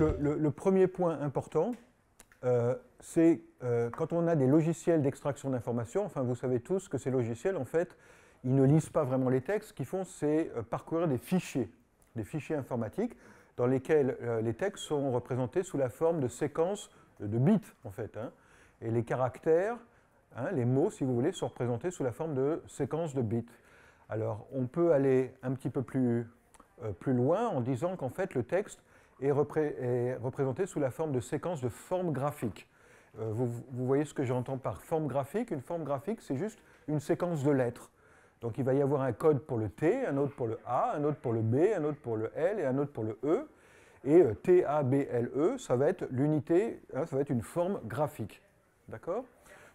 Donc le premier point important, c'est quand on a des logiciels d'extraction d'informations, enfin vous savez tous que ces logiciels, en fait, ils ne lisent pas vraiment les textes, ce qu'ils font, c'est parcourir des fichiers informatiques, dans lesquels les textes sont représentés sous la forme de séquences de bits, en fait. Hein. Et les caractères, hein, les mots, si vous voulez, sont représentés sous la forme de séquences de bits. Alors, on peut aller un petit peu plus loin en disant qu'en fait, le texte est représenté sous la forme de séquences de formes graphiques. Vous voyez ce que j'entends par forme graphique. Une forme graphique, c'est juste une séquence de lettres. Donc il va y avoir un code pour le T, un autre pour le A, un autre pour le B, un autre pour le L et un autre pour le E. Et T, A, B, L, E, ça va être l'unité, hein, ça va être une forme graphique. D'accord ?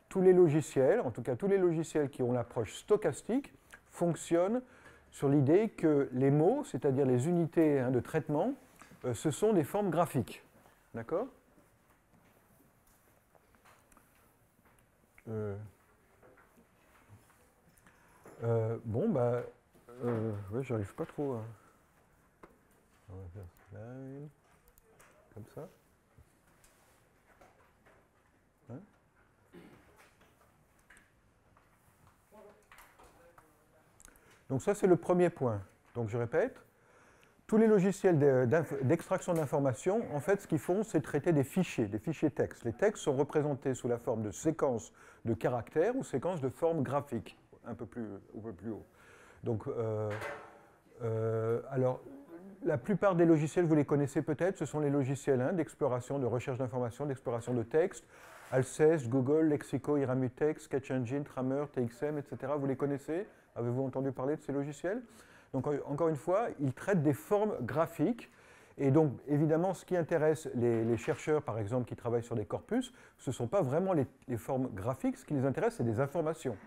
Tous les logiciels, en tout cas tous les logiciels qui ont l'approche stochastique, fonctionnent sur l'idée que les mots, c'est-à-dire les unités hein, de traitement, ce sont des formes graphiques. D'accord ? Bon, bah, ouais, j'arrive pas trop à... On va faire slide, comme ça. Hein? Donc ça, c'est le premier point. Donc je répète, tous les logiciels d'extraction d'informations, en fait, ce qu'ils font, c'est traiter des fichiers textes. Les textes sont représentés sous la forme de séquences de caractères ou séquences de formes graphiques, un peu plus haut. Donc, alors, la plupart des logiciels, vous les connaissez peut-être, ce sont les logiciels hein, d'exploration, de recherche d'informations, d'exploration de texte, Alceste, Google, Lexico, Iramutex, Sketch Engine, Trammer, TXM, etc. Vous les connaissez? Avez-vous entendu parler de ces logiciels? Donc, encore une fois, ils traitent des formes graphiques. Et donc, évidemment, ce qui intéresse les chercheurs, par exemple, qui travaillent sur des corpus, ce ne sont pas vraiment les formes graphiques. Ce qui les intéresse, c'est des informations.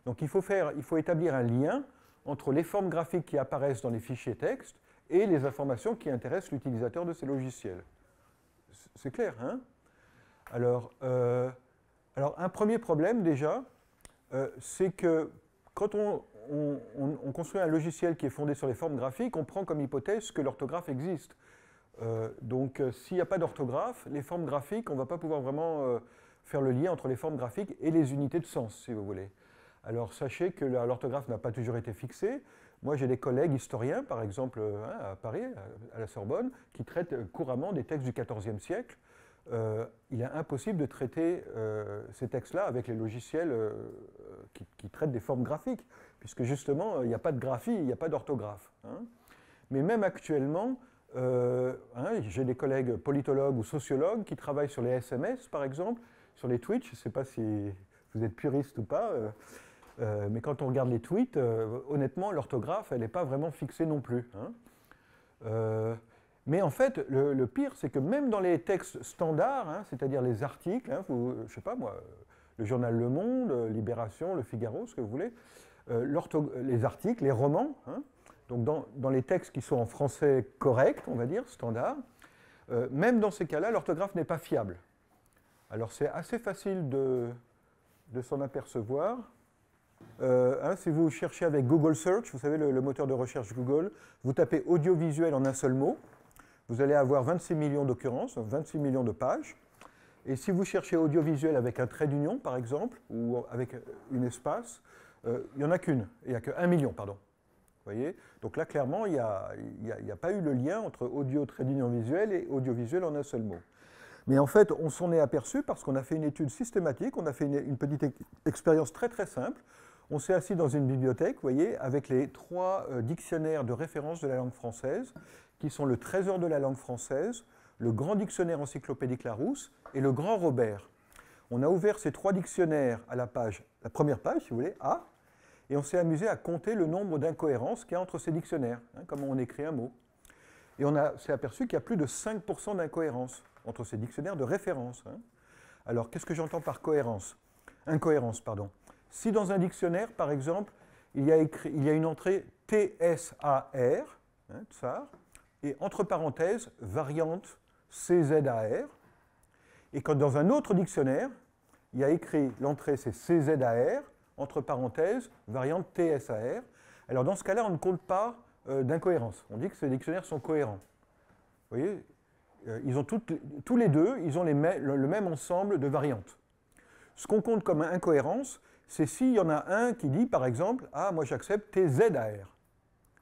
Donc, il faut établir un lien entre les formes graphiques qui apparaissent dans les fichiers texte et les informations qui intéressent l'utilisateur de ces logiciels. C'est clair, hein? Alors, un premier problème, déjà, c'est que quand on construit un logiciel qui est fondé sur les formes graphiques, on prend comme hypothèse que l'orthographe existe. Donc, s'il n'y a pas d'orthographe, les formes graphiques, on ne va pas pouvoir vraiment faire le lien entre les formes graphiques et les unités de sens, si vous voulez. Alors, sachez que l'orthographe n'a pas toujours été fixée. Moi, j'ai des collègues historiens, par exemple, à Paris, à la Sorbonne, qui traitent couramment des textes du XIVe siècle. Il est impossible de traiter ces textes-là avec les logiciels qui traitent des formes graphiques, puisque justement, il n'y a pas de graphie, il n'y a pas d'orthographe. Hein. Mais même actuellement, j'ai des collègues politologues ou sociologues qui travaillent sur les SMS, par exemple, sur les tweets. Je ne sais pas si vous êtes puriste ou pas, mais quand on regarde les tweets, honnêtement, l'orthographe, elle n'est pas vraiment fixée non plus. Hein. Mais en fait, le pire, c'est que même dans les textes standards, hein, c'est-à-dire les articles, hein, je ne sais pas moi, le journal Le Monde, Libération, Le Figaro, ce que vous voulez, les articles, les romans, hein, donc dans les textes qui sont en français correct, on va dire, standard, même dans ces cas-là, l'orthographe n'est pas fiable. Alors c'est assez facile de s'en apercevoir. Hein, si vous cherchez avec Google Search, vous savez, le moteur de recherche Google, vous tapez audiovisuel en un seul mot, vous allez avoir 26 millions d'occurrences, 26 millions de pages. Et si vous cherchez audiovisuel avec un trait d'union, par exemple, ou avec une espace, il n'y en a qu'une, il n'y a que 1 million, pardon. Vous voyez? Donc là, clairement, il n'y a pas eu le lien entre audio, trait d'union visuel et audiovisuel en un seul mot. Mais en fait, on s'en est aperçu parce qu'on a fait une étude systématique, on a fait une petite expérience très très simple. On s'est assis dans une bibliothèque, vous voyez, avec les 3 dictionnaires de référence de la langue française, qui sont le Trésor de la langue française, le Grand Dictionnaire encyclopédique Larousse et le Grand Robert. On a ouvert ces 3 dictionnaires à la première page, si vous voulez, A, et on s'est amusé à compter le nombre d'incohérences qu'il y a entre ces dictionnaires, hein, comment on écrit un mot. Et on s'est aperçu qu'il y a plus de 5% d'incohérences entre ces dictionnaires de référence. Hein. Alors, qu'est-ce que j'entends par incohérence, pardon. Si dans un dictionnaire, par exemple, il y a une entrée TSAR, hein, tsar, et entre parenthèses, variante CZAR, et quand dans un autre dictionnaire, il y a écrit l'entrée c'est CZAR, entre parenthèses, variante TSAR, alors dans ce cas-là, on ne compte pas d'incohérence. On dit que ces dictionnaires sont cohérents. Vous voyez? tous les deux, ils ont le même ensemble de variantes. Ce qu'on compte comme incohérence, c'est s'il y en a un qui dit, par exemple, « Ah, moi j'accepte TZAR »,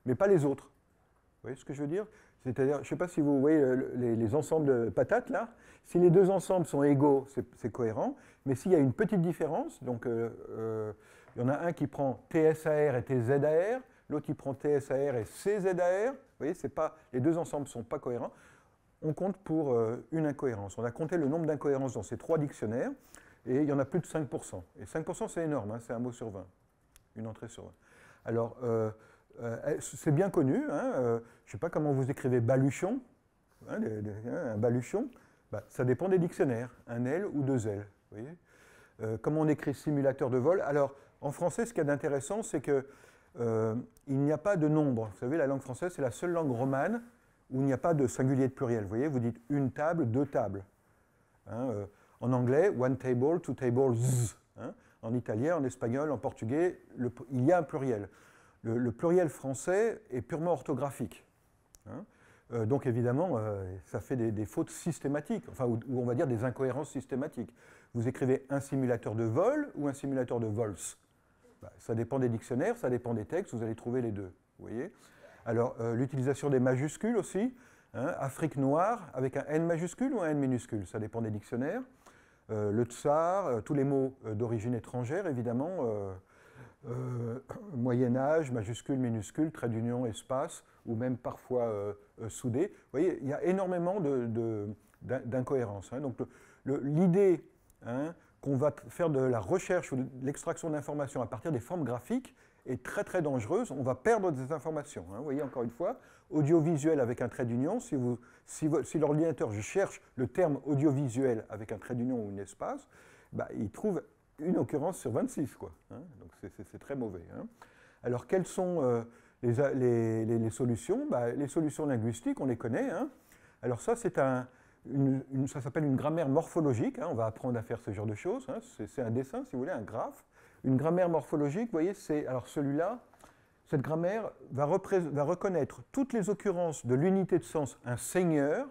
mais pas les autres. Vous voyez ce que je veux dire? C'est-à-dire, je ne sais pas si vous voyez les ensembles de patates, là. Si les deux ensembles sont égaux, c'est cohérent. Mais s'il y a une petite différence, donc il y en a un qui prend TSAR et TZAR, l'autre qui prend TSAR et CZAR, vous voyez, les deux ensembles ne sont pas cohérents, on compte pour une incohérence. On a compté le nombre d'incohérences dans ces 3 dictionnaires, et il y en a plus de 5%. Et 5%, c'est énorme, hein, c'est un mot sur 20, une entrée sur 20. Alors, c'est bien connu, hein, je ne sais pas comment vous écrivez baluchon, hein, un baluchon, bah, ça dépend des dictionnaires, un L ou 2 L. Vous voyez, comment on écrit simulateur de vol? Alors, en français, ce qu'il y a d'intéressant, c'est qu'il n'y a pas de nombre. Vous savez, la langue française, c'est la seule langue romane où il n'y a pas de singulier de pluriel. Vous voyez, vous dites une table, 2 tables. Hein, en anglais, one table, 2 tables. Hein. En italien, en espagnol, en portugais, il y a un pluriel. Le pluriel français est purement orthographique. Hein. Donc évidemment, ça fait des fautes systématiques, enfin, ou on va dire des incohérences systématiques. Vous écrivez un simulateur de vol ou un simulateur de vols. Bah, ça dépend des dictionnaires, ça dépend des textes, vous allez trouver les deux. Vous voyez. Alors, l'utilisation des majuscules aussi, hein, Afrique noire avec un N majuscule ou un N minuscule, ça dépend des dictionnaires. Le tsar, tous les mots d'origine étrangère, évidemment, Moyen-Âge, majuscule, minuscule, trait d'union, espace, ou même parfois soudé. Vous voyez, il y a énormément d'incohérences. Hein. Donc l'idée hein, qu'on va faire de la recherche ou de l'extraction d'informations à partir des formes graphiques est très très dangereuse. On va perdre des informations. Hein. Vous voyez, encore une fois, audiovisuel avec un trait d'union. Si l'ordinateur cherche le terme audiovisuel avec un trait d'union ou un espace, bah, il trouve une occurrence sur 26, quoi. Hein. Donc c'est très mauvais. Hein. Alors quelles sont les solutions? Bah, les solutions linguistiques, on les connaît. Hein. Alors ça, ça s'appelle une grammaire morphologique. Hein. On va apprendre à faire ce genre de choses. Hein. C'est un dessin, si vous voulez, un graphe. Une grammaire morphologique, vous voyez, alors celui-là, cette grammaire va reconnaître toutes les occurrences de l'unité de sens un seigneur,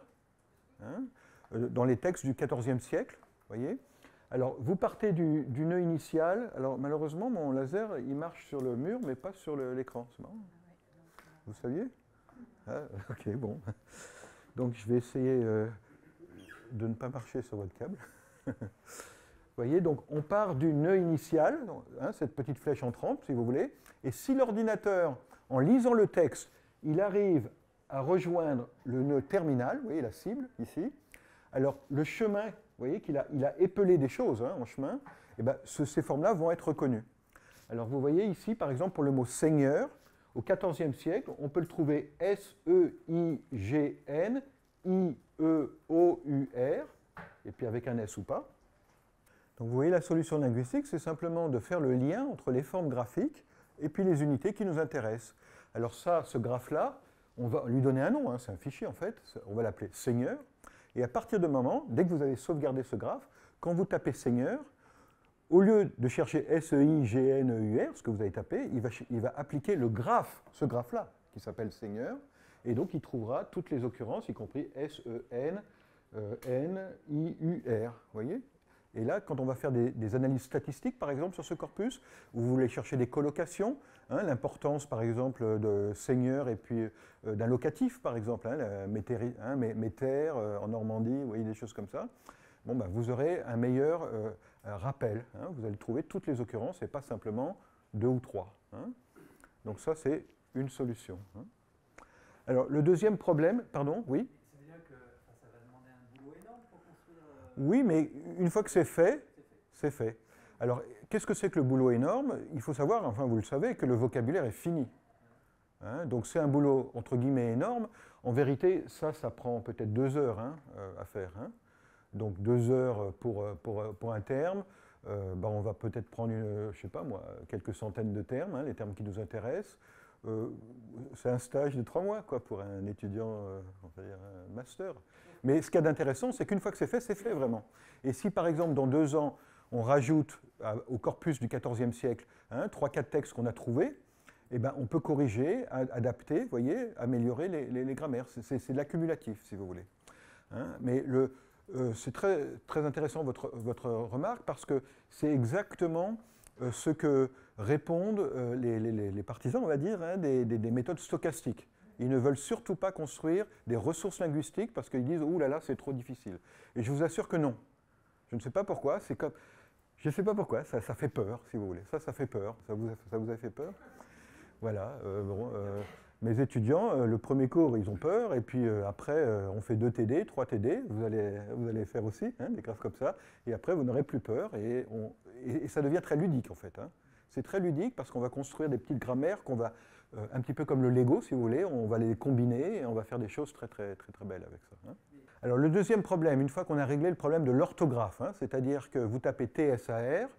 hein, dans les textes du XIVe siècle, vous voyez. Alors, vous partez du nœud initial. Alors, malheureusement, mon laser, il marche sur le mur, mais pas sur l'écran. C'est marrant. Vous saviez? Ah, ok, bon. Donc, je vais essayer de ne pas marcher sur votre câble. Vous voyez, donc, on part du nœud initial, hein, cette petite flèche entrante, si vous voulez. Et si l'ordinateur, en lisant le texte, il arrive à rejoindre le nœud terminal, vous voyez la cible, ici, alors le chemin, vous voyez qu'il a épelé des choses hein, en chemin, et ben, ces formes-là vont être reconnues. Alors vous voyez ici, par exemple, pour le mot seigneur, au XIVe siècle, on peut le trouver S-E-I-G-N-I-E-O-U-R, et puis avec un S ou pas. Donc vous voyez, la solution linguistique, c'est simplement de faire le lien entre les formes graphiques et puis les unités qui nous intéressent. Alors ça, ce graphe-là, on va lui donner un nom, hein, c'est un fichier en fait, on va l'appeler seigneur. Et à partir de moment, dès que vous avez sauvegardé ce graphe, quand vous tapez seigneur, au lieu de chercher S-E-I-G-N-E-U-R, ce que vous avez tapé, il va appliquer ce graphe-là, qui s'appelle seigneur, et donc il trouvera toutes les occurrences, y compris S-E-N-N-I-U-R. Vous voyez? Et là, quand on va faire des analyses statistiques, par exemple, sur ce corpus, où vous voulez chercher des collocations, hein, l'importance, par exemple, de seigneur et puis d'un locatif, par exemple, hein, Méter en Normandie, vous voyez, des choses comme ça, bon, ben, vous aurez un meilleur rappel. Hein, vous allez trouver toutes les occurrences et pas simplement 2 ou 3. Hein. Donc ça, c'est une solution. Hein. Alors, le deuxième problème, pardon, oui? Oui, mais une fois que c'est fait, c'est fait. Alors, qu'est-ce que c'est que le boulot énorme? Il faut savoir, enfin vous le savez, que le vocabulaire est fini. Hein, donc c'est un boulot entre guillemets énorme. En vérité, ça prend peut-être 2 heures hein, à faire. Hein. Donc 2 heures pour un terme. Ben, on va peut-être prendre, je sais pas moi, quelques centaines de termes, hein, les termes qui nous intéressent. C'est un stage de 3 mois quoi, pour un étudiant, on va dire un master. Mais ce qu'il y a d'intéressant, c'est qu'une fois que c'est fait vraiment. Et si par exemple dans 2 ans, on rajoute au corpus du XIVe siècle hein, 3-4 textes qu'on a trouvés, eh ben, on peut corriger, adapter, voyez, améliorer les grammaires. C'est de l'accumulatif, si vous voulez. hein. Mais c'est très, très intéressant votre remarque parce que c'est exactement ce que répondent les partisans, on va dire, hein, des méthodes stochastiques. Ils ne veulent surtout pas construire des ressources linguistiques parce qu'ils disent « Ouh là là, c'est trop difficile ». Et je vous assure que non. Je ne sais pas pourquoi, c'est comme... Je ne sais pas pourquoi, ça fait peur, si vous voulez. Ça fait peur. Ça vous a fait peur? Voilà. Mes étudiants, le premier cours, ils ont peur, et puis après, on fait 2 TD, 3 TD, vous allez faire aussi, hein, des classes comme ça, et après, vous n'aurez plus peur, et ça devient très ludique, en fait. Hein. C'est très ludique parce qu'on va construire des petites grammaires qu'on va, un petit peu comme le Lego, si vous voulez, on va les combiner, et on va faire des choses très, très, très, très belles avec ça. Hein. Alors, le deuxième problème, une fois qu'on a réglé le problème de l'orthographe, hein, c'est-à-dire que vous tapez TSAR,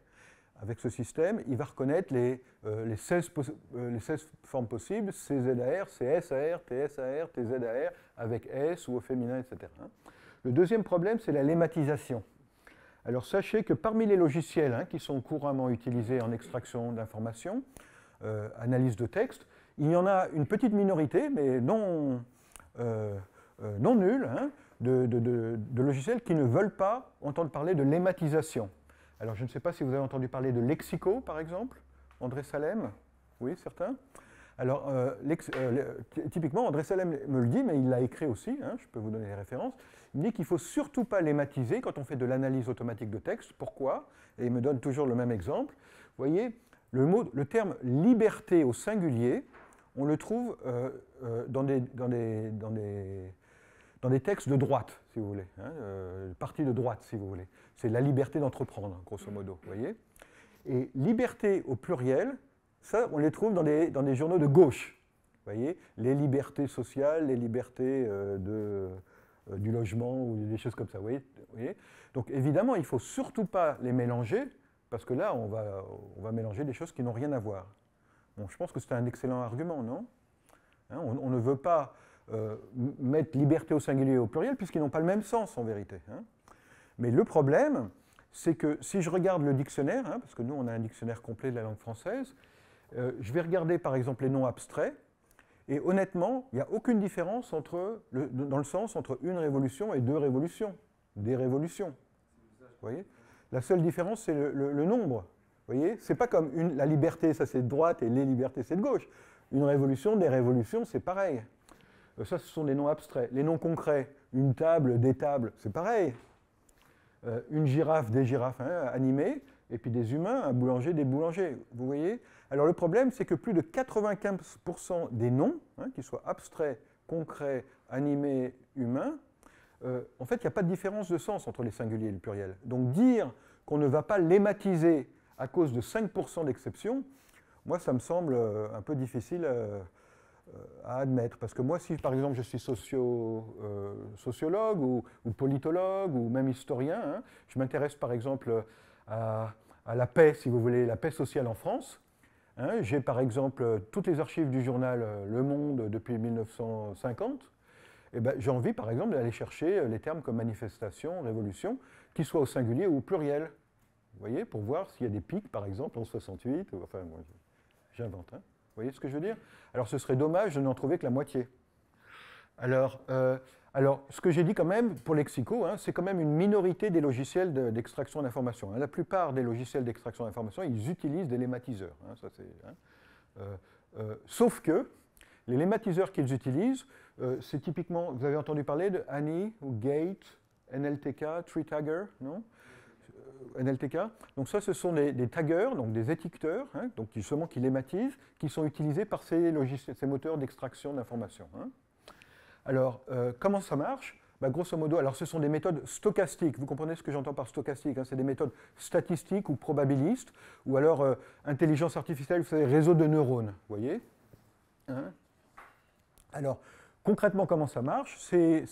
avec ce système, il va reconnaître les 16 formes possibles, CZAR, CSAR, TSAR, TZAR, avec S ou au féminin, etc. Le deuxième problème, c'est la lématisation. Alors sachez que parmi les logiciels hein, qui sont couramment utilisés en extraction d'informations, analyse de texte, il y en a une petite minorité, mais non nulle, hein, de logiciels qui ne veulent pas entendre parler de lématisation. Alors, je ne sais pas si vous avez entendu parler de Lexico, par exemple, André Salem. Oui, certains. Alors, typiquement, André Salem me le dit, mais il l'a écrit aussi, hein, je peux vous donner les références. Il me dit qu'il ne faut surtout pas lématiser quand on fait de l'analyse automatique de texte. Pourquoi? Et il me donne toujours le même exemple. Vous voyez, le terme liberté au singulier, on le trouve dans des textes de droite, si vous voulez, hein, parti de droite, si vous voulez. C'est la liberté d'entreprendre, grosso modo, vous voyez. Et liberté au pluriel, ça, on les trouve dans des journaux de gauche, vous voyez. Les libertés sociales, les libertés du logement, ou des choses comme ça, vous voyez. Donc, évidemment, il ne faut surtout pas les mélanger, parce que là, on va mélanger des choses qui n'ont rien à voir. Bon, je pense que c'est un excellent argument, non? Hein, on ne veut pas mettre liberté au singulier et au pluriel, puisqu'ils n'ont pas le même sens en vérité. Hein. Mais le problème, c'est que si je regarde le dictionnaire, hein, parce que nous on a un dictionnaire complet de la langue française, je vais regarder par exemple les noms abstraits, et honnêtement, il n'y a aucune différence dans le sens entre une révolution et 2 révolutions, des révolutions. Vous voyez? La seule différence, c'est le nombre. Vous voyez? C'est pas comme la liberté, ça c'est de droite, et les libertés, c'est de gauche. Une révolution, des révolutions, c'est pareil. Ça, ce sont des noms abstraits. Les noms concrets, une table, des tables, c'est pareil. Une girafe, des girafes hein, animées, et puis des humains, un boulanger, des boulangers. Vous voyez? Alors le problème, c'est que plus de 95% des noms, hein, qu'ils soient abstraits, concrets, animés, humains, en fait, il n'y a pas de différence de sens entre les singuliers et le pluriel. Donc dire qu'on ne va pas lématiser à cause de 5% d'exception, moi, ça me semble un peu difficile à admettre. Parce que moi, si par exemple je suis sociologue ou politologue ou même historien, hein, je m'intéresse par exemple à la paix, si vous voulez, la paix sociale en France. Hein, j'ai par exemple toutes les archives du journal Le Monde depuis 1950. Et ben, j'ai envie par exemple d'aller chercher les termes comme manifestation, révolution, qu'ils soient au singulier ou au pluriel. Vous voyez, pour voir s'il y a des pics par exemple en 68, enfin bon, j'invente. Hein. Vous voyez ce que je veux dire? Alors, ce serait dommage de n'en trouver que la moitié. Alors, ce que j'ai dit quand même, pour Lexico, hein, c'est quand même une minorité des logiciels d'extraction d'informations. Hein. La plupart des logiciels d'extraction d'informations, ils utilisent des lématiseurs. Hein, ça, sauf que les lématiseurs qu'ils utilisent, c'est typiquement, vous avez entendu parler de Annie ou Gate, NLTK, Tree Tagger, non? NLTK. Donc ça, ce sont des taggers, donc des étiqueteurs, hein, donc qui lématisent, qui sont utilisés par ces moteurs d'extraction d'informations. Hein. Alors, comment ça marche? Bah, grosso modo, alors ce sont des méthodes stochastiques. Vous comprenez ce que j'entends par stochastique, hein? C'est des méthodes statistiques ou probabilistes, ou alors intelligence artificielle, vous savez, réseau de neurones, vous voyez? Hein. Alors, concrètement, comment ça marche? Ces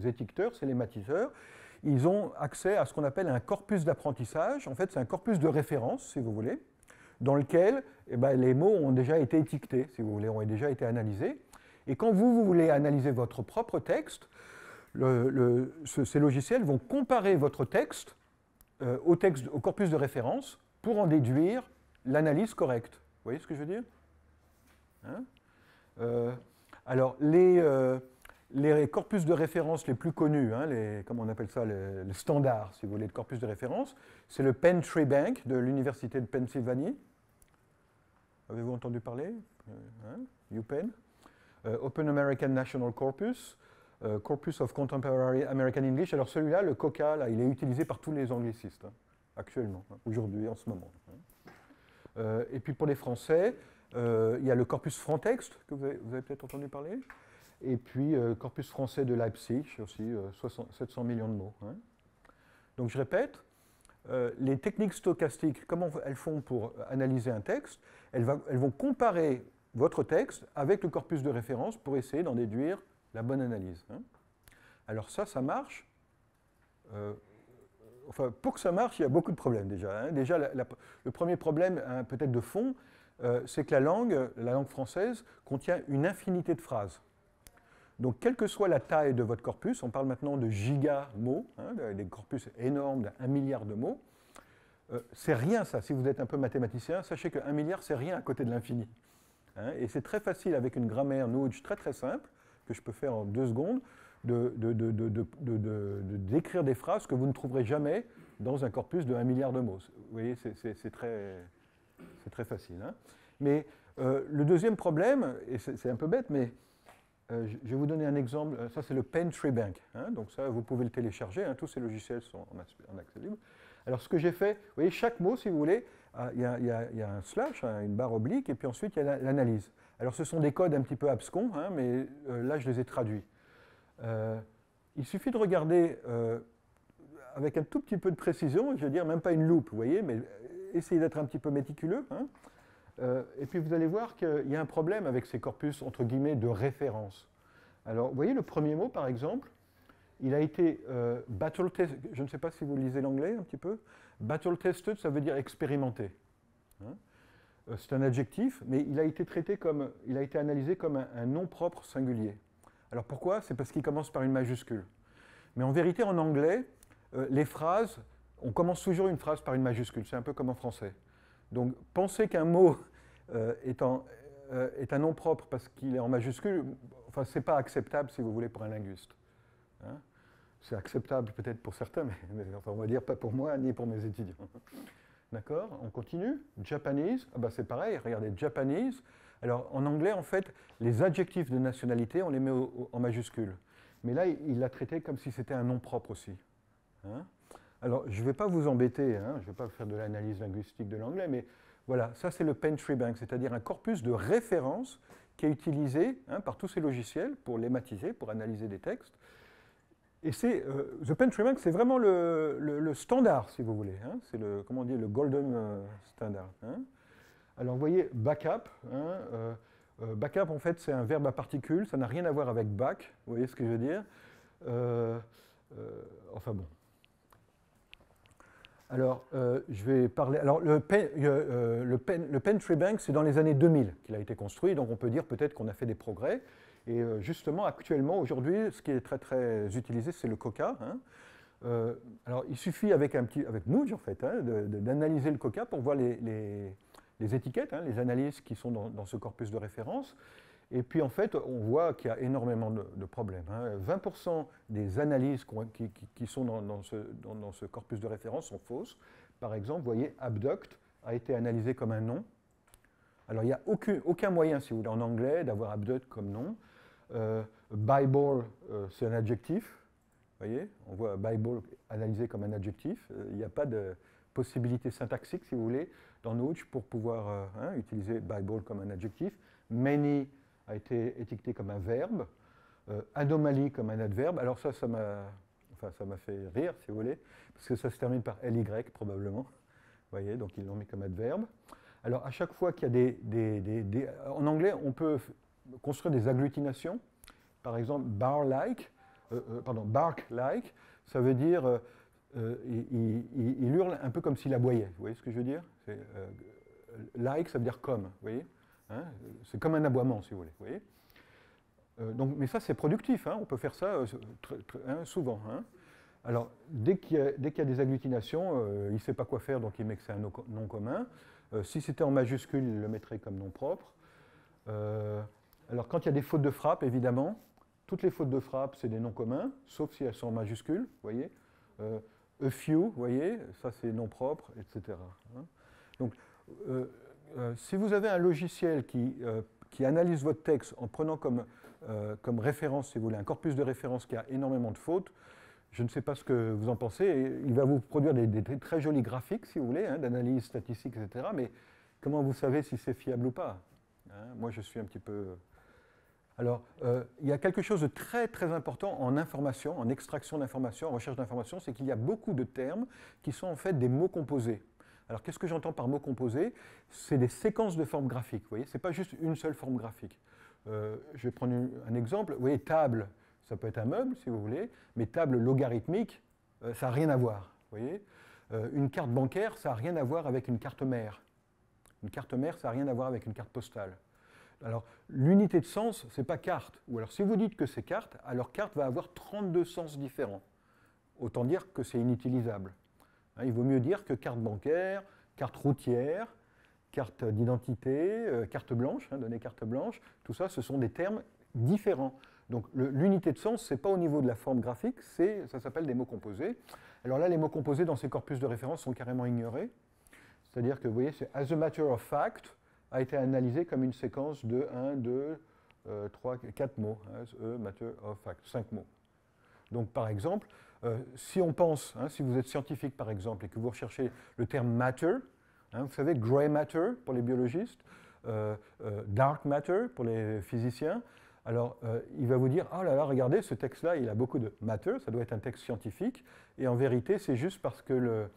étiqueteurs, ces lématiseurs, ils ont accès à ce qu'on appelle un corpus d'apprentissage. En fait, c'est un corpus de référence, si vous voulez, dans lequel eh ben, les mots ont déjà été étiquetés, si vous voulez, ont déjà été analysés. Et quand vous voulez analyser votre propre texte, ces logiciels vont comparer votre texte au corpus de référence pour en déduire l'analyse correcte. Vous voyez ce que je veux dire? Hein? Alors, les corpus de référence les plus connus, hein, comment on appelle ça, les standards, si vous voulez, de corpus de référence, c'est le Penn Tree Bank de l'Université de Pennsylvanie. Avez-vous entendu parler UPenn. Open American National Corpus, Corpus of Contemporary American English. Alors celui-là, le COCA, là, il est utilisé par tous les anglicistes, hein, actuellement, hein, aujourd'hui, en ce moment. Et puis pour les Français, il y a le corpus Frontext, que vous avez peut-être entendu parler. Et puis, corpus français de Leipzig, aussi 700 millions de mots. Hein. Donc, je répète, les techniques stochastiques, comment elles font pour analyser un texte? Elles vont comparer votre texte avec le corpus de référence pour essayer d'en déduire la bonne analyse. Hein. Alors ça marche. Enfin, pour que ça marche, il y a beaucoup de problèmes déjà. Hein. Déjà, le premier problème, hein, peut-être de fond, c'est que la langue française, contient une infinité de phrases. Donc, quelle que soit la taille de votre corpus, on parle maintenant de giga-mots, hein, des corpus énormes d'1 milliard de mots, c'est rien ça. Si vous êtes un peu mathématicien, sachez que 1 milliard, c'est rien à côté de l'infini. Hein, et c'est très facile avec une grammaire Nudge très très simple, que je peux faire en 2 secondes, de décrire des phrases que vous ne trouverez jamais dans un corpus de 1 milliard de mots. Vous voyez, c'est très facile. Hein. Mais le deuxième problème, et c'est un peu bête, mais je vais vous donner un exemple. Ça, c'est le Penn Tree Bank. Hein, donc ça, vous pouvez le télécharger. Hein, tous ces logiciels sont en accès libre. Alors, ce que j'ai fait, vous voyez, chaque mot, si vous voulez, il y a un slash, hein, une barre oblique, et puis ensuite, il y a l'analyse. Alors, ce sont des codes un petit peu abscons, hein, mais là, je les ai traduits. Il suffit de regarder avec un tout petit peu de précision, je veux dire, même pas une loupe, vous voyez, mais essayez d'être un petit peu méticuleux. Hein. Et puis vous allez voir qu'il y a un problème avec ces corpus, entre guillemets, de référence. Alors, vous voyez le premier mot, par exemple, il a été battle tested, je ne sais pas si vous lisez l'anglais un petit peu, battle tested, ça veut dire expérimenté. Hein. C'est un adjectif, mais il a été traité comme, il a été analysé comme un nom propre singulier. Alors pourquoi? C'est parce qu'il commence par une majuscule. Mais en vérité, en anglais, les phrases, on commence toujours une phrase par une majuscule, c'est un peu comme en français. Donc, penser qu'un mot est un nom propre parce qu'il est en majuscule, enfin, ce n'est pas acceptable, si vous voulez, pour un linguiste. Hein, c'est acceptable peut-être pour certains, mais enfin, on va dire pas pour moi ni pour mes étudiants. D'accord? On continue. Japanese, ah ben c'est pareil, regardez, Japanese. Alors, en anglais, en fait, les adjectifs de nationalité, on les met en majuscule. Mais là, il l'a traité comme si c'était un nom propre aussi. Hein? Alors, je ne vais pas vous embêter, hein, je ne vais pas faire de l'analyse linguistique de l'anglais, mais voilà, ça c'est le Penn Tree Bank, c'est-à-dire un corpus de références qui est utilisé hein, par tous ces logiciels pour lématiser, pour analyser des textes. Et c'est the Penn Tree Bank, c'est vraiment le standard, si vous voulez. Hein, c'est le, comment on dit, le golden standard. Hein. Alors, vous voyez, backup. Hein, backup, en fait, c'est un verbe à particules, ça n'a rien à voir avec back, vous voyez ce que je veux dire. Enfin bon. Alors, je vais parler. Alors, le Penn Tree Bank, c'est dans les années 2000 qu'il a été construit, donc on peut dire peut-être qu'on a fait des progrès. Et justement, actuellement, aujourd'hui, ce qui est très très utilisé, c'est le COCA. Hein. Alors, il suffit avec Nudge, en fait, hein, d'analyser le COCA pour voir les étiquettes, hein, les analyses qui sont dans ce corpus de référence. Et puis, en fait, on voit qu'il y a énormément de problèmes. Hein. 20% des analyses qui sont dans ce corpus de référence sont fausses. Par exemple, vous voyez, abduct a été analysé comme un nom. Alors, il n'y a aucun moyen, si vous voulez, en anglais, d'avoir abduct comme nom. Bible, c'est un adjectif. Vous voyez, on voit Bible analysé comme un adjectif. Il n'y a pas de possibilité syntaxique, si vous voulez, dans Nudge pour pouvoir utiliser Bible comme un adjectif. Many a été étiqueté comme un verbe, anomalie comme un adverbe. Alors ça m'a fait rire, si vous voulez, parce que ça se termine par ly, probablement. Vous voyez, donc ils l'ont mis comme adverbe. Alors à chaque fois qu'il y a en anglais, on peut construire des agglutinations. Par exemple, bark-like, ça veut dire, il hurle un peu comme s'il aboyait. Vous voyez ce que je veux dire? Like, ça veut dire comme, vous voyez? Hein, c'est comme un aboiement, si vous voulez. Vous voyez, donc, mais ça, c'est productif. Hein, on peut faire ça souvent. Hein. Alors, dès qu'il y a des agglutinations, il ne sait pas quoi faire, donc il met que c'est un nom commun. Si c'était en majuscule, il le mettrait comme nom propre. Alors, quand il y a des fautes de frappe, évidemment, toutes les fautes de frappe, c'est des noms communs, sauf si elles sont en majuscules, vous voyez. A few, vous voyez, ça c'est nom propre, etc. Hein. Donc, si vous avez un logiciel qui analyse votre texte en prenant comme référence, si vous voulez, un corpus de référence qui a énormément de fautes, je ne sais pas ce que vous en pensez, et il va vous produire des très jolis graphiques, si vous voulez, hein, d'analyse statistique, etc. Mais comment vous savez si c'est fiable ou pas, hein? Moi, je suis un petit peu... Alors, il y a quelque chose de très, très important en information, en extraction d'informations, en recherche d'informations, c'est qu'il y a beaucoup de termes qui sont en fait des mots composés. Alors, qu'est-ce que j'entends par mots composés? C'est des séquences de formes graphiques, vous voyez, ce n'est pas juste une seule forme graphique. Je vais prendre un exemple. Vous voyez, table, ça peut être un meuble, si vous voulez, mais table logarithmique, ça n'a rien à voir. Vous voyez, une carte bancaire, ça n'a rien à voir avec une carte mère. Une carte mère, ça n'a rien à voir avec une carte postale. Alors, l'unité de sens, ce n'est pas carte. Ou alors, si vous dites que c'est carte, alors carte va avoir 32 sens différents. Autant dire que c'est inutilisable. Hein, il vaut mieux dire que carte bancaire, carte routière, carte d'identité, carte blanche, hein, donner carte blanche, tout ça, ce sont des termes différents. Donc l'unité de sens, ce n'est pas au niveau de la forme graphique, ça s'appelle des mots composés. Alors là, les mots composés dans ces corpus de référence sont carrément ignorés. C'est-à-dire que, vous voyez, c'est as a matter of fact a été analysé comme une séquence de 1, 2, 3, 4 mots. As a matter of fact, 5 mots. Donc par exemple, si on pense, hein, si vous êtes scientifique par exemple, et que vous recherchez le terme matter, hein, vous savez, gray matter pour les biologistes, dark matter pour les physiciens. Alors, il va vous dire, oh là là, regardez, ce texte-là, il a beaucoup de matter, ça doit être un texte scientifique, et en vérité, c'est juste parce que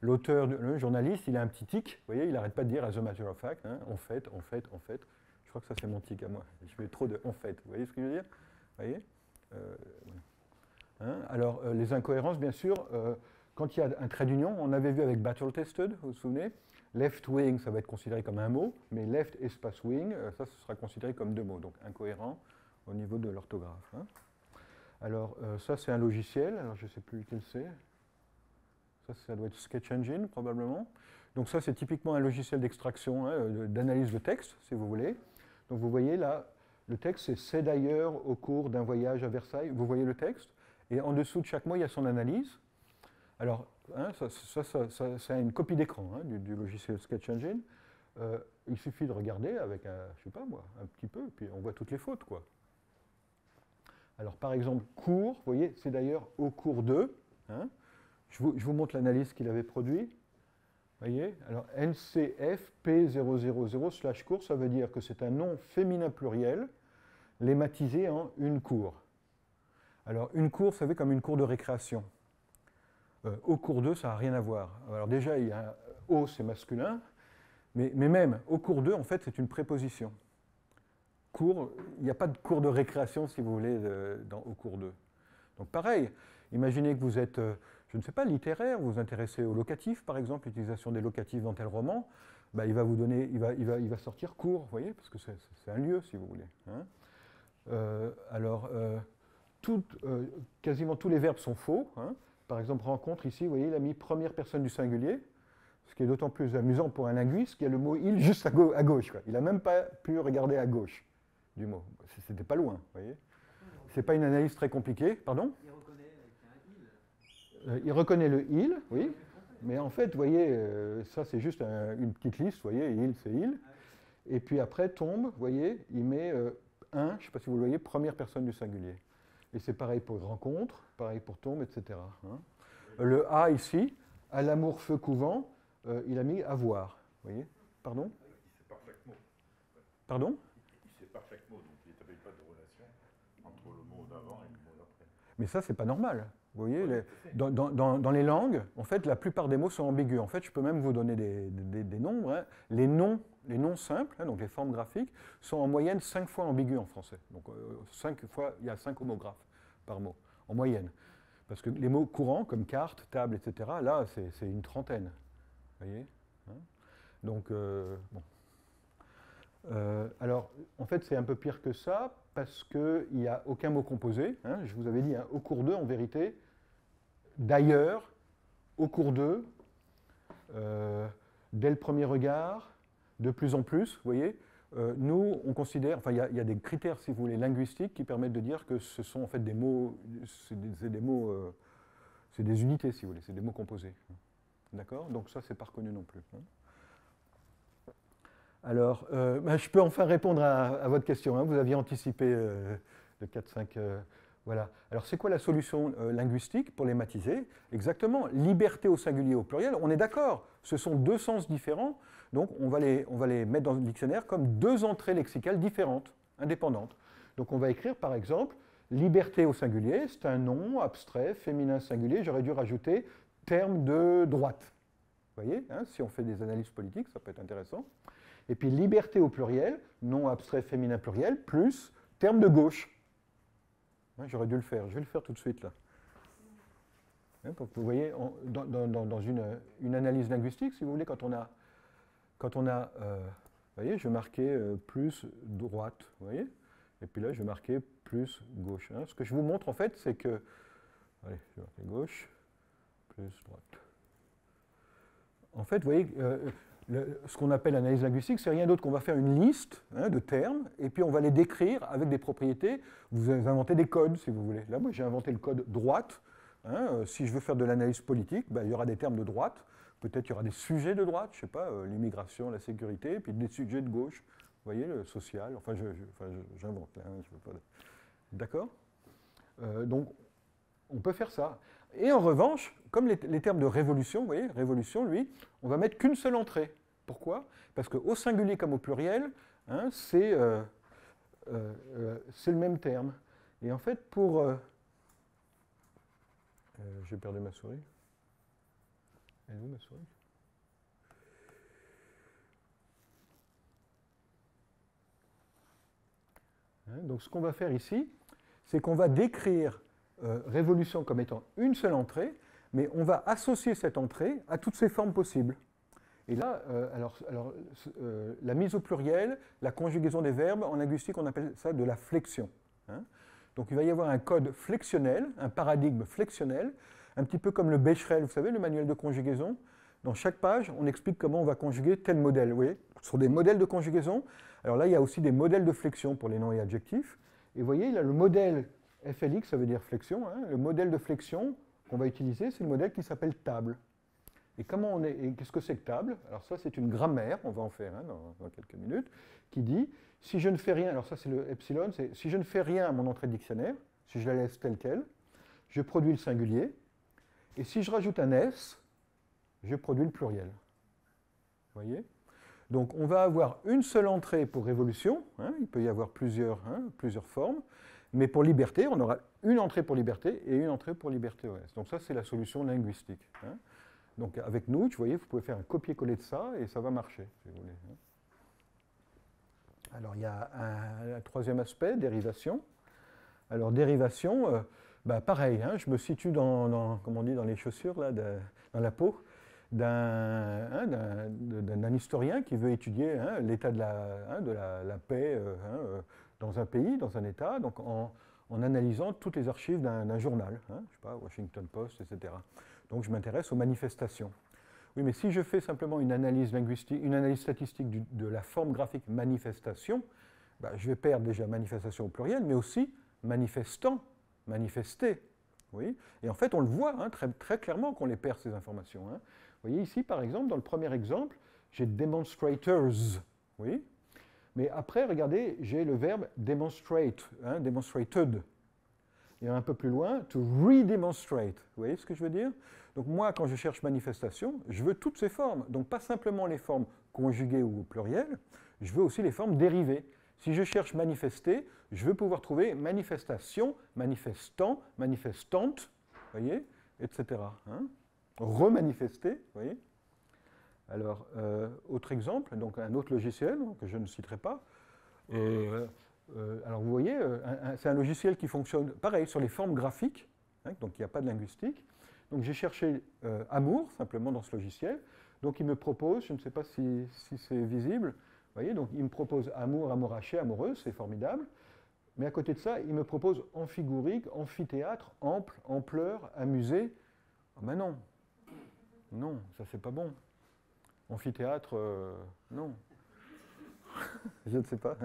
l'auteur, le journaliste, il a un petit tic, vous voyez, il n'arrête pas de dire as a matter of fact, hein, en fait. Je crois que ça, c'est mon tic à moi. Je mets trop de en fait, vous voyez ce que je veux dire? Vous voyez hein, alors, les incohérences, bien sûr, quand il y a un trait d'union, on avait vu avec battle tested, vous vous souvenez? Left wing, ça va être considéré comme un mot, mais left espace wing, ça, ce sera considéré comme deux mots, donc incohérent au niveau de l'orthographe. Hein. Alors, ça, c'est un logiciel, alors je ne sais plus lequel c'est. Ça doit être Sketch Engine, probablement. Donc ça, c'est typiquement un logiciel d'extraction, hein, d'analyse de texte, si vous voulez. Donc vous voyez là, le texte, c'est d'ailleurs au cours d'un voyage à Versailles. Vous voyez le texte, et en dessous de chaque mot, il y a son analyse. Alors, hein, ça a une copie d'écran hein, du logiciel Sketch Engine. Il suffit de regarder avec je sais pas moi, un petit peu, puis on voit toutes les fautes, quoi. Alors, par exemple, cours, vous voyez, c'est d'ailleurs au cours de. Hein, je vous montre l'analyse qu'il avait produit. Vous voyez, alors NCF P000/cours, ça veut dire que c'est un nom féminin pluriel lématisé en une cour. Alors, une cour, vous savez, comme une cour de récréation. Au cours d'eux, ça n'a rien à voir. Alors déjà, il y a au, c'est masculin, mais même au cours d'eux, en fait, c'est une préposition. Cours, il n'y a pas de cours de récréation, si vous voulez, au cours d'eux. Donc pareil, imaginez que vous êtes, je ne sais pas, littéraire, vous vous intéressez au locatif, par exemple, l'utilisation des locatifs dans tel roman, bah, il va vous donner, il va sortir cours, vous voyez, parce que c'est un lieu, si vous voulez. Hein. Quasiment tous les verbes sont faux. Hein. Par exemple, rencontre, ici, vous voyez, il a mis première personne du singulier, ce qui est d'autant plus amusant pour un linguiste qu'il y a le mot « il » juste à gauche. Quoi. Il n'a même pas pu regarder à gauche du mot. C'était pas loin, vous voyez. C'est pas une analyse très compliquée. Pardon ? Il reconnaît avec un « il ». Il reconnaît le « il », oui. Mais en fait, vous voyez, ça c'est juste une petite liste, vous voyez, « il », c'est « il ». Et puis après, tombe, vous voyez, il met un, je ne sais pas si vous le voyez, première personne du singulier. Et c'est pareil pour rencontre, pareil pour tombe, etc. Hein. Le A ici, à l'amour feu couvent, il a mis avoir. Vous voyez? Pardon? Il sépare chaque mot. Pardon? Il sépare chaque mot, donc il n'établit pas de relation entre le mot d'avant et le mot d'après. Mais ça, c'est pas normal. Vous voyez, dans les langues, en fait, la plupart des mots sont ambigus. En fait, je peux même vous donner des nombres. Hein. Les noms simples, hein, donc les formes graphiques, sont en moyenne 5 fois ambigus en français. Donc 5 fois, il y a 5 homographes par mot, en moyenne. Parce que les mots courants, comme carte, table, etc., là, c'est une trentaine. Vous voyez hein. Donc, bon. Alors, en fait, c'est un peu pire que ça, parce qu'il n'y a aucun mot composé. Hein, je vous avais dit, hein, au cours d'eux, en vérité, d'ailleurs, au cours d'eux, dès le premier regard, de plus en plus, vous voyez, nous, on considère, enfin, il y a des critères, si vous voulez, linguistiques qui permettent de dire que ce sont en fait des mots, c'est des mots, c'est des unités, si vous voulez, c'est des mots composés. D'accord? Donc ça, c'est pas reconnu non plus. Alors, ben, je peux enfin répondre à votre question. Hein. Vous aviez anticipé de 4-5. Voilà. Alors, c'est quoi la solution linguistique pour les matiser? Exactement. Liberté au singulier au pluriel. On est d'accord. Ce sont deux sens différents. Donc, on va les mettre dans le dictionnaire comme deux entrées lexicales différentes, indépendantes. Donc, on va écrire, par exemple, liberté au singulier, c'est un nom abstrait, féminin singulier. J'aurais dû rajouter terme de droite. Vous voyez, hein, si on fait des analyses politiques, ça peut être intéressant. Et puis liberté au pluriel, nom abstrait féminin pluriel, plus terme de gauche. Ouais, j'aurais dû le faire, je vais le faire tout de suite là. Hein, pour que vous voyez, dans une analyse linguistique, si vous voulez, quand on a vous voyez, je vais marquer plus droite, vous voyez, et puis là je vais marquer plus gauche. Hein. Ce que je vous montre en fait, c'est que, allez, je vais marquer gauche, plus droite. En fait, vous voyez, ce qu'on appelle l'analyse linguistique, c'est rien d'autre qu'on va faire une liste de termes, et puis on va les décrire avec des propriétés. Vous inventez des codes, si vous voulez. Là, moi, j'ai inventé le code droite. Hein, si je veux faire de l'analyse politique, ben, il y aura des termes de droite. Peut-être il y aura des sujets de droite, je ne sais pas, l'immigration, la sécurité, et puis des sujets de gauche. Vous voyez, le social. Enfin, j'invente. Hein, d'accord? Donc, on peut faire ça. Et en revanche, comme les termes de révolution, vous voyez, révolution, lui, on va mettre qu'une seule entrée. Pourquoi? Parce qu'au singulier comme au pluriel, hein, c'est le même terme. Et en fait, pour... j'ai perdu ma souris. Elle est où ma souris? Hein, donc ce qu'on va faire ici, c'est qu'on va décrire révolution comme étant une seule entrée, mais on va associer cette entrée à toutes ses formes possibles. Et là, la mise au pluriel, la conjugaison des verbes, en linguistique, on appelle ça de la flexion. Hein. Donc il va y avoir un code flexionnel, un paradigme flexionnel, un petit peu comme le Becherel, vous savez, le manuel de conjugaison. Dans chaque page, on explique comment on va conjuguer tel modèle. Vous voyez, ce sont des modèles de conjugaison. Alors là, il y a aussi des modèles de flexion pour les noms et adjectifs. Et vous voyez, là, le modèle FLX, ça veut dire flexion. Hein. Le modèle de flexion qu'on va utiliser, c'est le modèle qui s'appelle table. Et qu'est-ce que c'est que table? Alors ça, c'est une grammaire, on va en faire dans quelques minutes, qui dit, si je ne fais rien, alors ça c'est le epsilon, c'est si je ne fais rien à mon entrée de dictionnaire, si je la laisse telle quelle, je produis le singulier, et si je rajoute un S, je produis le pluriel. Vous voyez? Donc on va avoir une seule entrée pour révolution, hein, il peut y avoir plusieurs formes, mais pour liberté, on aura une entrée pour liberté et une entrée pour liberté OS. Donc ça, c'est la solution linguistique. Hein. Donc avec nous, vous voyez, vous pouvez faire un copier-coller de ça et ça va marcher, si vous voulez. Alors il y a un troisième aspect, dérivation. Alors dérivation, pareil, hein, je me situe comme on dit, dans les chaussures, là, dans la peau d'un historien qui veut étudier l'état de la paix dans un pays, dans un État, donc en analysant toutes les archives d'un journal, je ne sais pas, Washington Post, etc. Donc je m'intéresse aux manifestations. Oui, mais si je fais simplement une analyse linguistique, une analyse statistique de la forme graphique manifestation, je vais perdre déjà manifestation au pluriel, mais aussi manifestant, manifester. Oui. Et en fait, on le voit très, très clairement qu'on les perd, ces informations. Vous voyez ici, par exemple, dans le premier exemple, j'ai demonstrators. Oui. Mais après, regardez, j'ai le verbe demonstrate, demonstrated. Et un peu plus loin, to redemonstrate. Vous voyez ce que je veux dire? Donc moi, quand je cherche manifestation, je veux toutes ces formes. Donc pas simplement les formes conjuguées ou au pluriel, je veux aussi les formes dérivées. Si je cherche manifester, je veux pouvoir trouver manifestation, manifestant, manifestante, voyez, etc. Hein. Remanifester, vous voyez. Alors, autre exemple, donc un autre logiciel que je ne citerai pas. Alors vous voyez, c'est un logiciel qui fonctionne pareil sur les formes graphiques, donc il n'y a pas de linguistique. Donc j'ai cherché amour simplement dans ce logiciel. Donc il me propose, je ne sais pas si c'est visible, vous voyez, donc il me propose amour, amouraché, amoureuse, c'est formidable. Mais à côté de ça, il me propose amphigorique, amphithéâtre, ample, ampleur, amusé. Ah ben non, non, ça c'est pas bon. Amphithéâtre, non. Je ne sais pas.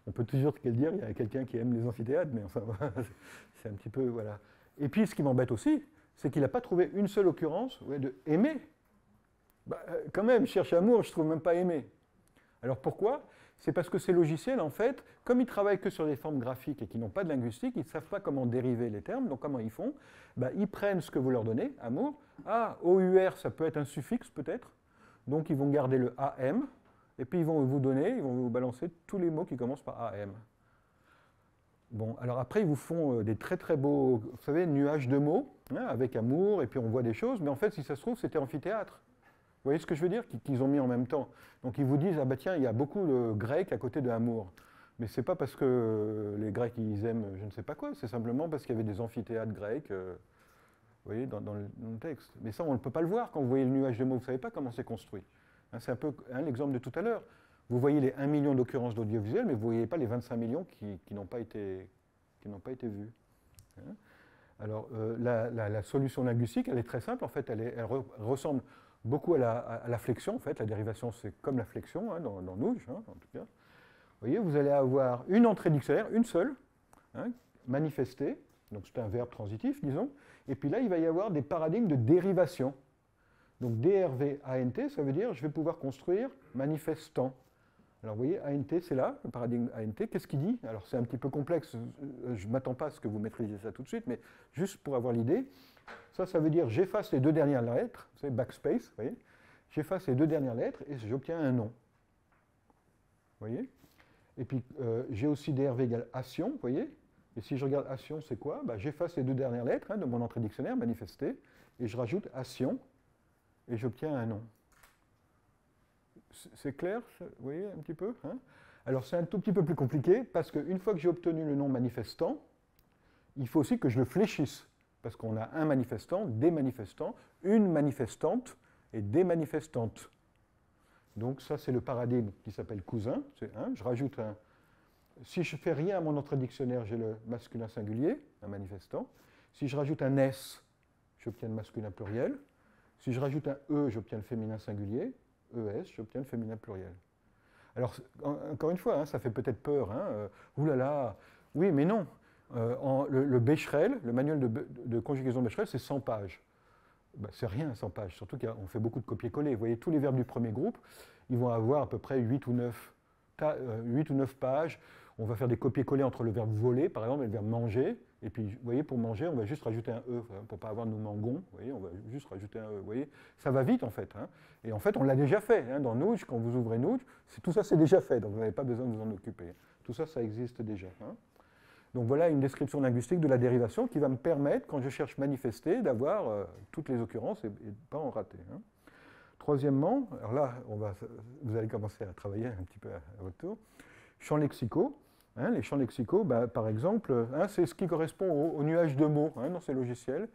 On peut toujours dire, il y a quelqu'un qui aime les amphithéâtres, mais enfin, c'est un petit peu, voilà. Et puis, ce qui m'embête aussi, c'est qu'il n'a pas trouvé une seule occurrence de aimer. Bah, quand même, je cherche amour, je ne trouve même pas aimer. Alors pourquoi? C'est parce que ces logiciels, en fait, comme ils travaillent que sur des formes graphiques et qu'ils n'ont pas de linguistique, ils ne savent pas comment dériver les termes. Donc comment ils font? Bah, ils prennent ce que vous leur donnez, amour. Ah, OUR, ça peut être un suffixe peut-être. Donc ils vont garder le AM, et puis ils vont vous donner, ils vont vous balancer tous les mots qui commencent par AM. Bon, alors après, ils vous font des très très beaux, vous savez, nuages de mots, hein, avec amour, et puis on voit des choses, mais en fait, si ça se trouve, c'était amphithéâtre. Vous voyez ce que je veux dire? Qu'ils ont mis en même temps. Donc ils vous disent, ah bah tiens, il y a beaucoup de grec à côté de amour. Mais ce n'est pas parce que les Grecs, ils aiment je ne sais pas quoi, c'est simplement parce qu'il y avait des amphithéâtres grecs, vous voyez, dans le texte. Mais ça, on ne peut pas le voir quand vous voyez le nuage de mots, vous ne savez pas comment c'est construit. Hein, c'est un peu l'exemple de tout à l'heure. Vous voyez les 1 million d'occurrences d'audiovisuel, mais vous ne voyez pas les 25 millions qui n'ont pas été vus. Hein. Alors, la solution linguistique, elle est très simple, en fait, elle ressemble beaucoup à la flexion, en fait. La dérivation, c'est comme la flexion, hein, dans Nouge, hein, en tout cas. Vous voyez, vous allez avoir une entrée dictionnaire, une seule, hein, manifestée, donc c'est un verbe transitif, disons, et puis là, il va y avoir des paradigmes de dérivation. Donc DRV-ANT, ça veut dire je vais pouvoir construire manifestant. Alors vous voyez, ANT, c'est là, le paradigme ANT. Qu'est-ce qu'il dit? Alors c'est un petit peu complexe, je ne m'attends pas à ce que vous maîtrisiez ça tout de suite, mais juste pour avoir l'idée, ça veut dire j'efface les deux dernières lettres, vous savez, backspace, vous voyez, j'efface les deux dernières lettres et j'obtiens un nom. Vous voyez? Et puis j'ai aussi DRV égale ation, vous voyez? Et si je regarde ation, c'est quoi? Bah, j'efface les deux dernières lettres, hein, de mon entrée dictionnaire, manifesté, et je rajoute ation, et j'obtiens un nom. C'est clair, vous voyez un petit peu, hein? Alors c'est un tout petit peu plus compliqué, parce qu'une fois que j'ai obtenu le nom manifestant, il faut aussi que je le fléchisse, parce qu'on a un manifestant, des manifestants, une manifestante et des manifestantes. Donc ça c'est le paradigme qui s'appelle cousin, hein, je rajoute un... Si je ne fais rien à mon entrée dictionnaire, j'ai le masculin singulier, un manifestant. Si je rajoute un S, j'obtiens le masculin pluriel. Si je rajoute un E, j'obtiens le féminin singulier. ES, j'obtiens le féminin pluriel. Alors, encore une fois, hein, ça fait peut-être peur. Hein, oulala, oui, mais non. Le Becherel, le manuel de conjugaison Becherel, c'est 100 pages. Ben, c'est rien, 100 pages. Surtout qu'on fait beaucoup de copier-coller. Vous voyez, tous les verbes du premier groupe, ils vont avoir à peu près 8 ou 9 pages. On va faire des copier-coller entre le verbe voler, par exemple, et le verbe manger. Et puis, vous voyez, pour manger, on va juste rajouter un E, pour ne pas avoir nous mangons. Vous voyez, on va juste rajouter un E. Vous voyez, ça va vite, en fait. Hein. Et en fait, on l'a déjà fait. Hein, dans Nouge, quand vous ouvrez Nouge, tout ça, c'est déjà fait. Donc, vous n'avez pas besoin de vous en occuper. Tout ça, ça existe déjà. Hein. Donc, voilà une description linguistique de la dérivation qui va me permettre, quand je cherche manifester, d'avoir toutes les occurrences et de ne pas en rater. Hein. Troisièmement, alors là, vous allez commencer à travailler un petit peu à votre tour. Champs lexicaux. Hein, les champs lexicaux, bah, par exemple, hein, c'est ce qui correspond au nuage de mots hein, dans ces logiciels.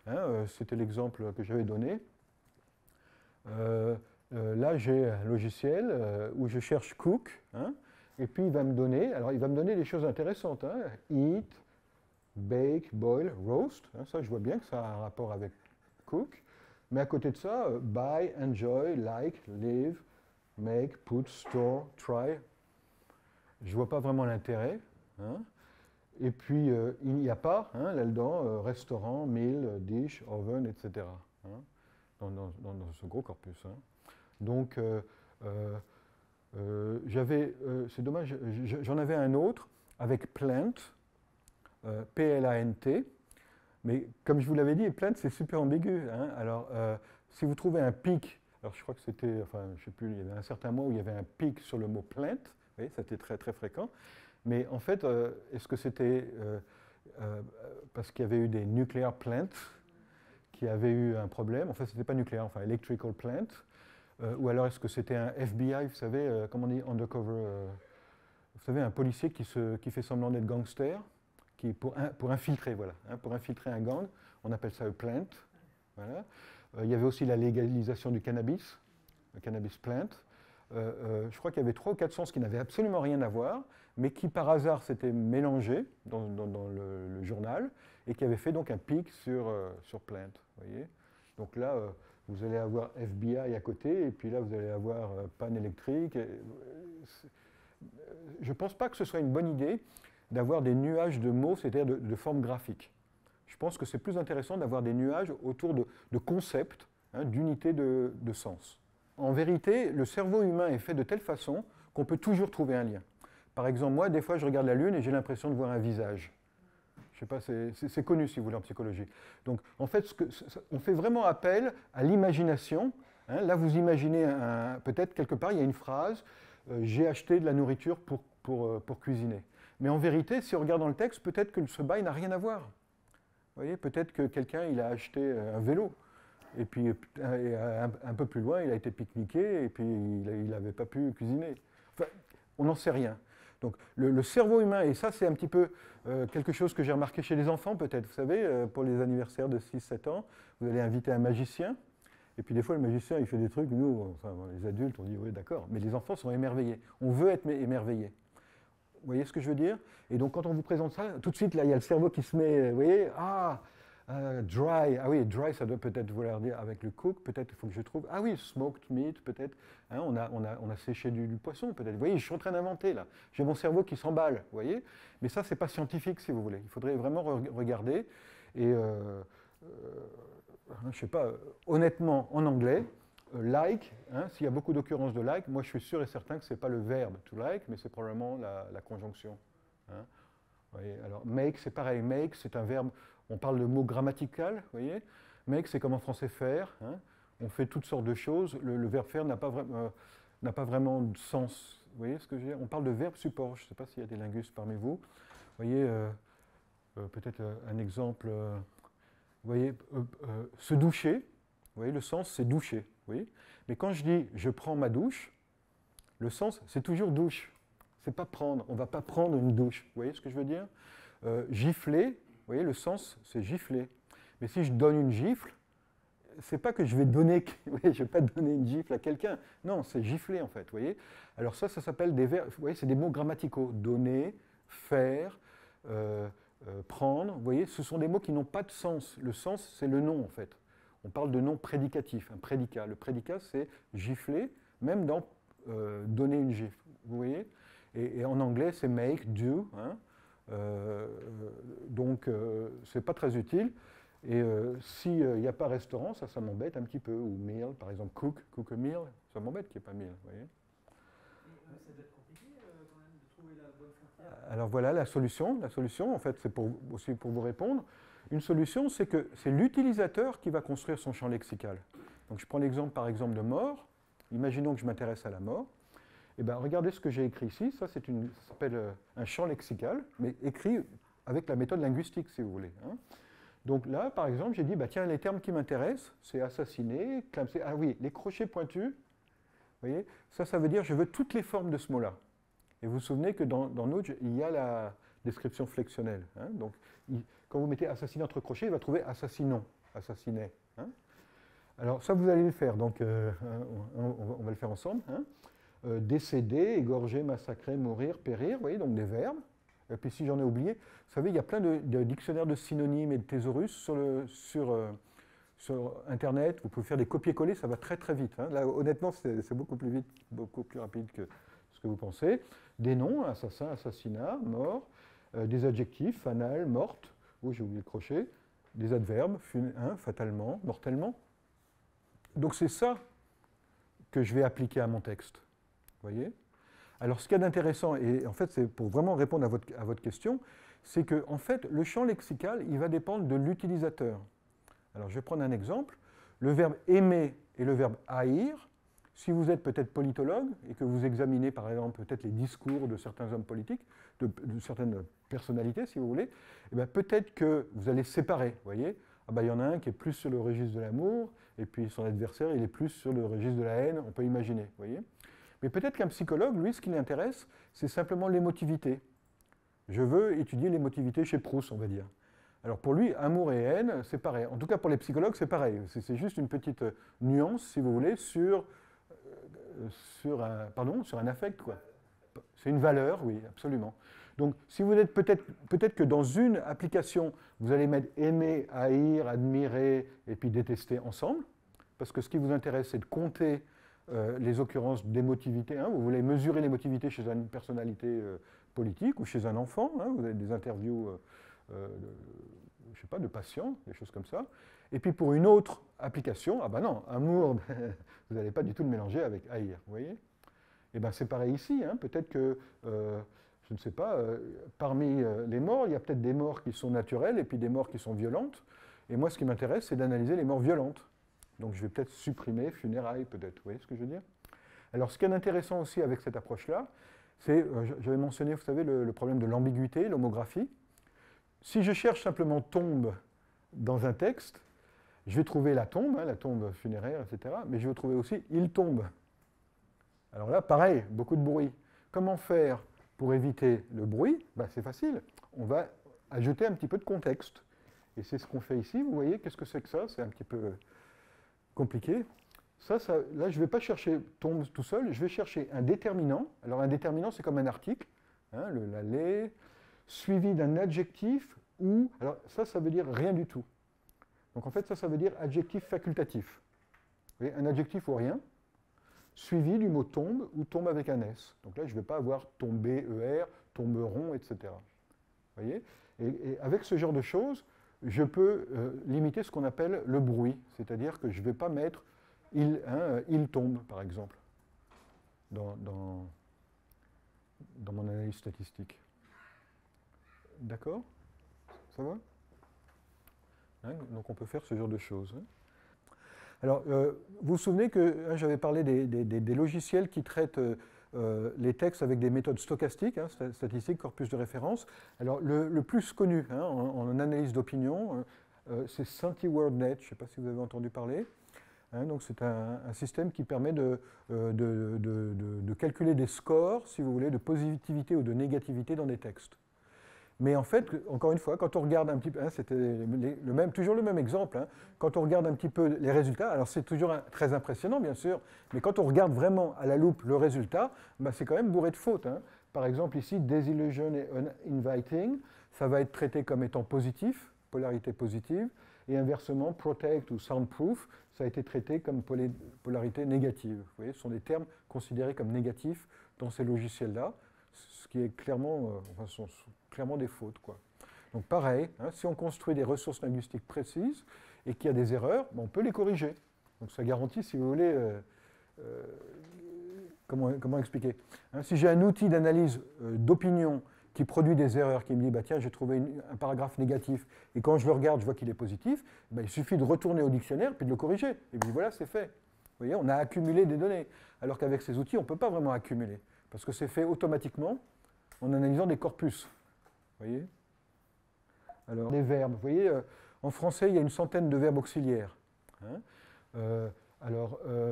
Hein, c'était l'exemple que j'avais donné. Là, j'ai un logiciel où je cherche cook, hein, et puis il va me donner des choses intéressantes. Hein, eat, bake, boil, roast. Hein, ça, je vois bien que ça a un rapport avec cook. Mais à côté de ça, buy, enjoy, like, live, make, put, store, try. Je ne vois pas vraiment l'intérêt. Hein. Et puis, il n'y a pas, hein, là-dedans, restaurant, meal, dish, oven, etc. Hein, dans ce gros corpus. Hein. Donc, c'est dommage, j'en avais un autre avec plant, P-L-A-N-T, mais comme je vous l'avais dit, plant, c'est super ambigu. Hein. Alors, si vous trouvez un pic, alors je crois que c'était, enfin, je ne sais plus, il y avait un certain mois où il y avait un pic sur le mot plant. Vous voyez, c'était très très fréquent. Mais en fait, est-ce que c'était parce qu'il y avait eu des nuclear plants qui avaient eu un problème? En fait, ce n'était pas nucléaire, enfin electrical plant. Ou alors est-ce que c'était un FBI, vous savez, comment on dit, undercover, vous savez, un policier qui fait semblant d'être gangster, pour infiltrer, voilà, hein, pour infiltrer un gang, on appelle ça un plant. Voilà. Il y avait aussi la légalisation du cannabis, le cannabis plant. Je crois qu'il y avait 3 ou 4 sens qui n'avaient absolument rien à voir, mais qui par hasard s'étaient mélangés dans le journal et qui avaient fait donc un pic sur plant. Voyez. Donc là, vous allez avoir FBI à côté, et puis là, vous allez avoir panne électrique. Je ne pense pas que ce soit une bonne idée d'avoir des nuages de mots, c'est-à-dire de formes graphiques. Je pense que c'est plus intéressant d'avoir des nuages autour de concepts, hein, d'unités de sens. En vérité, le cerveau humain est fait de telle façon qu'on peut toujours trouver un lien. Par exemple, moi, des fois, je regarde la Lune et j'ai l'impression de voir un visage. Je ne sais pas, c'est connu, si vous voulez, en psychologie. Donc, en fait, on fait vraiment appel à l'imagination. Hein. Là, vous imaginez, peut-être, quelque part, il y a une phrase, j'ai acheté de la nourriture pour cuisiner. Mais en vérité, si on regarde dans le texte, peut-être que ce bail n'a rien à voir. Vous voyez, peut-être que quelqu'un, il a acheté un vélo. Et puis, un peu plus loin, il a été pique-niqué, et puis il n'avait pas pu cuisiner. Enfin, on n'en sait rien. Donc, le cerveau humain, et ça, c'est un petit peu quelque chose que j'ai remarqué chez les enfants, peut-être. Vous savez, pour les anniversaires de 6-7 ans, vous allez inviter un magicien, et puis des fois, le magicien, il fait des trucs, nous, enfin, les adultes, on dit, oui, d'accord, mais les enfants sont émerveillés. On veut être émerveillés. Vous voyez ce que je veux dire? Et donc, quand on vous présente ça, tout de suite, là, il y a le cerveau qui se met, vous voyez, dry, ah oui, dry, ça doit peut-être vouloir dire avec le cook, peut-être il faut que je trouve, ah oui, smoked meat, peut-être, hein, on a séché du poisson, peut-être, vous voyez, je suis en train d'inventer, là, j'ai mon cerveau qui s'emballe, vous voyez, mais ça, c'est pas scientifique, si vous voulez, il faudrait vraiment regarder, et, je sais pas, honnêtement, en anglais, like, hein, s'il y a beaucoup d'occurrences de like, moi je suis sûr et certain que ce n'est pas le verbe to like, mais c'est probablement la conjonction. Hein. Voyez, alors, make, c'est pareil. Make, c'est un verbe, on parle de mot grammatical, vous voyez. Make, c'est comme en français faire. Hein. On fait toutes sortes de choses. Le verbe faire n'a pas vraiment de sens. Vous voyez ce que je veux dire? On parle de verbe support. Je ne sais pas s'il y a des linguistes parmi vous. Vous voyez, peut-être un exemple. Vous voyez, se doucher. Vous voyez, le sens, c'est doucher. Vous voyez. Mais quand je dis je prends ma douche, le sens, c'est toujours douche. C'est pas prendre. On ne va pas prendre une douche. Vous voyez ce que je veux dire? Gifler, vous voyez, le sens, c'est gifler. Mais si je donne une gifle, c'est pas que je vais donner, vous voyez, je vais pas donner une gifle à quelqu'un. Non, c'est gifler en fait. Vous voyez. Alors ça s'appelle des verbes. Vous voyez, c'est des mots grammaticaux. Donner, faire, prendre. Vous voyez, ce sont des mots qui n'ont pas de sens. Le sens, c'est le nom en fait. On parle de nom prédicatif, un prédicat. Le prédicat, c'est gifler, même dans donner une gifle. Vous voyez? Et en anglais, c'est make, do. Hein. Donc, c'est pas très utile. Et s'il n'y a pas restaurant, ça m'embête un petit peu. Ou meal, par exemple, cook a meal, ça m'embête qu'il n'y ait pas meal. Vous voyez. Ça doit être compliqué quand même de trouver la bonne frontière. Alors voilà la solution. La solution, en fait, c'est aussi pour vous répondre. Une solution, c'est que c'est l'utilisateur qui va construire son champ lexical. Donc je prends l'exemple, par exemple, de mort. Imaginons que je m'intéresse à la mort. Eh bien, regardez ce que j'ai écrit ici. Ça s'appelle un champ lexical, mais écrit avec la méthode linguistique, si vous voulez. Hein. Donc là, par exemple, j'ai dit, bah, tiens, les termes qui m'intéressent, c'est assassiner, clamser. Ah oui, les crochets pointus, vous voyez, ça veut dire je veux toutes les formes de ce mot-là. Et vous vous souvenez que dans Nudge, il y a la description flexionnelle. Hein. Donc, quand vous mettez assassiner entre crochets, il va trouver assassinons, assassinet. Hein. Alors ça, vous allez le faire, donc on va le faire ensemble. Hein. Décéder, égorger, massacrer, mourir, périr, vous voyez, donc des verbes. Et puis si j'en ai oublié, vous savez, il y a plein de dictionnaires de synonymes et de thésaurus sur Internet. Vous pouvez faire des copier-coller, ça va très très vite. Hein. Là, honnêtement, c'est beaucoup plus vite, beaucoup plus rapide que ce que vous pensez. Des noms, assassin, assassinat, mort, des adjectifs, fanal, morte, oui, j'ai oublié le crochet, des adverbes, fatalement, mortellement. Donc c'est ça que je vais appliquer à mon texte. Vous voyez? Alors, ce qu'il y a d'intéressant, et en fait, c'est pour vraiment répondre à votre question, c'est que, en fait, le champ lexical, il va dépendre de l'utilisateur. Alors, je vais prendre un exemple. Le verbe aimer et le verbe haïr, si vous êtes peut-être politologue et que vous examinez, par exemple, peut-être les discours de certains hommes politiques, de certaines personnalités, si vous voulez, eh bien, peut-être que vous allez séparer, vous voyez? Ah ben, il y en a un qui est plus sur le registre de l'amour, et puis son adversaire, il est plus sur le registre de la haine, on peut imaginer, vous voyez? Mais peut-être qu'un psychologue, lui, ce qui l'intéresse, c'est simplement l'émotivité. Je veux étudier l'émotivité chez Proust, on va dire. Alors pour lui, amour et haine, c'est pareil. En tout cas, pour les psychologues, c'est pareil. C'est juste une petite nuance, si vous voulez, sur un affect, quoi. C'est une valeur, oui, absolument. Donc, si vous êtes peut-être que dans une application, vous allez mettre aimer, haïr, admirer et puis détester ensemble. parce que ce qui vous intéresse, c'est de compter les occurrences d'émotivité. Hein. Vous voulez mesurer l'émotivité chez une personnalité politique ou chez un enfant. Hein. Vous avez des interviews je sais pas, de patients, des choses comme ça. Et puis pour une autre application, ah ben non, amour, vous n'allez pas du tout le mélanger avec haïr, vous voyez? Et bien c'est pareil ici, hein. Peut-être que, je ne sais pas, parmi les morts, il y a peut-être des morts qui sont naturelles et puis des morts qui sont violentes. Et moi, ce qui m'intéresse, c'est d'analyser les morts violentes. Donc je vais peut-être supprimer funérailles, peut-être, vous voyez ce que je veux dire? Alors ce qui est intéressant aussi avec cette approche-là, c'est, j'avais mentionné, vous savez, le problème de l'ambiguïté, l'homographie. Si je cherche simplement tombe dans un texte, je vais trouver la tombe funéraire, etc. Mais je vais trouver aussi il tombe. Alors là, pareil, beaucoup de bruit. Comment faire pour éviter le bruit? Ben, c'est facile. On va ajouter un petit peu de contexte. Et c'est ce qu'on fait ici. Vous voyez, qu'est-ce que c'est que ça? C'est un petit peu compliqué. Là, je ne vais pas chercher tombe tout seul. Je vais chercher un déterminant. Alors un déterminant, c'est comme un article. Hein, l'aller, suivi d'un adjectif ou... Alors ça veut dire rien du tout. Donc en fait, ça veut dire adjectif facultatif. Vous voyez, un adjectif ou rien, suivi du mot tombe ou tombe avec un S. Donc là, je ne vais pas avoir tombé, ER, tomberon, etc. Vous voyez? Et avec ce genre de choses, je peux limiter ce qu'on appelle le bruit. C'est-à-dire que je ne vais pas mettre il tombe, par exemple, dans mon analyse statistique. D'accord? Ça va? Hein, donc on peut faire ce genre de choses. Hein. Alors, vous vous souvenez que j'avais parlé des logiciels qui traitent les textes avec des méthodes stochastiques, hein, statistiques, corpus de référence. Alors, le plus connu hein, en analyse d'opinion, c'est SentiWordNet. Je ne sais pas si vous avez entendu parler. Hein, donc, c'est un système qui permet de calculer des scores, si vous voulez, de positivité ou de négativité dans des textes. Mais en fait, encore une fois, quand on regarde un petit peu, hein, c'était toujours le même exemple, hein, quand on regarde un petit peu les résultats, alors c'est toujours très impressionnant bien sûr, mais quand on regarde vraiment à la loupe le résultat, bah, c'est quand même bourré de fautes. Hein. Par exemple ici, Desillusion et Uninviting, ça va être traité comme étant positif, polarité positive, et inversement, Protect ou Soundproof, ça a été traité comme polarité négative. Vous voyez, ce sont des termes considérés comme négatifs dans ces logiciels-là, ce qui est clairement, sont clairement des fautes, quoi. Donc pareil, hein, si on construit des ressources linguistiques précises et qu'il y a des erreurs, ben, on peut les corriger. Donc ça garantit, si vous voulez, comment expliquer hein, si j'ai un outil d'analyse d'opinion qui produit des erreurs, qui me dit, bah, tiens, j'ai trouvé un paragraphe négatif, et quand je le regarde, je vois qu'il est positif, bah, il suffit de retourner au dictionnaire puis de le corriger. Et puis voilà, c'est fait. Vous voyez, on a accumulé des données. Alors qu'avec ces outils, on ne peut pas vraiment accumuler, parce que c'est fait automatiquement en analysant des corpus. Vous voyez? Alors, les verbes. Vous voyez, en français, il y a une centaine de verbes auxiliaires. Hein.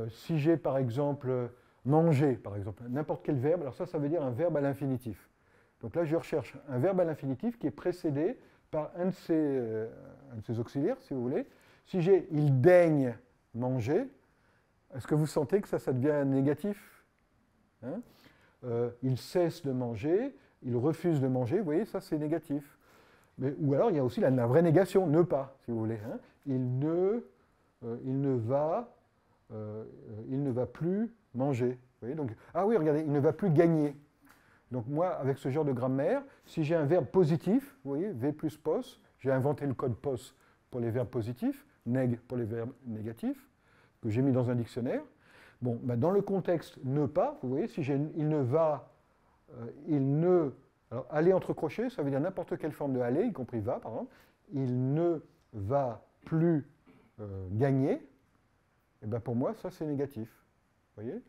Si j'ai, par exemple, manger, par exemple, n'importe quel verbe, alors ça veut dire un verbe à l'infinitif. Donc là, je recherche un verbe à l'infinitif qui est précédé par un de ses auxiliaires, si vous voulez. Si j'ai « il daigne manger », est-ce que vous sentez que ça devient négatif? Hein? Il cesse de manger, il refuse de manger, vous voyez, ça c'est négatif. Ou alors il y a aussi la vraie négation, ne pas, si vous voulez. Hein. Il ne va plus manger. Vous voyez, donc, ah oui, regardez, il ne va plus gagner. Donc moi, avec ce genre de grammaire, si j'ai un verbe positif, vous voyez, V plus POS, j'ai inventé le code POS pour les verbes positifs, neg pour les verbes négatifs, que j'ai mis dans un dictionnaire. Bon, ben dans le contexte ne pas, vous voyez, si j'ai il ne va, alors aller entre crochets, ça veut dire n'importe quelle forme de aller, y compris va, par exemple. Il ne va plus gagner, et ben pour moi, ça c'est négatif. Vous voyez?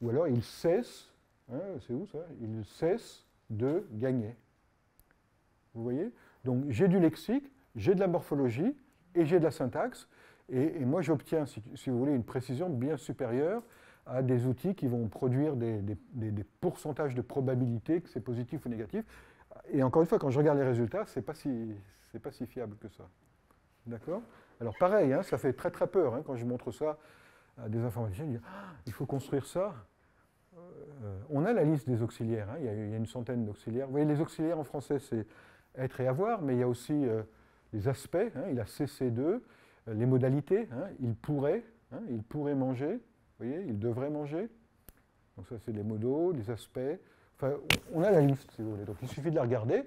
Ou alors il cesse, hein, c'est où ça? Il cesse de gagner. Vous voyez? Donc j'ai du lexique, j'ai de la morphologie et j'ai de la syntaxe. Et moi, j'obtiens, si vous voulez, une précision bien supérieure à des outils qui vont produire des pourcentages de probabilité que c'est positif ou négatif. Et encore une fois, quand je regarde les résultats, ce n'est pas si fiable que ça. D'accord? Alors pareil, hein, ça fait très très peur hein, quand je montre ça à des informaticiens. Ils disent ah, il faut construire ça. On a la liste des auxiliaires. Hein, il y a une centaine d'auxiliaires. Vous voyez, les auxiliaires en français, c'est être et avoir, mais il y a aussi les aspects. Hein, il a CC2. Les modalités, hein, il pourrait, Hein, il pourrait manger, vous voyez, il devrait manger. Donc ça, c'est les modaux, les aspects. Enfin, on a la liste, si vous voulez. Donc il suffit de la regarder.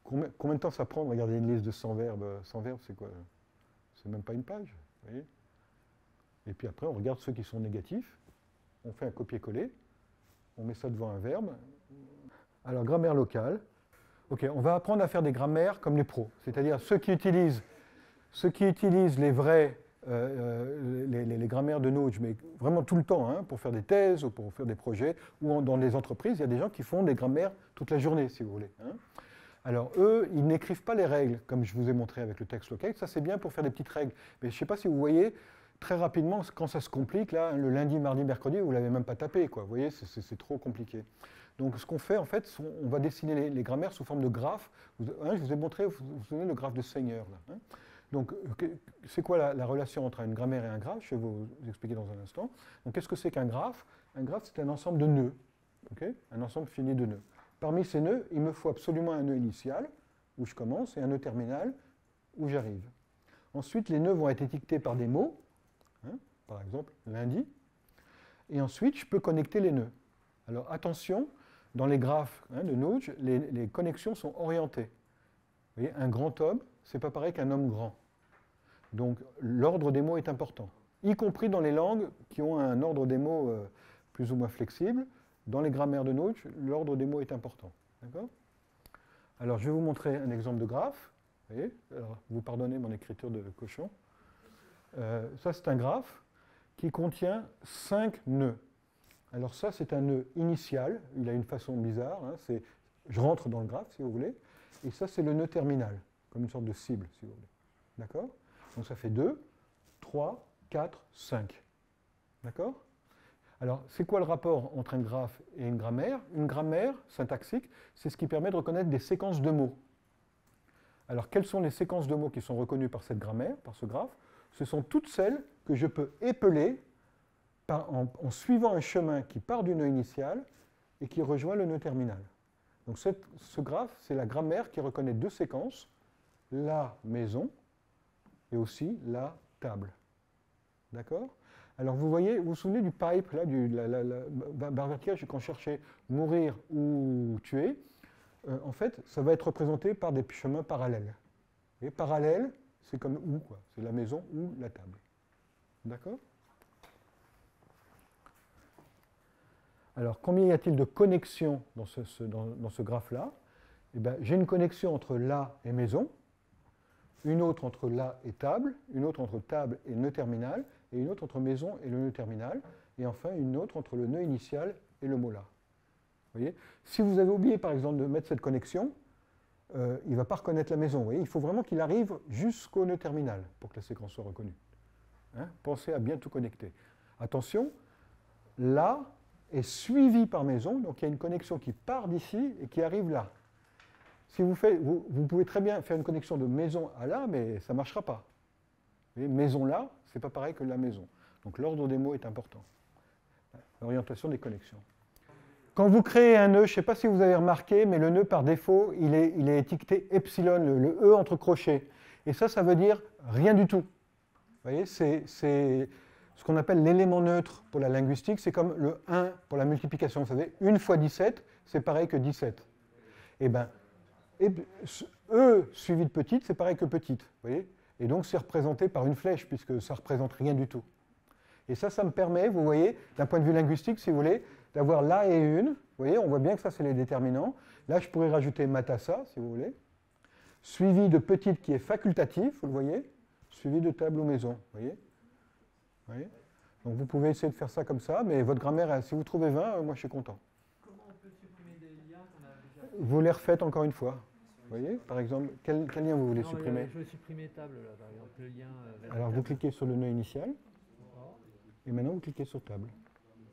Combien de temps ça prend de regarder une liste de 100 verbes? 100 verbes, c'est quoi? C'est même pas une page, vous voyez. Et puis après, on regarde ceux qui sont négatifs. On fait un copier-coller. On met ça devant un verbe. Alors, grammaire locale. OK, on va apprendre à faire des grammaires comme les pros. C'est-à-dire ceux qui utilisent les vrais, les grammaires de Notch, mais vraiment tout le temps, hein, pour faire des thèses ou pour faire des projets, ou dans les entreprises, il y a des gens qui font des grammaires toute la journée, si vous voulez. Hein. Alors, eux, ils n'écrivent pas les règles, comme je vous ai montré avec le texte local. Ça, c'est bien pour faire des petites règles. Mais je ne sais pas si vous voyez, très rapidement, quand ça se complique, là, le lundi, mardi, mercrredi, vous ne l'avez même pas tapé, quoi. Vous voyez, c'est trop compliqué. Donc, ce qu'on fait, en fait, on va dessiner les grammaires sous forme de graphes. Je vous ai montré, vous vous souvenez, le graphe de Seigneur, là, hein. Donc, c'est quoi la relation entre une grammaire et un graphe? Je vais vous expliquer dans un instant. Donc, qu'est-ce que c'est qu'un graphe? Un graphe, c'est un ensemble de nœuds, okay, un ensemble fini de nœuds. Parmi ces nœuds, il me faut absolument un nœud initial, où je commence, et un nœud terminal, où j'arrive. Ensuite, les nœuds vont être étiquetés par des mots, hein, par exemple, lundi, et ensuite, je peux connecter les nœuds. Alors, attention, dans les graphes, hein, de Notch, les connexions sont orientées. Vous voyez, un grand homme, c'est pas pareil qu'un homme grand. Donc, l'ordre des mots est important, y compris dans les langues qui ont un ordre des mots plus ou moins flexible. Dans les grammaires de Notch, l'ordre des mots est important. D'accord ? Alors, je vais vous montrer un exemple de graphe. Vous voyez ? Alors, vous pardonnez mon écriture de cochon. Ça, c'est un graphe qui contient 5 nœuds. Alors ça, c'est un nœud initial. Il a une façon bizarre. Hein, je rentre dans le graphe, si vous voulez. Et ça, c'est le nœud terminal, comme une sorte de cible, si vous voulez. D'accord ? Donc ça fait 2, 3, 4, 5. D'accord ? Alors, c'est quoi le rapport entre un graphe et une grammaire? Une grammaire syntaxique, c'est ce qui permet de reconnaître des séquences de mots. Alors, quelles sont les séquences de mots qui sont reconnues par cette grammaire, par ce graphe? Ce sont toutes celles que je peux épeler en suivant un chemin qui part du nœud initial et qui rejoint le nœud terminal. Donc, ce graphe, c'est la grammaire qui reconnaît 2 séquences, la maison et aussi la table. D'accord ? Alors, vous voyez, vous vous souvenez du pipe, là, la barre verticale, quand je cherchais mourir ou tuer, en fait, ça va être représenté par des chemins parallèles. Et parallèle, c'est comme ou, quoi. C'est la maison ou la table. D'accord ? Alors, combien y a-t-il de connexions dans ce graphe-là? Eh bien, j'ai une connexion entre la et maison, une autre entre la et table, une autre entre table et nœud terminal, et une autre entre maison et le nœud terminal, et enfin une autre entre le nœud initial et le mot là. Vous voyez ? Si vous avez oublié, par exemple, de mettre cette connexion, il ne va pas reconnaître la maison. Vous voyez ? Il faut vraiment qu'il arrive jusqu'au nœud terminal pour que la séquence soit reconnue. Hein ? Pensez à bien tout connecter. Attention, là est suivi par maison, donc il y a une connexion qui part d'ici et qui arrive là. Si vous pouvez très bien faire une connexion de maison à là, mais ça ne marchera pas. Vous voyez, maison là, ce n'est pas pareil que la maison. Donc l'ordre des mots est important. L'orientation des connexions. Quand vous créez un nœud, je ne sais pas si vous avez remarqué, mais le nœud par défaut, il est étiqueté epsilon, le E entre crochets. Et ça veut dire rien du tout. Vous voyez, c'est ce qu'on appelle l'élément neutre pour la linguistique, c'est comme le 1 pour la multiplication. Vous savez, 1 fois 17, c'est pareil que 17. Eh bien, E suivi de petite, c'est pareil que petite. Vous voyez ? Et donc, c'est représenté par une flèche, puisque ça ne représente rien du tout. Et ça me permet, vous voyez, d'un point de vue linguistique, si vous voulez, d'avoir la et une. Vous voyez, on voit bien que ça, c'est les déterminants. Là, je pourrais rajouter matassa, si vous voulez. Suivi de petite qui est facultatif, vous le voyez. Suivi de table ou maison, vous voyez. Vous voyez ? Donc, vous pouvez essayer de faire ça comme ça, mais votre grammaire, si vous trouvez 20, moi, je suis content. Comment on peut supprimer des liens qu'on a déjà... Vous les refaites encore une fois. Vous voyez, par exemple, quel lien vous voulez supprimer? Je veux supprimer table, là, par exemple, le lien... Alors, vous cliquez sur le nœud initial, et maintenant, vous cliquez sur table.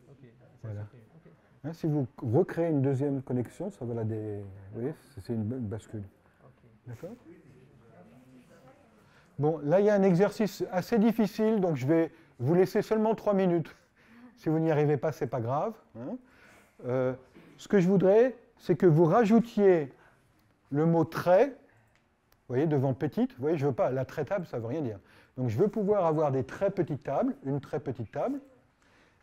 Ok, voilà. Okay. Hein, si vous recréez une deuxième connexion, ça va vous voyez, c'est une bascule. Okay. D'accord? Bon, là, il y a un exercice assez difficile, donc je vais vous laisser seulement 3 minutes. Si vous n'y arrivez pas, ce n'est pas grave. Hein. Ce que je voudrais, c'est que vous rajoutiez le mot trait, vous voyez, devant petite. Vous voyez, je ne veux pas, la traitable, ça ne veut rien dire. Donc je veux pouvoir avoir des très petites tables, une très petite table,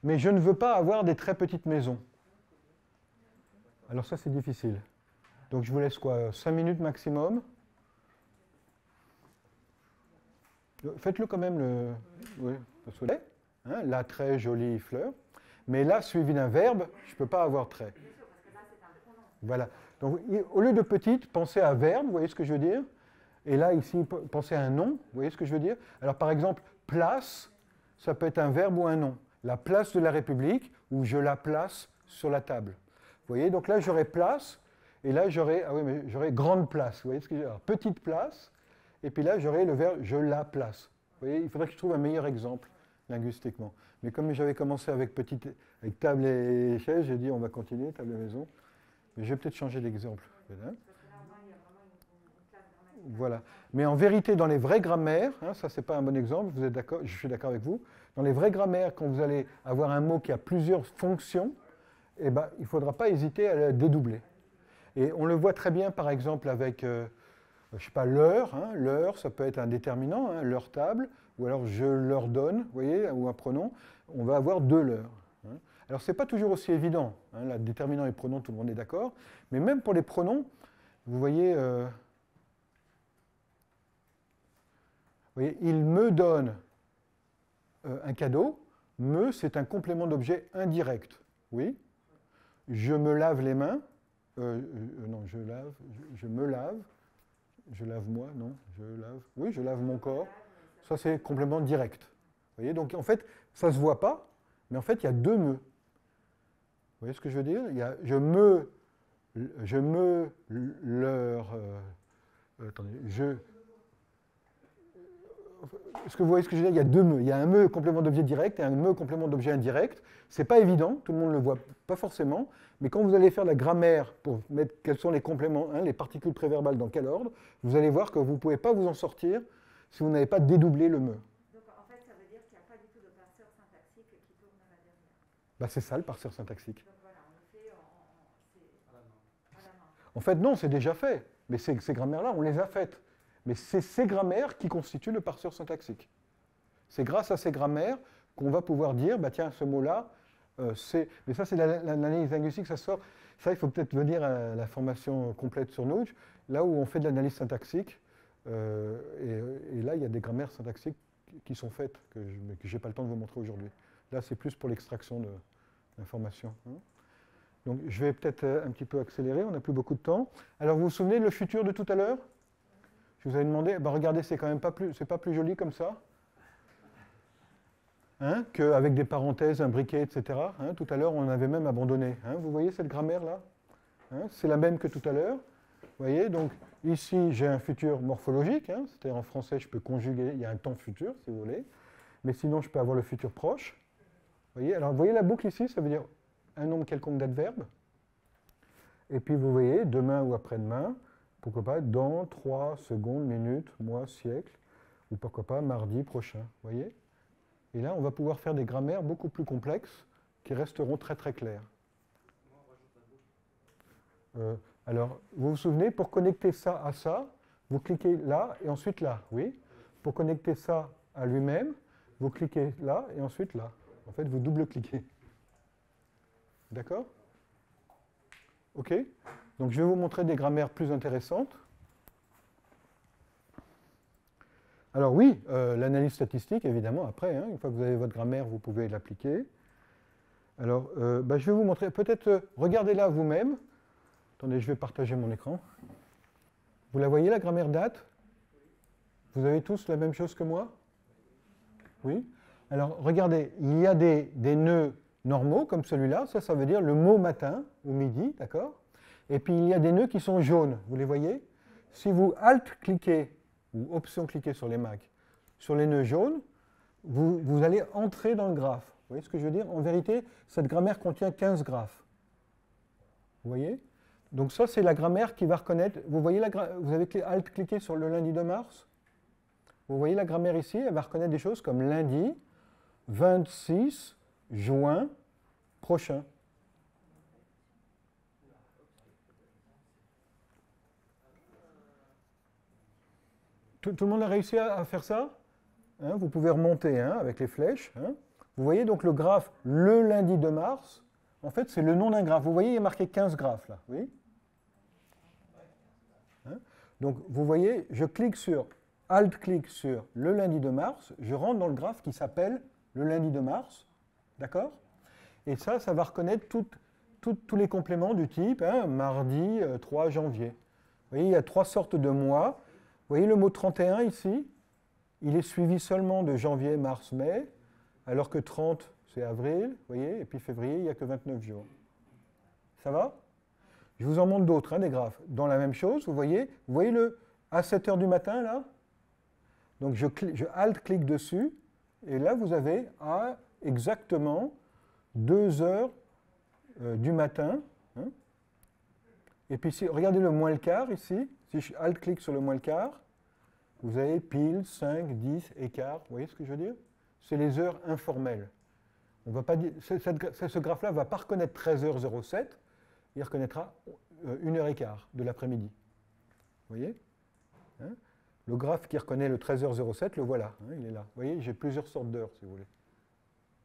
mais je ne veux pas avoir des très petites maisons. Alors ça, c'est difficile. Donc je vous laisse quoi, 5 minutes maximum. Faites-le quand même, oui, parce que hein, la très jolie fleur. Mais là, suivi d'un verbe, je ne peux pas avoir très. Voilà. Donc au lieu de petite, pensez à verbe, vous voyez ce que je veux dire? Et là, ici, pensez à un nom, vous voyez ce que je veux dire? Alors par exemple, place, ça peut être un verbe ou un nom. La place de la République, ou je la place sur la table. Vous voyez, donc là, j'aurai place, et là, j'aurai grande place. Vous voyez ce que je veux dire? Alors, petite place, et puis là, j'aurai le verbe je la place. Vous voyez, il faudrait que je trouve un meilleur exemple linguistiquement. Mais comme j'avais commencé avec table et chaise, j'ai dit on va continuer, table et maison. Mais je vais peut-être changer d'exemple. Voilà. Mais en vérité, dans les vraies grammaires, hein, ça c'est pas un bon exemple, vous êtes d'accord, je suis d'accord avec vous, dans les vraies grammaires, quand vous allez avoir un mot qui a plusieurs fonctions, eh ben, il ne faudra pas hésiter à le dédoubler. Et on le voit très bien par exemple avec, je ne sais pas, l'heure. Hein, l'heure, ça peut être un déterminant, hein, leur table, ou alors je leur donne, vous voyez, ou un pronom, on va avoir de l'heure. Hein. Alors ce n'est pas toujours aussi évident, hein, là, déterminant et pronom, tout le monde est d'accord, mais même pour les pronoms, vous voyez, il me donne un cadeau. Me, c'est un complément d'objet indirect. Oui. Je me lave les mains. Non, je me lave. Je lave moi, non. Je lave. Oui, je lave mon corps. Ça, c'est complément direct. Vous voyez, donc en fait, ça ne se voit pas, mais en fait, il y a deux me. Vous voyez ce que je veux dire? Il y a attendez, est-ce que vous voyez ce que je veux dire? Il y a deux me. Il y a un me complément d'objet direct et un me complément d'objet indirect. Ce n'est pas évident, tout le monde ne le voit pas forcément, mais quand vous allez faire la grammaire pour mettre quels sont les compléments, hein, les particules préverbales dans quel ordre, vous allez voir que vous ne pouvez pas vous en sortir si vous n'avez pas dédoublé le me. Donc en fait, ça veut dire qu'il n'y a pas du tout de parseur syntaxique qui tourne à la dernière. Bah, c'est ça le parseur syntaxique. Donc voilà, on le fait à la main. En fait, non, c'est déjà fait. Mais ces grammaires-là, on les a faites. Mais c'est ces grammaires qui constituent le parseur syntaxique. C'est grâce à ces grammaires qu'on va pouvoir dire, bah tiens, ce mot-là, c'est... Mais ça, c'est l'analyse linguistique, ça sort... Ça, il faut peut-être venir à la formation complète sur Nouge, là où on fait de l'analyse syntaxique. Et là, il y a des grammaires syntaxiques qui sont faites, que je n'ai pas le temps de vous montrer aujourd'hui. Là, c'est plus pour l'extraction d'informations. Hein. Donc, je vais peut-être un petit peu accélérer, on n'a plus beaucoup de temps. Alors, vous vous souvenez de le futur de tout à l'heure? Je vous avais demandé, bah regardez, c'est quand même pas plus joli comme ça, hein, qu'avec des parenthèses, un briquet, etc. Hein, tout à l'heure, on avait même abandonné. Hein, vous voyez cette grammaire-là, hein, c'est la même que tout à l'heure. Vous voyez, donc ici, j'ai un futur morphologique, hein, c'est-à-dire en français, je peux conjuguer, il y a un temps futur, si vous voulez, mais sinon, je peux avoir le futur proche. Vous voyez, alors, vous voyez la boucle ici, ça veut dire un nombre quelconque d'adverbes. Et puis, vous voyez, demain ou après-demain, pourquoi pas dans 3 secondes, minutes, mois, siècles, ou pourquoi pas mardi prochain, vous voyez? Et là, on va pouvoir faire des grammaires beaucoup plus complexes qui resteront très très claires. Alors, vous vous souvenez, pour connecter ça à ça, vous cliquez là et ensuite là, oui? Pour connecter ça à lui-même, vous cliquez là et ensuite là. En fait, vous double-cliquez. D'accord? OK? Donc, je vais vous montrer des grammaires plus intéressantes. Alors oui, l'analyse statistique, évidemment, après, hein, une fois que vous avez votre grammaire, vous pouvez l'appliquer. Alors, je vais vous montrer, peut-être, regardez-la vous-même. Attendez, je vais partager mon écran. Vous la voyez, la grammaire date? Vous avez tous la même chose que moi? Oui? Alors, regardez, il y a des nœuds normaux, comme celui-là. Ça veut dire le mot matin ou midi, d'accord? Et puis, il y a des nœuds qui sont jaunes. Vous les voyez? Si vous alt-cliquez, ou option-cliquez sur les Mac, sur les nœuds jaunes, vous allez entrer dans le graphe. Vous voyez ce que je veux dire? En vérité, cette grammaire contient 15 graphes. Vous voyez? Donc ça, c'est la grammaire qui va reconnaître... Vous voyez, vous avez alt-cliqué sur le lundi de mars? Vous voyez la grammaire ici? Elle va reconnaître des choses comme lundi, 26 juin prochain. Tout le monde a réussi à faire ça? hein, vous pouvez remonter hein, avec les flèches. Hein. Vous voyez donc le graphe le lundi de mars. En fait, c'est le nom d'un graphe. Vous voyez, il y a marqué 15 graphes là. Oui. Hein. Donc, vous voyez, je clique sur Alt-clic sur le lundi de mars. Je rentre dans le graphe qui s'appelle le lundi de mars. D'accord? Et ça va reconnaître tous les compléments du type hein, mardi 3 janvier. Vous voyez, il y a 3 sortes de mois. Vous voyez le mot 31 ici? Il est suivi seulement de janvier, mars, mai, alors que 30, c'est avril, vous voyez, et puis février, il n'y a que 29 jours. Ça va? Je vous en montre d'autres, hein, des graphes. Dans la même chose, vous voyez le à 7 heures du matin, là? Donc je Alt-clique dessus, et là, vous avez à exactement 2 heures du matin. Hein. Et puis, regardez le moins le quart, ici. Si je Alt-clique sur le moins le quart, vous avez pile, 5, 10, écart. Vous voyez ce que je veux dire? C'est les heures informelles. On va pas dire, ce graphe-là ne va pas reconnaître 13h07, il reconnaîtra 1h15 de l'après-midi. Vous voyez hein? Le graphe qui reconnaît le 13h07, le voilà, hein, il est là. Vous voyez, j'ai plusieurs sortes d'heures, si vous voulez.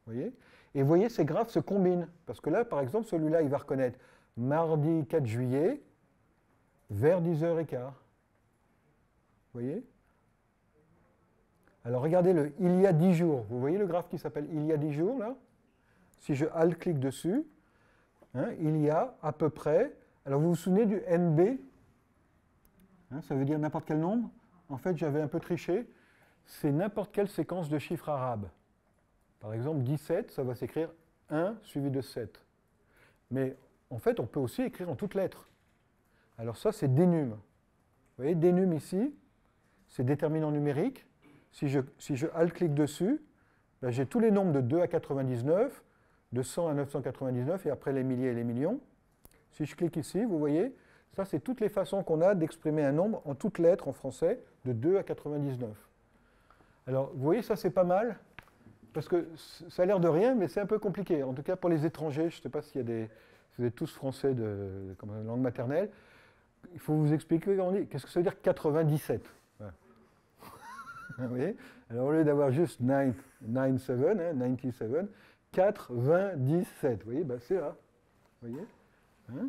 Vous voyez? Et vous voyez, ces graphes se combinent. Parce que là, par exemple, celui-là, il va reconnaître mardi 4 juillet vers 10h15. Vous voyez? Alors, regardez le « il y a 10 jours ». Vous voyez le graphe qui s'appelle « il y a 10 jours » là? Si je Alt-clique dessus, hein, il y a à peu près... Alors, vous vous souvenez du NB? Hein, ça veut dire n'importe quel nombre. En fait, j'avais un peu triché. C'est n'importe quelle séquence de chiffres arabes. Par exemple, 17, ça va s'écrire 1 suivi de 7. Mais en fait, on peut aussi écrire en toutes lettres. Alors ça, c'est dénum. Vous voyez, dénum ici, c'est déterminant numérique. Si je Alt-clique dessus, ben, j'ai tous les nombres de 2 à 99, de 100 à 999, et après les milliers et les millions. Si je clique ici, vous voyez, ça, c'est toutes les façons qu'on a d'exprimer un nombre en toutes lettres en français, de 2 à 99. Alors, vous voyez, ça, c'est pas mal. Parce que ça a l'air de rien, mais c'est un peu compliqué. En tout cas, pour les étrangers, je ne sais pas s'il y a des... Vous êtes tous français comme langue maternelle. Il faut vous expliquer qu'est-ce que ça veut dire 97. Voilà. Vous voyez? Alors, au lieu d'avoir juste 97, hein, 97, 97. Vous voyez? Ben, c'est là. Vous voyez? Hein?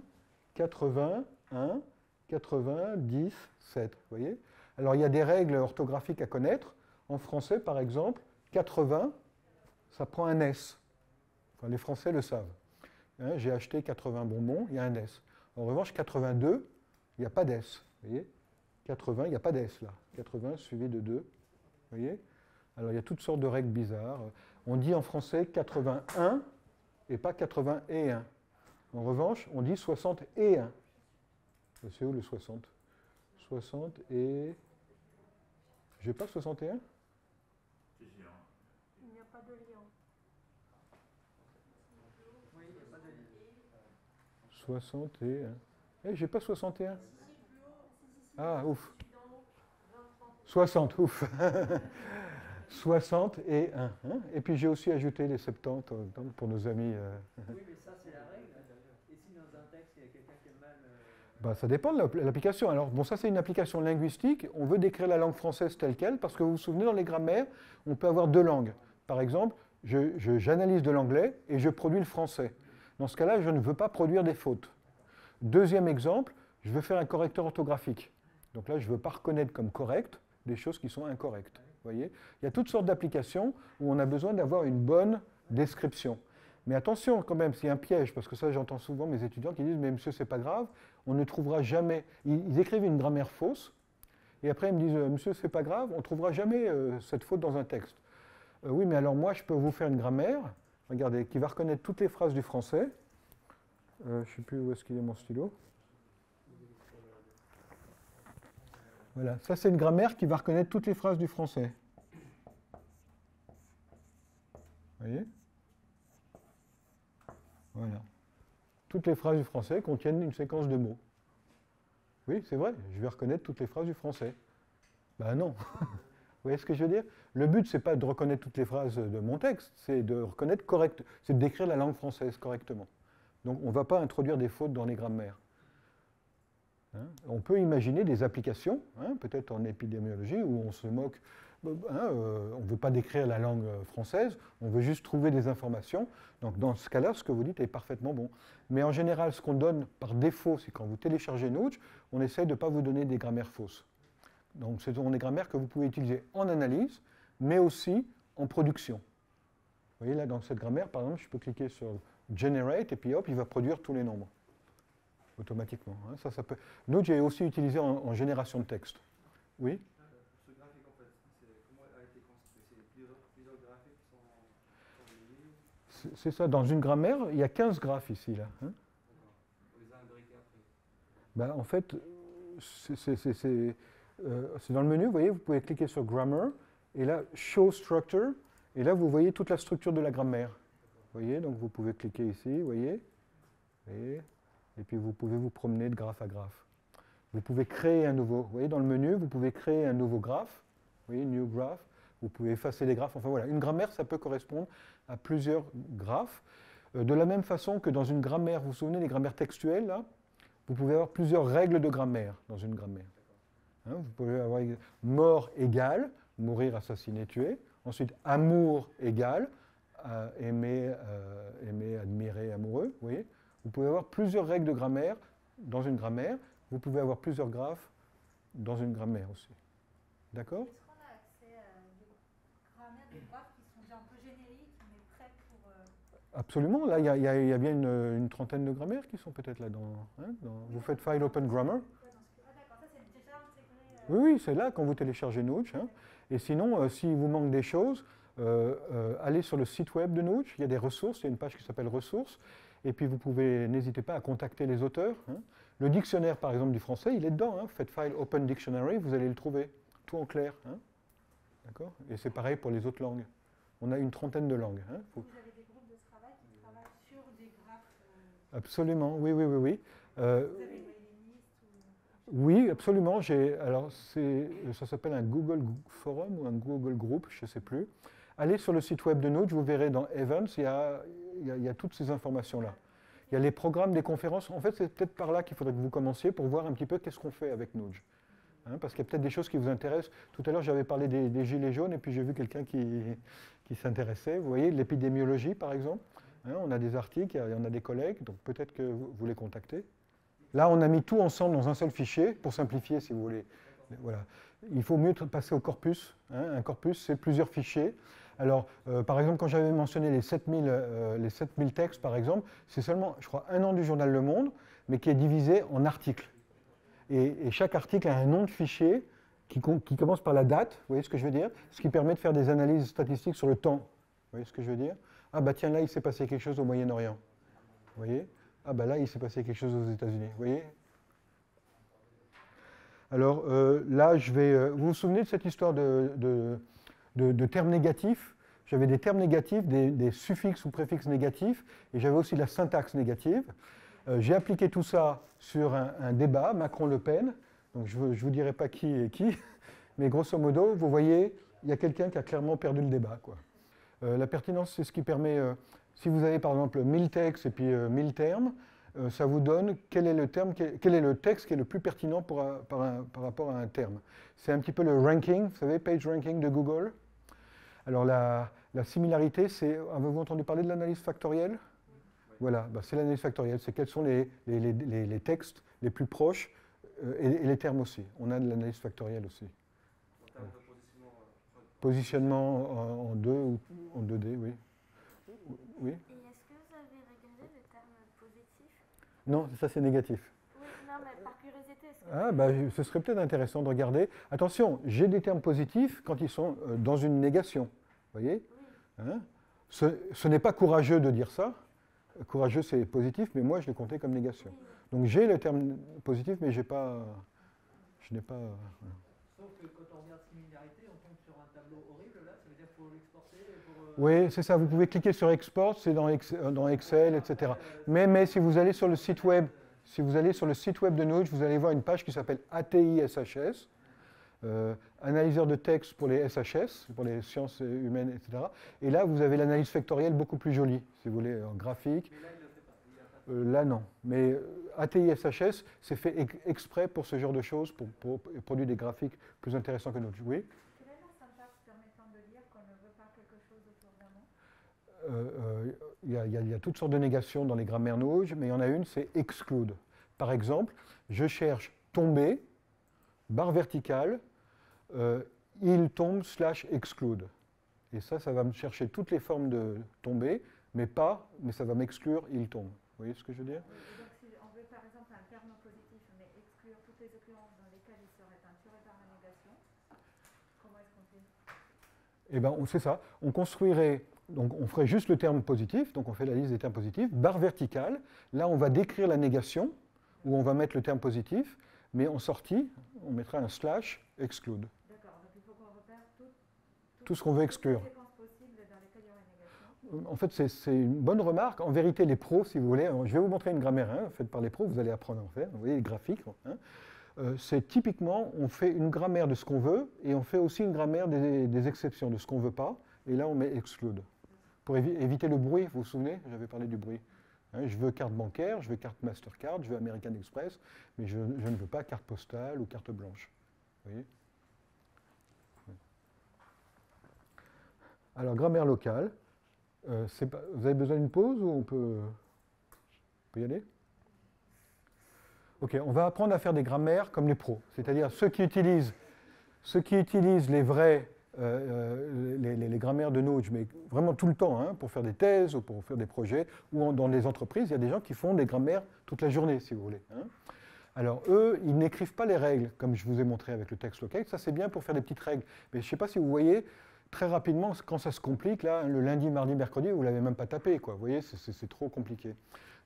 81, 97. Vous voyez? Alors, il y a des règles orthographiques à connaître. En français, par exemple, 80, ça prend un S. Enfin, les Français le savent. Hein, j'ai acheté 80 bonbons, il y a un S. En revanche, 82, il n'y a pas d'S. Vous voyez? 80, il n'y a pas d'S là. 80 suivi de 2. Vous voyez? Alors, il y a toutes sortes de règles bizarres. On dit en français 81 et pas 81. En revanche, on dit 61. C'est où le 60? 60 et... J'ai pas 61? Il n'y a pas de lien. Oui, il n'y a pas de lien. 61. Eh, j'ai pas 61. Ah, ouf. 60, ouf. 61. Hein? Et puis j'ai aussi ajouté les 70 pour nos amis. Oui, mais ça, c'est la règle. Et si dans un texte, il y a quelqu'un qui est mal... Bah, ça dépend de l'application. Alors, bon, ça, c'est une application linguistique. On veut décrire la langue française telle qu'elle, parce que vous vous souvenez, dans les grammaires, on peut avoir deux langues. Par exemple, j'analyse de l'anglais et je produis le français. Dans ce cas-là, je ne veux pas produire des fautes. Deuxième exemple, je veux faire un correcteur orthographique. Donc là, je ne veux pas reconnaître comme correct des choses qui sont incorrectes. Vous voyez? Il y a toutes sortes d'applications où on a besoin d'avoir une bonne description. Mais attention quand même, c'est un piège, parce que ça, j'entends souvent mes étudiants qui disent « Mais monsieur, c'est pas grave, on ne trouvera jamais... » Ils écrivent une grammaire fausse, et après ils me disent « Monsieur, c'est pas grave, on ne trouvera jamais cette faute dans un texte. » Oui, mais alors moi, je peux vous faire une grammaire, regardez, qui va reconnaître toutes les phrases du français. Je ne sais plus où est-ce qu'il est mon stylo. Voilà, ça c'est une grammaire qui va reconnaître toutes les phrases du français. Vous voyez? Voilà. Toutes les phrases du français contiennent une séquence de mots. Oui, c'est vrai, je vais reconnaître toutes les phrases du français. Ben non. Vous voyez ce que je veux dire? Le but, ce n'est pas de reconnaître toutes les phrases de mon texte, c'est de reconnaître correct, c'est de décrire la langue française correctement. Donc on ne va pas introduire des fautes dans les grammaires. Hein? On peut imaginer des applications, hein, peut-être en épidémiologie, où on se moque. on ne veut pas décrire la langue française, on veut juste trouver des informations. Donc dans ce cas-là, ce que vous dites est parfaitement bon. Mais en général, ce qu'on donne par défaut, c'est quand vous téléchargez Notch, on essaie de ne pas vous donner des grammaires fausses. Donc ce sont des grammaires que vous pouvez utiliser en analyse, mais aussi en production. Vous voyez là, dans cette grammaire, par exemple, je peux cliquer sur Generate, et puis hop, il va produire tous les nombres, automatiquement. Ça peut... Notch est aussi utilisé en génération de texte. Oui? Ce graphique, en fait, comment a été construit? C'est plusieurs graphiques qui sont liés? C'est ça, dans une grammaire, il y a 15 graphes ici. Là, hein. On les a imbriqués après. Ben, en fait, c'est dans le menu, vous voyez, vous pouvez cliquer sur Grammar, et là, Show Structure, et là, vous voyez toute la structure de la grammaire. Vous voyez, donc vous pouvez cliquer ici, vous voyez, et puis vous pouvez vous promener de graphe à graphe. Vous pouvez créer un nouveau, vous voyez, dans le menu, vous pouvez créer un nouveau graphe, vous voyez, New Graph, vous pouvez effacer les graphes, enfin voilà, une grammaire, ça peut correspondre à plusieurs graphes. De la même façon que dans une grammaire, vous vous souvenez des grammaires textuelles, là, vous pouvez avoir plusieurs règles de grammaire dans une grammaire. Hein, vous pouvez avoir mort égale, mourir, assassiner, tuer. Ensuite, amour égale, aimer, admirer, amoureux. Vous voyez, vous pouvez avoir plusieurs règles de grammaire dans une grammaire. Vous pouvez avoir plusieurs graphes dans une grammaire aussi. D'accord? Est-ce qu'on a accès à des grammaires, des graphes qui sont déjà un peu génériques, mais prêts pour... Absolument. Là, il y a bien une trentaine de grammaires qui sont peut-être là. Vous faites File Open Grammar. Ah d'accord, ça c'est déjà intégré... Oui, oui, c'est là quand vous téléchargez Notch. Hein. Et sinon, s'il vous manque des choses, allez sur le site web de Notch. Il y a des ressources. Il y a une page qui s'appelle Ressources. Et puis vous pouvez, n'hésitez pas à contacter les auteurs. Hein. Le dictionnaire, par exemple, du français, il est dedans. Hein. Vous faites File Open Dictionary, vous allez le trouver. Tout en clair. Hein. D'accord? Et c'est pareil pour les autres langues. On a une trentaine de langues. Hein. Vous avez des groupes de travail qui travaillent sur des graphes Absolument, oui, oui, oui, oui. vous avez une mailing list Oui, absolument. Alors, ça s'appelle un Google Forum ou un Google Group, je ne sais plus. Allez sur le site web de Notch, vous verrez dans Events, il y a toutes ces informations-là. Il y a les programmes des conférences. En fait, c'est peut-être par là qu'il faudrait que vous commenciez pour voir un petit peu qu'est-ce qu'on fait avec Notch. Hein, parce qu'il y a peut-être des choses qui vous intéressent. Tout à l'heure, j'avais parlé des gilets jaunes et puis j'ai vu quelqu'un qui s'intéressait. Vous voyez, de l'épidémiologie, par exemple. Hein, on a des articles, il y en a des collègues, donc peut-être que vous les contactez. Là, on a mis tout ensemble dans un seul fichier, pour simplifier, si vous voulez. Voilà. Il faut mieux passer au corpus. Hein. Un corpus, c'est plusieurs fichiers. Alors, par exemple, quand j'avais mentionné les 7000 textes, par exemple, c'est seulement, je crois, un an du journal Le Monde, mais qui est divisé en articles. Et chaque article a un nom de fichier qui commence par la date, vous voyez ce que je veux dire? Ce qui permet de faire des analyses statistiques sur le temps. Vous voyez ce que je veux dire? Ah bah tiens, là, il s'est passé quelque chose au Moyen-Orient. Vous voyez? Ah ben là, il s'est passé quelque chose aux États-Unis. Vous voyez? Alors là, vous vous souvenez de cette histoire de termes négatifs? J'avais des termes négatifs, des suffixes ou préfixes négatifs, et j'avais aussi la syntaxe négative. J'ai appliqué tout ça sur un débat, Macron-Le Pen. Donc je ne vous dirai pas qui est qui, mais grosso modo, vous voyez, il y a quelqu'un qui a clairement perdu le débat, quoi. La pertinence, c'est ce qui permet... si vous avez par exemple 1000 textes et puis 1000 termes, ça vous donne quel est le texte qui est le plus pertinent par rapport à un terme. C'est un petit peu le ranking, vous savez, page ranking de Google. Alors la similarité, c'est... Avez-vous entendu parler de l'analyse factorielle? Oui. Voilà, c'est l'analyse factorielle, c'est quels sont les textes les plus proches et les termes aussi. On a de l'analyse factorielle aussi. Positionnement en 2 ou en 2D, oui. Oui. Et est-ce que vous avez regardé le terme positif? Non, ça c'est négatif. Oui, non, mais par curiosité, est-ce que... Ah, bah, ce serait peut-être intéressant de regarder. Attention, j'ai des termes positifs quand ils sont dans une négation. Vous voyez? Oui. Hein? Ce n'est pas courageux de dire ça. Courageux, c'est positif, mais moi, je l'ai compté comme négation. Oui. Donc j'ai le terme positif, mais je n'ai pas... Voilà. Sauf que quand on regarde similarité, on tombe sur un tableau horrible, là, ça veut dire qu'il faut l'exporter pour... Oui, c'est ça, vous pouvez cliquer sur Export, c'est dans Excel, etc. Mais si vous allez sur le site web, de Notch, vous allez voir une page qui s'appelle ATI SHS, analyseur de texte pour les SHS, pour les sciences humaines, etc. Et là, vous avez l'analyse factorielle beaucoup plus jolie, si vous voulez, en graphique. Mais là, il ne le fait pas. Là, non. Mais ATI SHS, c'est fait exprès pour ce genre de choses, pour produire des graphiques plus intéressants que Notch. Oui. Quelle est la syntaxe il y a toutes sortes de négations dans les grammaires Noj, mais il y en a une, c'est exclude. Par exemple, je cherche tomber, barre verticale, il tombe / exclude. Et ça va me chercher toutes les formes de tomber, mais ça va m'exclure il tombe. Vous voyez ce que je veux dire? Et donc, si on veut par exemple un terme positif, mais exclure toutes les occurrences dans lesquelles il serait peinturé par la négation, comment est-ce qu'on fait? Eh bien, c'est ça. On construirait, donc on ferait juste le terme positif, donc on fait la liste des termes positifs, barre verticale. Là, on va décrire la négation, où on va mettre le terme positif, mais en sortie, on mettra un / exclude. D'accord, donc il faut qu'on repère Tout ce qu'on veut exclure. toutes les séquences possibles dans lesquelles il y aurait négation. En fait, c'est une bonne remarque. En vérité, les pros, si vous voulez, je vais vous montrer une grammaire faite par les pros, vous allez apprendre à en faire. Vous voyez les graphiques. C'est typiquement, on fait une grammaire de ce qu'on veut et on fait aussi une grammaire des exceptions, de ce qu'on ne veut pas. Et là, on met exclude. Pour éviter le bruit, vous vous souvenez, j'avais parlé du bruit. Je veux carte bancaire, je veux carte Mastercard, je veux American Express, mais je ne veux pas carte postale ou carte blanche. Vous voyez? Alors, grammaire locale. Vous avez besoin d'une pause ou on peut y aller? Ok, on va apprendre à faire des grammaires comme les pros, c'est-à-dire ceux qui utilisent les vrais, les grammaires de Noj, mais vraiment tout le temps, pour faire des thèses ou pour faire des projets, ou dans les entreprises, il y a des gens qui font des grammaires toute la journée, si vous voulez. Alors eux, ils n'écrivent pas les règles, comme je vous ai montré avec le texte local, ça c'est bien pour faire des petites règles, mais je ne sais pas si vous voyez, très rapidement, quand ça se complique, là, le lundi, mardi, mercredi, vous ne l'avez même pas tapé, quoi. Vous voyez, c'est trop compliqué.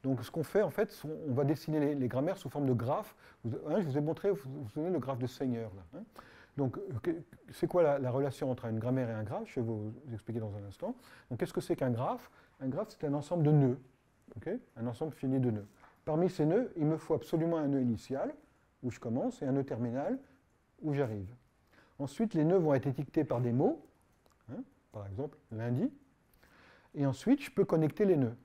Donc, ce qu'on fait, en fait, on va dessiner les grammaires sous forme de graphes. Je vous ai montré, vous vous souvenez, le graphe de Seigneur. Là, Donc, c'est quoi la relation entre une grammaire et un graphe? Je vais vous expliquer dans un instant. Donc, qu'est-ce que c'est qu'un graphe? Un graphe, c'est un ensemble de nœuds. Un ensemble fini de nœuds. Parmi ces nœuds, il me faut absolument un nœud initial, où je commence, et un nœud terminal, où j'arrive. Ensuite, les nœuds vont être étiquetés par des mots. Par exemple, lundi. Et ensuite, je peux connecter les nœuds.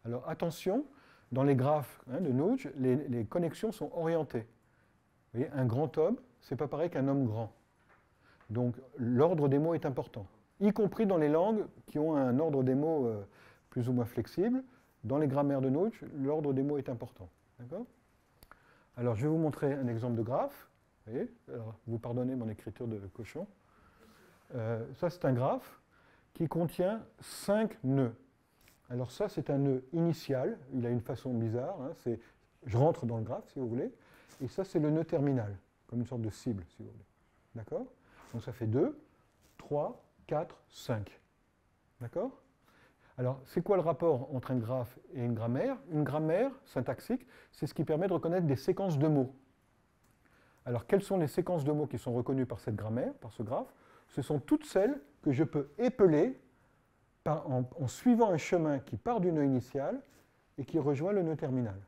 Alors, attention, dans les graphes de Noj, les connexions sont orientées. Vous voyez, un grand homme, ce n'est pas pareil qu'un homme grand. Donc, l'ordre des mots est important, y compris dans les langues qui ont un ordre des mots plus ou moins flexible. Dans les grammaires de Noj, l'ordre des mots est important. D'accord? Alors, je vais vous montrer un exemple de graphe. Vous voyez? Alors, vous pardonnez mon écriture de cochon. Ça, c'est un graphe qui contient 5 nœuds. Alors ça, c'est un nœud initial, il a une façon bizarre, je rentre dans le graphe, si vous voulez, et ça, c'est le nœud terminal, comme une sorte de cible, si vous voulez. D'accord? Donc ça fait 2, 3, 4, 5. D'accord? Alors, c'est quoi le rapport entre un graphe et une grammaire? Une grammaire syntaxique, c'est ce qui permet de reconnaître des séquences de mots. Alors, quelles sont les séquences de mots qui sont reconnues par cette grammaire, par ce graphe? Ce sont toutes celles que je peux épeler en suivant un chemin qui part du nœud initial et qui rejoint le nœud terminal.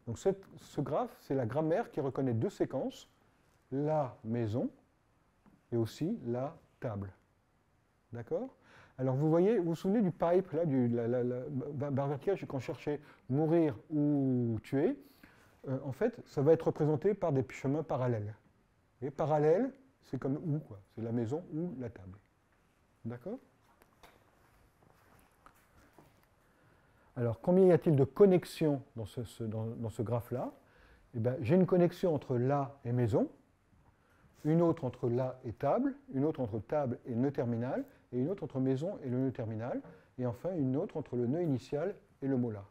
Donc ce graphe, c'est la grammaire qui reconnaît deux séquences, la maison et aussi la table. D'accord? Alors vous voyez, vous vous souvenez du pipe, là, la barre verticale, quand je cherchais mourir ou tuer, en fait, ça va être représenté par des chemins parallèles. Et parallèle, c'est comme ou, quoi. C'est la maison ou la table. D'accord? Alors, combien y a-t-il de connexions dans ce graphe-là? Eh bien, j'ai une connexion entre la et maison, une autre entre la et table, une autre entre table et nœud terminal, et une autre entre maison et le nœud terminal, et enfin une autre entre le nœud initial et le mot là.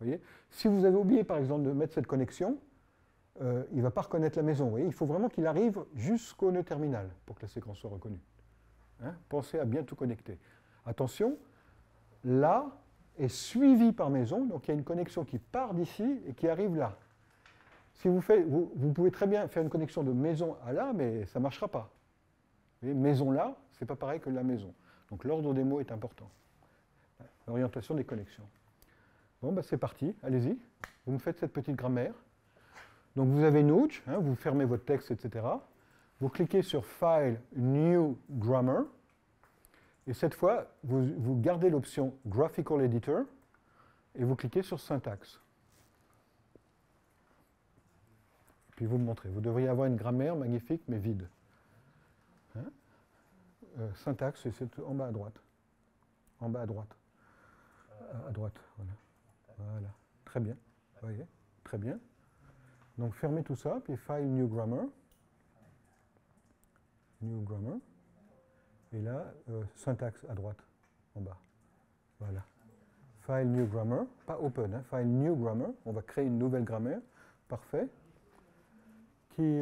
Vous voyez? Si vous avez oublié, par exemple, de mettre cette connexion, il ne va pas reconnaître la maison. Vous voyez? Il faut vraiment qu'il arrive jusqu'au nœud terminal pour que la séquence soit reconnue. Pensez à bien tout connecter. Attention, là est suivi par maison, donc il y a une connexion qui part d'ici et qui arrive là. Si vous pouvez très bien faire une connexion de maison à là, mais ça ne marchera pas. Vous voyez, maison là, ce n'est pas pareil que la maison. Donc l'ordre des mots est important. L'orientation des connexions. Bon, ben c'est parti, allez-y. Vous me faites cette petite grammaire. Donc vous avez Notch, vous fermez votre texte, etc. Vous cliquez sur File, New Grammar. Et cette fois, vous gardez l'option Graphical Editor et vous cliquez sur Syntaxe. Puis vous me montrez. Vous devriez avoir une grammaire magnifique, mais vide. Syntaxe, c'est en bas à droite. En bas à droite. À droite, voilà. Voilà. Très bien. Vous voyez? Très bien. Donc fermez tout ça, puis File New Grammar. New Grammar. Et là, syntaxe à droite, en bas. Voilà. File New Grammar, pas Open, hein, File New Grammar. On va créer une nouvelle grammaire. Parfait. Qui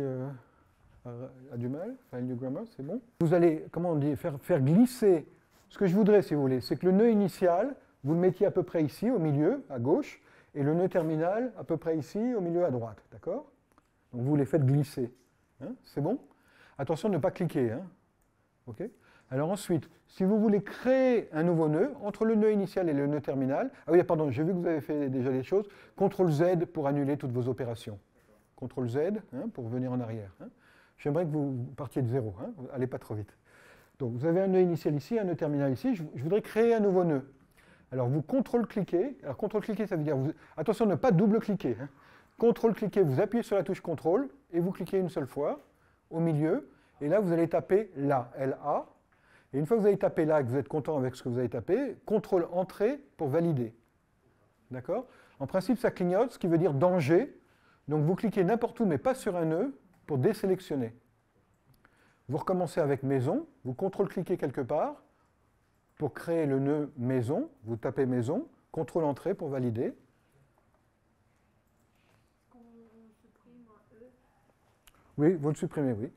a du mal? File New Grammar, c'est bon? Vous allez, comment on dit, faire glisser. Ce que je voudrais, si vous voulez, c'est que le nœud initial, vous le mettiez à peu près ici, au milieu, à gauche, et le nœud terminal, à peu près ici, au milieu, à droite. D'accord? Donc vous les faites glisser. Hein, c'est bon? Attention de ne pas cliquer. Hein. OK? Alors ensuite, si vous voulez créer un nouveau nœud, entre le nœud initial et le nœud terminal, ah oui, pardon, j'ai vu que vous avez fait déjà des choses, CTRL Z pour annuler toutes vos opérations. CTRL Z hein, pour revenir en arrière. Hein. J'aimerais que vous partiez de zéro, hein, allez pas trop vite. Donc vous avez un nœud initial ici, un nœud terminal ici, je voudrais créer un nouveau nœud. Alors vous CTRL-cliquez, alors CTRL-cliquer ça veut dire, attention de ne pas double-cliquer. Hein. CTRL-cliquer, vous appuyez sur la touche CTRL et vous cliquez une seule fois au milieu, et là vous allez taper là, LA. Et une fois que vous avez tapé là, que vous êtes content avec ce que vous avez tapé, CTRL Entrée pour valider. D'accord? En principe, ça clignote, ce qui veut dire danger. Donc vous cliquez n'importe où, mais pas sur un nœud, pour désélectionner. Vous recommencez avec Maison, vous CTRL-cliquez quelque part pour créer le nœud Maison, vous tapez Maison, CTRL Entrée pour valider. Est-ce qu'on supprime un E? Oui, vous le supprimez, oui.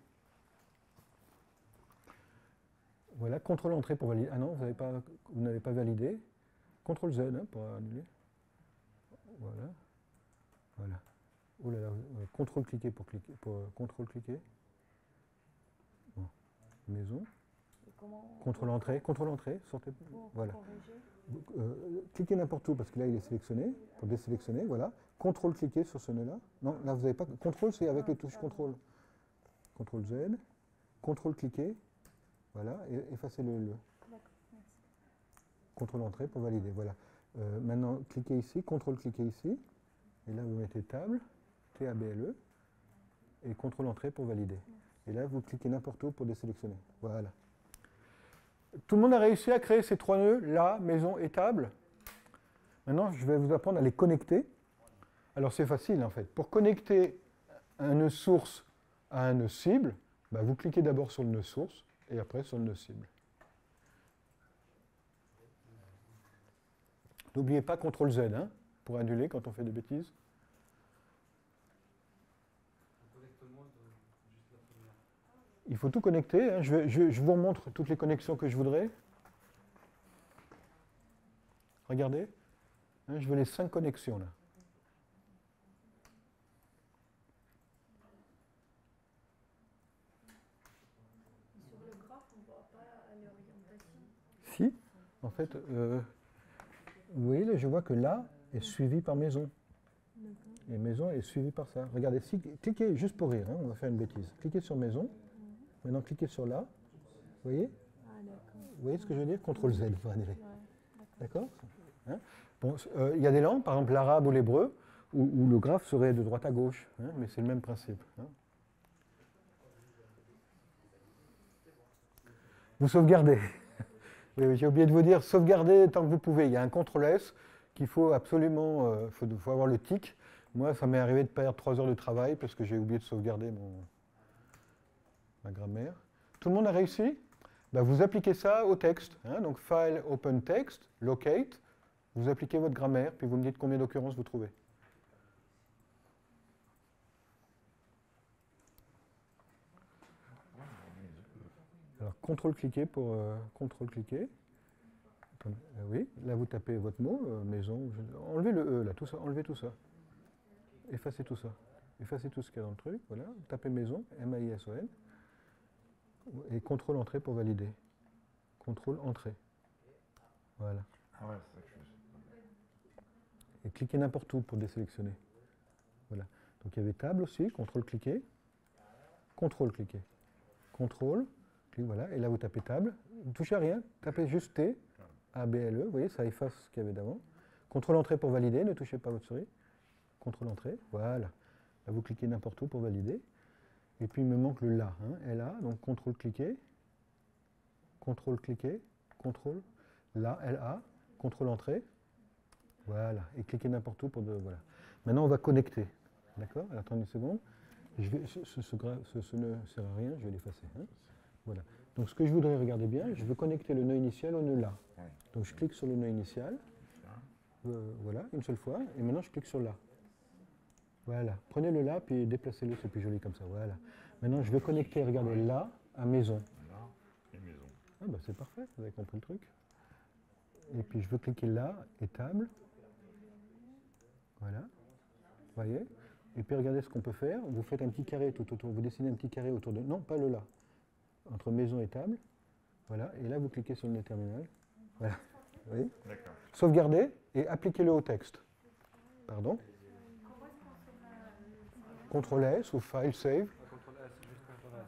Voilà, CTRL Entrée pour valider. Ah non, vous n'avez pas validé. CTRL Z hein, pour annuler. Voilà. Voilà. Oh là là, CTRL cliquer pour cliquer. CTRL cliquer. Bon. Maison. CTRL Entrée, sortez. Voilà. Cliquez n'importe où parce que là il est sélectionné. Pour désélectionner, voilà. CTRL cliquer sur ce nœud-là. Non, là vous n'avez pas. CTRL c'est avec les touches CTRL. CTRL Z. CTRL cliquer. Voilà, et effacez le. D'accord, merci. CTRL Entrée pour valider, voilà. Maintenant, cliquez ici, CTRL cliquez ici, et là vous mettez table, TABLE, et CTRL Entrée pour valider. Et là vous cliquez n'importe où pour désélectionner. Voilà. Tout le monde a réussi à créer ces trois nœuds, là, maison et table. Maintenant, je vais vous apprendre à les connecter. Alors c'est facile en fait. Pour connecter un nœud source à un nœud cible, bah, vous cliquez d'abord sur le nœud source, et après sur le nœud cible. N'oubliez pas CTRL Z hein, pour annuler quand on fait des bêtises. Il faut tout connecter. Hein. Je vous remontre toutes les connexions que je voudrais. Regardez. Hein, je veux les 5 connexions là. Sur le graphe, on ne voit pas l'orientation. Si, en fait, vous voyez, là, je vois que là est suivi par maison. Et maison est suivi par ça. Regardez, si, cliquez juste pour rire, hein, on va faire une bêtise. Cliquez sur maison. Maintenant, cliquez sur là. Vous voyez? Vous voyez ce que je veux dire? CTRL Z pour annuler. D'accord? Hein, bon, il y a des langues, par exemple l'arabe ou l'hébreu, où le graphe serait de droite à gauche, hein, mais c'est le même principe. Hein. Vous sauvegardez. Oui, j'ai oublié de vous dire, sauvegardez tant que vous pouvez. Il y a un CTRL S qu'il faut absolument, faut avoir le tic. Moi, ça m'est arrivé de perdre 3 heures de travail parce que j'ai oublié de sauvegarder ma grammaire. Tout le monde a réussi? Ben, vous appliquez ça au texte. Hein, donc File, Open Text, Locate. Vous appliquez votre grammaire, puis vous me dites combien d'occurrences vous trouvez. Alors, CTRL-cliquer pour CTRL-cliquer. Oui, là vous tapez votre mot, maison. Enlevez le E, là, tout ça, enlevez tout ça. Effacez tout ça. Effacez tout ce qu'il y a dans le truc. Voilà, tapez maison, M-A-I-S-O-N. Et CTRL Entrée pour valider. CTRL Entrée. Voilà. Ah ouais, c'est ça que je fais. Et cliquez n'importe où pour désélectionner. Voilà. Donc il y avait table aussi, CTRL-cliquer. CTRL-cliquer. CTRL, clic, voilà. Et là vous tapez table. Ne touchez à rien, tapez juste T, A, B, L, E. Vous voyez, ça efface ce qu'il y avait d'avant. CTRL Entrée pour valider, ne touchez pas votre souris. CTRL Entrée, voilà. Là vous cliquez n'importe où pour valider. Et puis il me manque le là, hein, LA, donc CTRL-cliquer. CTRL-cliquer. CTRL, là, LA. CTRL Entrée. Voilà, et cliquez n'importe où pour voilà. Maintenant, on va connecter. D'accord? Alors, attendez une seconde. Ce ne sert à rien, je vais l'effacer. Hein. Voilà. Donc, ce que je voudrais regarder bien, je veux connecter le nœud initial au nœud là. Donc, je clique sur le nœud initial. Voilà, une seule fois. Et maintenant, je clique sur là. Voilà. Prenez le là, puis déplacez-le, c'est plus joli comme ça. Voilà. Maintenant, je veux connecter, regardez, là à maison. Là et maison. Ah, bah, c'est parfait, vous avez compris le truc. Et puis, je veux cliquer là et table. Voilà. Vous voyez? Et puis regardez ce qu'on peut faire. Vous faites un petit carré tout autour. Vous dessinez un petit carré autour de. Non, pas le là. Entre maison et table. Voilà. Et là, vous cliquez sur le nœud terminal. Voilà. Vous voyez? D'accord. Sauvegardez et appliquez-le au texte. Pardon. CTRL S ou File Save. CTRL S, juste CTRL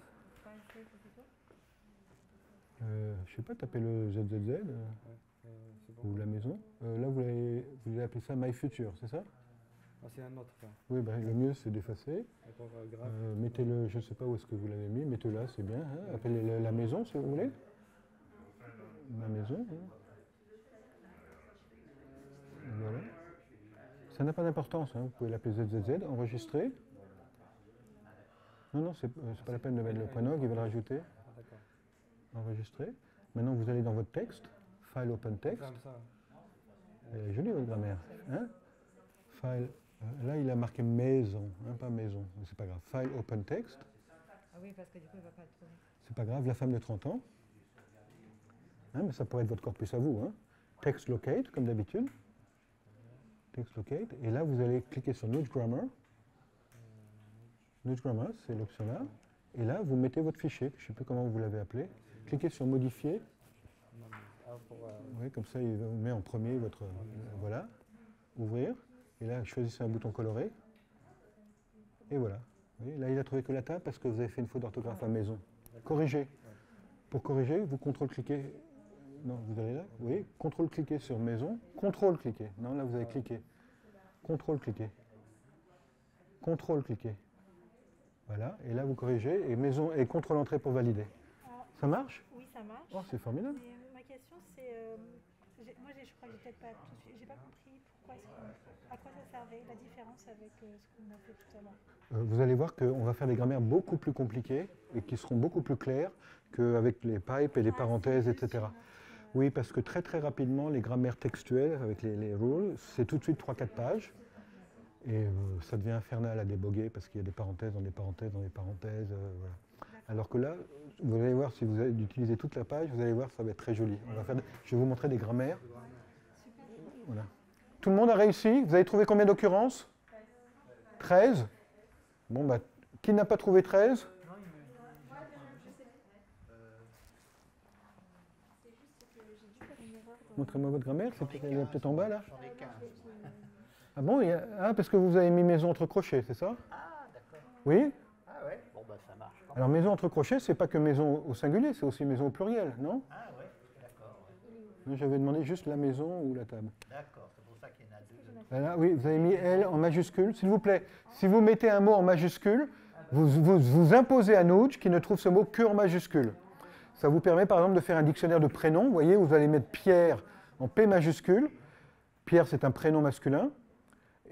S. Je ne sais pas, tapez le ZZZ C'est bon. ou la maison. Là, vous allez appeler ça My Future, c'est ça? Ah, c'est un autre. Là. Oui, ben, le mieux, c'est d'effacer. D'accord, graphe. Mettez-le, je ne sais pas où est-ce que vous l'avez mis, mettez-le là, c'est bien. Hein. Appelez la maison, si vous voulez. La maison. Hein. Voilà. Ça n'a pas d'importance, hein. Vous pouvez l'appeler ZZZ, enregistrer. Non, c'est pas la peine de mettre le point .org, il va le rajouter. Ah, d'accord. Enregistrer. Maintenant, vous allez dans votre texte, File Open Text. Comme ça. Elle est jolie, votre grammaire. Hein? File, là, il a marqué maison, hein, pas maison, mais c'est pas grave. File Open Text. Ah oui, parce que du coup, il ne va pas le trouver. C'est pas grave, la femme de 30 ans. Hein, mais ça pourrait être votre corpus à vous. Hein. Text Locate, comme d'habitude. Text Locate. Et là, vous allez cliquer sur Nudge Grammar. Nudge Grammar, c'est l'option là. Et là, vous mettez votre fichier. Je ne sais plus comment vous l'avez appelé. Cliquez sur Modifier. Oui, comme ça, il vous met en premier votre... voilà. Ouvrir. Et là, choisissez un bouton coloré. Et voilà. Vous voyez, là, il a trouvé que la table parce que vous avez fait une faute d'orthographe à maison. Corriger. Pour corriger, vous contrôle-cliquez. Non, vous allez là. Oui, contrôle-cliquez sur maison. Contrôle-cliquez. Non, là, vous avez cliqué. Contrôle-cliquer. Contrôle-cliquer. Voilà. Et là, vous corrigez. Et maison et contrôle-entrée pour valider. Ça marche? Oui, ça marche. Oh, c'est formidable. Mais ma question, c'est. Moi, je crois que j'ai peut-être pas tout de suite. J'ai pas compris à quoi ça servait, la différence avec ce qu'on a fait tout à l'heure. Vous allez voir qu'on va faire des grammaires beaucoup plus compliquées et qui seront beaucoup plus claires qu'avec les pipes et les parenthèses, etc. Oui, parce que très très rapidement, les grammaires textuelles avec les rules, c'est tout de suite 3-4 pages. Et ça devient infernal à déboguer parce qu'il y a des parenthèses dans des parenthèses dans des parenthèses. Voilà. Alors que là, vous allez voir, si vous utilisez toute la page, vous allez voir, ça va être très joli. Je vais vous montrer des grammaires. Voilà. Tout le monde a réussi? Vous avez trouvé combien d'occurrences? 13. Bon, bah, qui n'a pas trouvé 13? Montrez-moi votre grammaire, elle est peut-être en bas là. Ah bon, parce que vous avez mis maison entre crochets, c'est ça? Ah, d'accord. Oui? Ah ouais, bon bah ça marche. Alors maison entre crochets, c'est pas que maison au singulier, c'est aussi maison au pluriel, non? Ah ouais, d'accord. Non, j'avais demandé juste la maison ou la table. D'accord, c'est pour ça qu'il y en a deux. Voilà, oui, vous avez mis L en majuscule. S'il vous plaît, si vous mettez un mot en majuscule, vous imposez à Nudge qui ne trouve ce mot que en majuscule. Ça vous permet par exemple de faire un dictionnaire de prénoms. Vous voyez, vous allez mettre Pierre en P majuscule. Pierre, c'est un prénom masculin.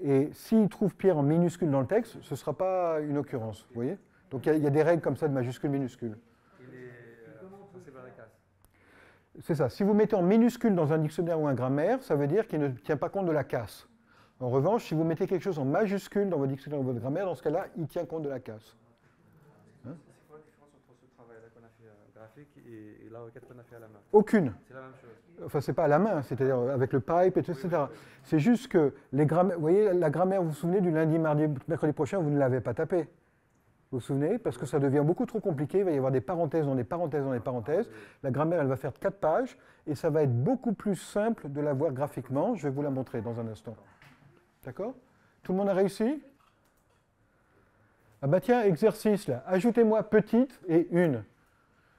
Et s'il trouve Pierre en minuscule dans le texte, ce ne sera pas une occurrence. Vous voyez? Donc il y a des règles comme ça de majuscule, minuscule. Il est passé par la casse. C'est ça. Si vous mettez en minuscule dans un dictionnaire ou un grammaire, ça veut dire qu'il ne tient pas compte de la casse. En revanche, si vous mettez quelque chose en majuscule dans votre dictionnaire ou votre grammaire, dans ce cas-là, il tient compte de la casse. C'est quoi la différence entre ce travail-là qu'on a fait graphique et la requête qu'on a fait à la main? Aucune. C'est la même chose. Enfin, c'est pas à la main, c'est-à-dire avec le pipe, etc. C'est juste que les grammaires, vous voyez, la grammaire, vous vous souvenez du lundi, mardi, mercredi prochain, vous ne l'avez pas tapé. Vous vous souvenez? Parce que ça devient beaucoup trop compliqué, il va y avoir des parenthèses dans des parenthèses dans des parenthèses. La grammaire, elle va faire 4 pages, et ça va être beaucoup plus simple de la voir graphiquement. Je vais vous la montrer dans un instant. D'accord? Tout le monde a réussi? Ah bah tiens, exercice là. Ajoutez-moi petite et une.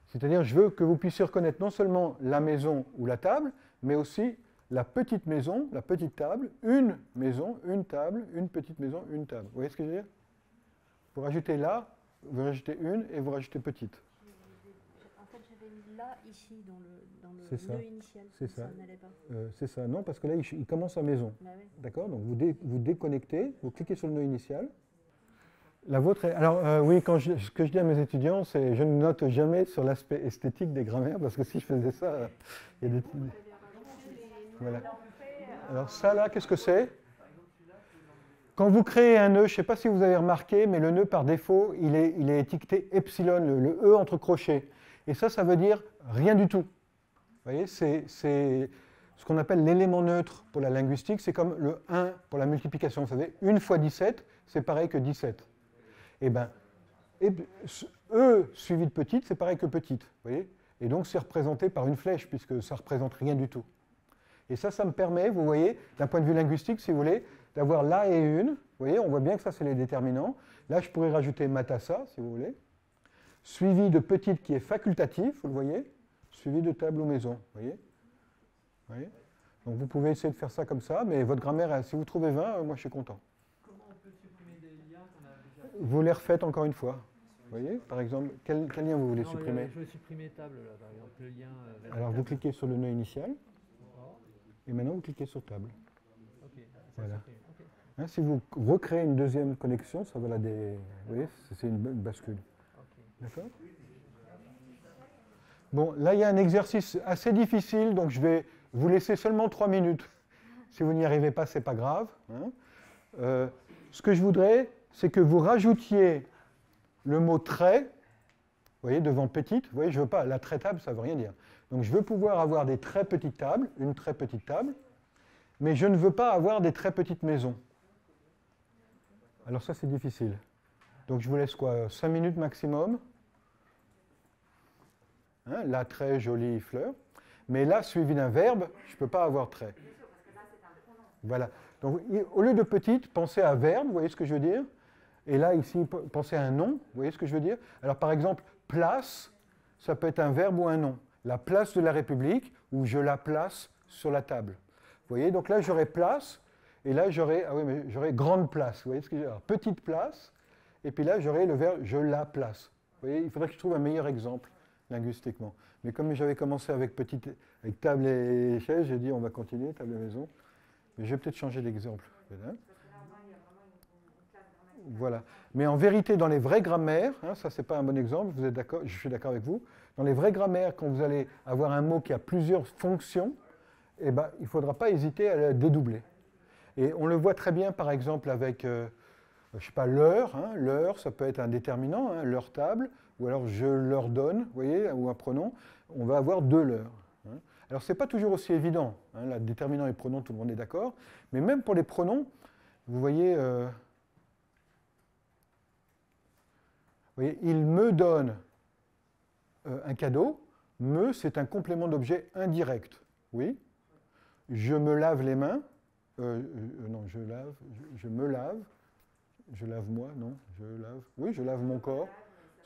C'est-à-dire, je veux que vous puissiez reconnaître non seulement la maison ou la table, mais aussi la petite maison, la petite table, une maison, une table, une petite maison, une table. Vous voyez ce que je veux dire? Vous rajoutez là, vous rajoutez une et vous rajoutez petite. En fait, j'avais mis là, ici, dans le C'est ça. nœud initial. C'est mais ça. n'allait pas. C'est ça, non, parce que là, il commence à maison. Bah ouais. D'accord? Donc vous déconnectez, vous cliquez sur le nœud initial. La vôtre est... Alors oui, ce que je dis à mes étudiants, c'est je ne note jamais sur l'aspect esthétique des grammaires, parce que si je faisais ça, il y a des... Voilà. Alors ça là, qu'est-ce que c'est? Quand vous créez un nœud, je ne sais pas si vous avez remarqué, mais le nœud par défaut, il est étiqueté epsilon, le E entre crochets. Et ça veut dire rien du tout. Vous voyez, c'est ce qu'on appelle l'élément neutre pour la linguistique, c'est comme le 1 pour la multiplication. Vous savez, 1 fois 17, c'est pareil que 17. Et bien, E suivi de petite, c'est pareil que petite. Vous voyez? Et donc, c'est représenté par une flèche, puisque ça ne représente rien du tout. Et ça me permet, vous voyez, d'un point de vue linguistique, si vous voulez, d'avoir là et une. Vous voyez, on voit bien que ça, c'est les déterminants. Là, je pourrais rajouter matassa, si vous voulez. Suivi de petite qui est facultatif, vous le voyez. Suivi de table ou maison, vous voyez. Donc, vous pouvez essayer de faire ça comme ça, mais votre grammaire, si vous trouvez 20, moi, je suis content. Comment on peut supprimer des liens qu'on a déjà Vous les refaites encore une fois. Vous voyez, par exemple, quel lien vous voulez Non, supprimer? je veux supprimer table, là, par exemple, le lien. Vers Alors, la vous table. cliquez sur le nœud initial, D'accord. et maintenant, vous cliquez sur table. Ok. Ça Voilà. supprime. Ok. Hein, si vous recréez une deuxième connexion, ça va vous voyez, c'est une bascule. Ok. D'accord? Bon, là, il y a un exercice assez difficile, donc je vais vous laisser seulement 3 minutes. Si vous n'y arrivez pas, ce n'est pas grave. Hein. Ce que je voudrais, c'est que vous rajoutiez le mot trait, vous voyez, devant petite. Vous voyez, je veux pas, la trait table, ça ne veut rien dire. Donc, je veux pouvoir avoir des très petites tables, une très petite table, mais je ne veux pas avoir des très petites maisons. Alors ça, c'est difficile. Donc, je vous laisse quoi, 5 minutes maximum. Hein, là, très jolie fleur. Mais là, suivi d'un verbe, je ne peux pas avoir trait. Voilà. Donc, au lieu de petite, pensez à verbe, vous voyez ce que je veux dire? Et là, ici, pensez à un nom, vous voyez ce que je veux dire? Alors, par exemple, place, ça peut être un verbe ou un nom. La place de la République, ou je la place sur la table. Vous voyez? Donc là, j'aurai place, et là, j'aurai grande place. Vous voyez ce que je veux dire? Alors, petite place, et puis là, j'aurai le verbe je la place. Vous voyez? Il faudrait que je trouve un meilleur exemple linguistiquement. Mais comme j'avais commencé avec table et chaise, j'ai dit on va continuer, table et maison. Mais je vais peut-être changer d'exemple. Voilà. Mais en vérité, dans les vraies grammaires, hein, ça c'est pas un bon exemple, vous êtes d'accord, je suis d'accord avec vous, dans les vraies grammaires, quand vous allez avoir un mot qui a plusieurs fonctions, eh ben, il ne faudra pas hésiter à le dédoubler. Et on le voit très bien par exemple avec, je ne sais pas, l'heure. Hein, l'heure, ça peut être un déterminant, hein, leur table, ou alors je leur donne, vous voyez, ou un pronom, on va avoir de l'heure. Hein. Alors ce n'est pas toujours aussi évident, hein, là, déterminant et pronom, tout le monde est d'accord, mais même pour les pronoms, vous voyez, il me donne un cadeau, me, c'est un complément d'objet indirect, oui. Je me lave les mains, non, je me lave, je lave moi, non, je lave, oui, je lave mon corps,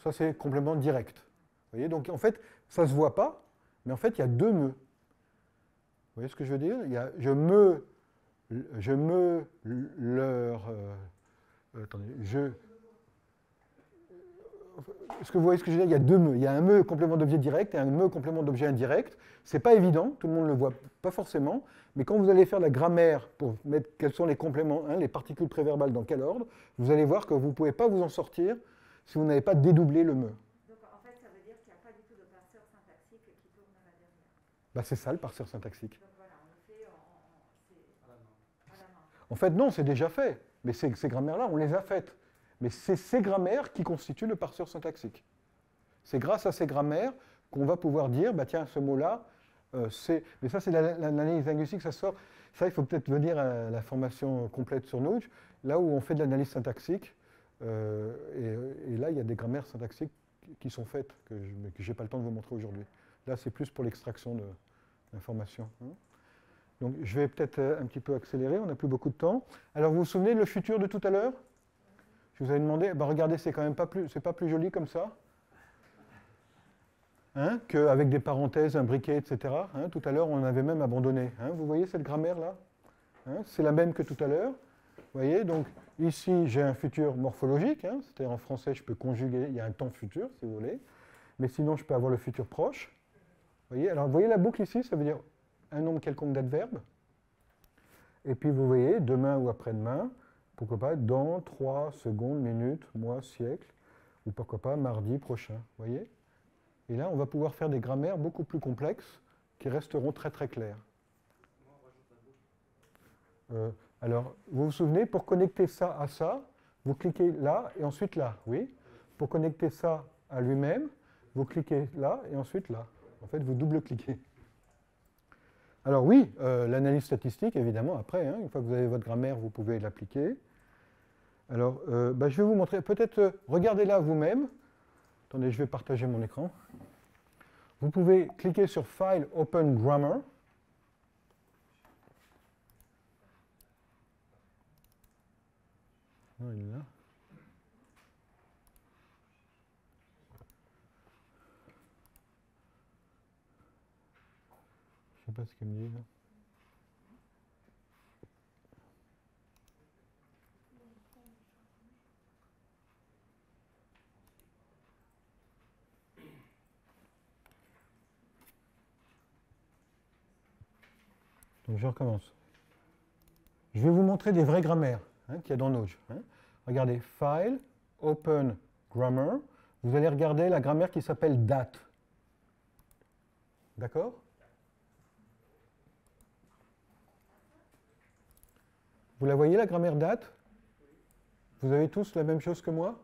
ça c'est complément direct. Vous voyez, donc en fait, ça ne se voit pas, mais en fait, il y a deux me. Vous voyez ce que je veux dire? Il y a je me, leur, attendez, est-ce que vous voyez ce que je veux dire? Il y a deux me. Il y a un me complément d'objet direct et un me complément d'objet indirect. Ce n'est pas évident, tout le monde ne le voit pas forcément, mais quand vous allez faire la grammaire pour mettre quels sont les compléments, hein, les particules préverbales dans quel ordre, vous allez voir que vous ne pouvez pas vous en sortir si vous n'avez pas dédoublé le me. Donc en fait, ça veut dire qu'il n'y a pas du tout de parseur syntaxique qui tourne à la dernière. Bah, c'est ça le parseur syntaxique. Donc voilà, on le fait à la main. En fait, non, c'est déjà fait. Mais ces grammaires-là, on les a faites. Mais c'est ces grammaires qui constituent le parseur syntaxique. C'est grâce à ces grammaires qu'on va pouvoir dire, bah tiens, ce mot-là, c'est... Mais ça, c'est l'analyse linguistique, ça sort... Ça, il faut peut-être venir à la formation complète sur Nudge, là où on fait de l'analyse syntaxique. Et là, il y a des grammaires syntaxiques qui sont faites, que je n'ai pas le temps de vous montrer aujourd'hui. Là, c'est plus pour l'extraction d'informations. Hein. Donc, je vais peut-être un petit peu accélérer, on n'a plus beaucoup de temps. Alors, vous vous souvenez de le futur de tout à l'heure? Je vous avais demandé, bah regardez, c'est quand même pas plus joli comme ça, hein, qu'avec des parenthèses, un briquet, etc. Hein, tout à l'heure, on avait même abandonné. Hein, vous voyez cette grammaire-là, hein, c'est la même que tout à l'heure. Vous voyez, donc ici, j'ai un futur morphologique, hein, c'est-à-dire en français, je peux conjuguer, il y a un temps futur, si vous voulez. mais sinon je peux avoir le futur proche. Vous voyez, alors vous voyez la boucle ici, ça veut dire un nombre quelconque d'adverbes. Et puis vous voyez, demain ou après-demain, pourquoi pas, dans 3 secondes, minutes, mois, siècles, ou pourquoi pas, mardi prochain. Vous voyez? Et là, on va pouvoir faire des grammaires beaucoup plus complexes qui resteront très très claires. Alors, vous vous souvenez, pour connecter ça à ça, vous cliquez là et ensuite là, oui. Pour connecter ça à lui-même, vous cliquez là et ensuite là. En fait, vous double-cliquez. Alors oui, l'analyse statistique, évidemment, après, hein, une fois que vous avez votre grammaire, vous pouvez l'appliquer. Alors, je vais vous montrer, peut-être, regardez-la vous-même. Attendez, je vais partager mon écran. Vous pouvez cliquer sur File, Open Grammar. Non, il est là. Je ne sais pas ce qu'il me dit là. Donc je recommence. Je vais vous montrer des vraies grammaires qu'il y a dans Notch. Regardez, File, Open Grammar. Vous allez regarder la grammaire qui s'appelle date. D'accord? Vous la voyez, la grammaire date? Vous avez tous la même chose que moi?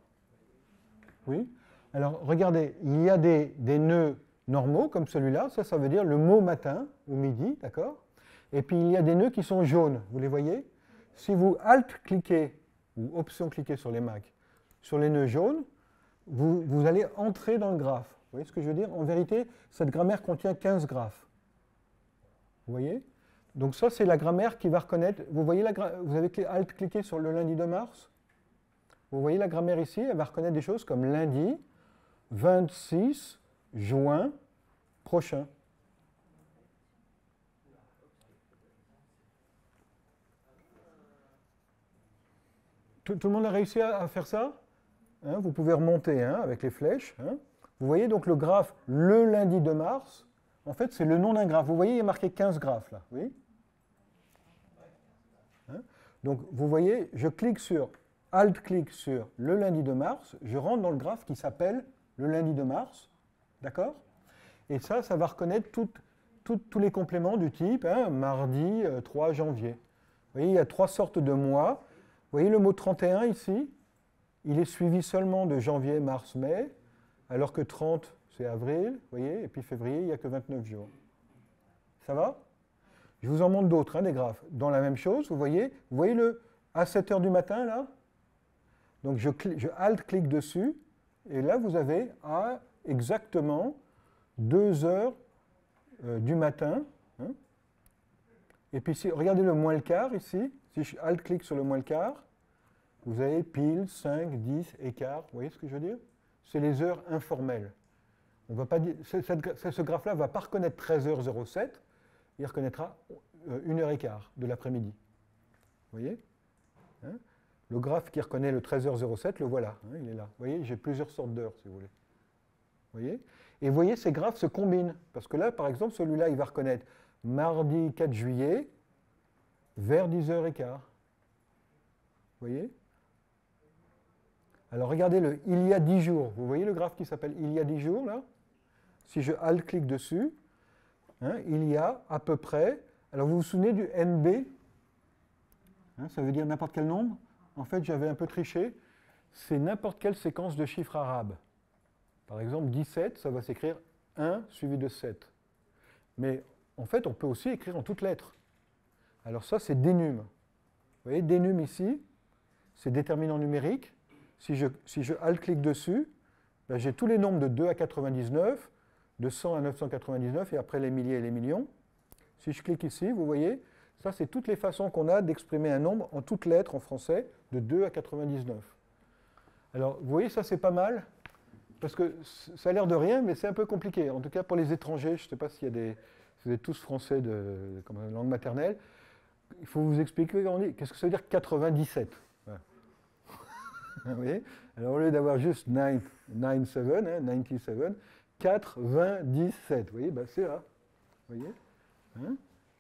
Oui? Alors, regardez, il y a des nœuds normaux, comme celui-là. Ça veut dire le mot matin ou midi, d'accord? Et puis, il y a des nœuds qui sont jaunes. Vous les voyez? Si vous Alt-cliquez, ou Option-cliquez sur les Mac, sur les nœuds jaunes, vous allez entrer dans le graphe. Vous voyez ce que je veux dire? En vérité, cette grammaire contient 15 graphes. Vous voyez? Donc ça, c'est la grammaire qui va reconnaître. Vous voyez vous avez Alt-cliqué sur le lundi de mars. Vous voyez la grammaire ici, elle va reconnaître des choses comme lundi, 26 juin prochain. Tout le monde a réussi à faire ça? Vous pouvez remonter avec les flèches. Vous voyez donc le graphe le lundi de mars. En fait, c'est le nom d'un graphe. Vous voyez, il y a marqué 15 graphes là. Oui? Donc, vous voyez, je clique sur Alt-clic sur le lundi de mars. Je rentre dans le graphe qui s'appelle le lundi de mars. D'accord? Et ça va reconnaître tous les compléments du type mardi 3 janvier. Vous voyez, il y a 3 sortes de mois. Vous voyez le mot 31 ici? Il est suivi seulement de janvier, mars, mai, alors que 30, c'est avril, vous voyez, et puis février, il n'y a que 29 jours. Ça va? Je vous en montre d'autres, des graphes. Dans la même chose, vous voyez le à 7 heures du matin, là? Donc je Alt-clique dessus, et là, vous avez à exactement 2 heures du matin. Et puis, regardez le moins le quart, ici. Si je Alt-clique sur le moins le quart, vous avez pile, 5, 10, écart. Vous voyez ce que je veux dire? C'est les heures informelles. On va pas dire, ce graphe-là ne va pas reconnaître 13h07, il reconnaîtra 1h15 de l'après-midi. Vous voyez? Le graphe qui reconnaît le 13h07, le voilà, il est là. Vous voyez, j'ai plusieurs sortes d'heures, si vous voulez. Vous voyez? Et vous voyez, ces graphes se combinent. Parce que là, par exemple, celui-là, il va reconnaître mardi 4 juillet vers 10h15. Vous voyez? Alors regardez le il y a 10 jours. Vous voyez le graphe qui s'appelle il y a 10 jours là? Si je Alt-clique dessus, il y a à peu près. Alors vous vous souvenez du NB? Ça veut dire n'importe quel nombre. En fait, j'avais un peu triché. C'est n'importe quelle séquence de chiffres arabes. Par exemple, 17, ça va s'écrire 1 suivi de 7. Mais en fait, on peut aussi écrire en toutes lettres. Alors ça, c'est dénum. Vous voyez, dénum ici, c'est déterminant numérique. Si je Alt-clique dessus, j'ai tous les nombres de 2 à 99, de 100 à 999, et après les milliers et les millions. Si je clique ici, vous voyez, ça, c'est toutes les façons qu'on a d'exprimer un nombre en toutes lettres en français, de 2 à 99. Alors, vous voyez, ça, c'est pas mal, parce que ça a l'air de rien, mais c'est un peu compliqué. En tout cas, pour les étrangers, je ne sais pas s'il y a si vous êtes tous français comme langue maternelle, il faut vous expliquer qu'est-ce que ça veut dire 97. Voilà. Vous voyez? Alors, au lieu d'avoir juste 97, 97, 97. Vous voyez, ben c'est là. Vous voyez, hein,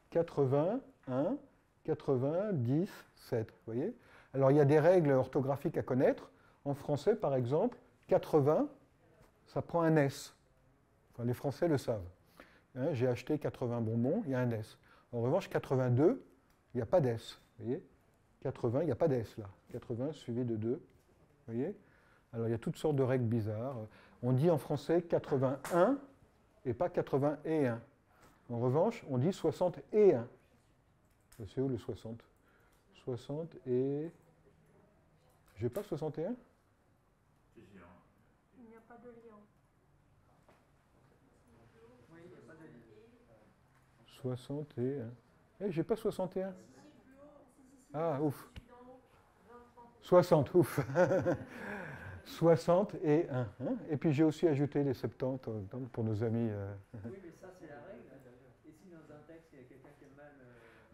81, 97. Vous voyez. Alors, il y a des règles orthographiques à connaître. En français, par exemple, 80, ça prend un S. Enfin, les Français le savent. Hein, j'ai acheté 80 bonbons, il y a un S. En revanche, 82, il n'y a pas d'S. Vous voyez, 80, il n'y a pas d'S là. 80 suivi de 2. Vous voyez. Alors, il y a toutes sortes de règles bizarres. On dit en français 81 et pas 81. En revanche, on dit 61. C'est où le 60 60 et... J'ai pas 61 ? Il n'y a pas de lien. Oui, il n'y a pas de lien. 61. Eh, j'ai pas 61 ? Ah, ouf. 60, ouf. 61. Hein. Et puis j'ai aussi ajouté les 70 pour nos amis. Oui, mais ça, c'est la règle. Et si dans un texte, il y a quelqu'un qui est mal.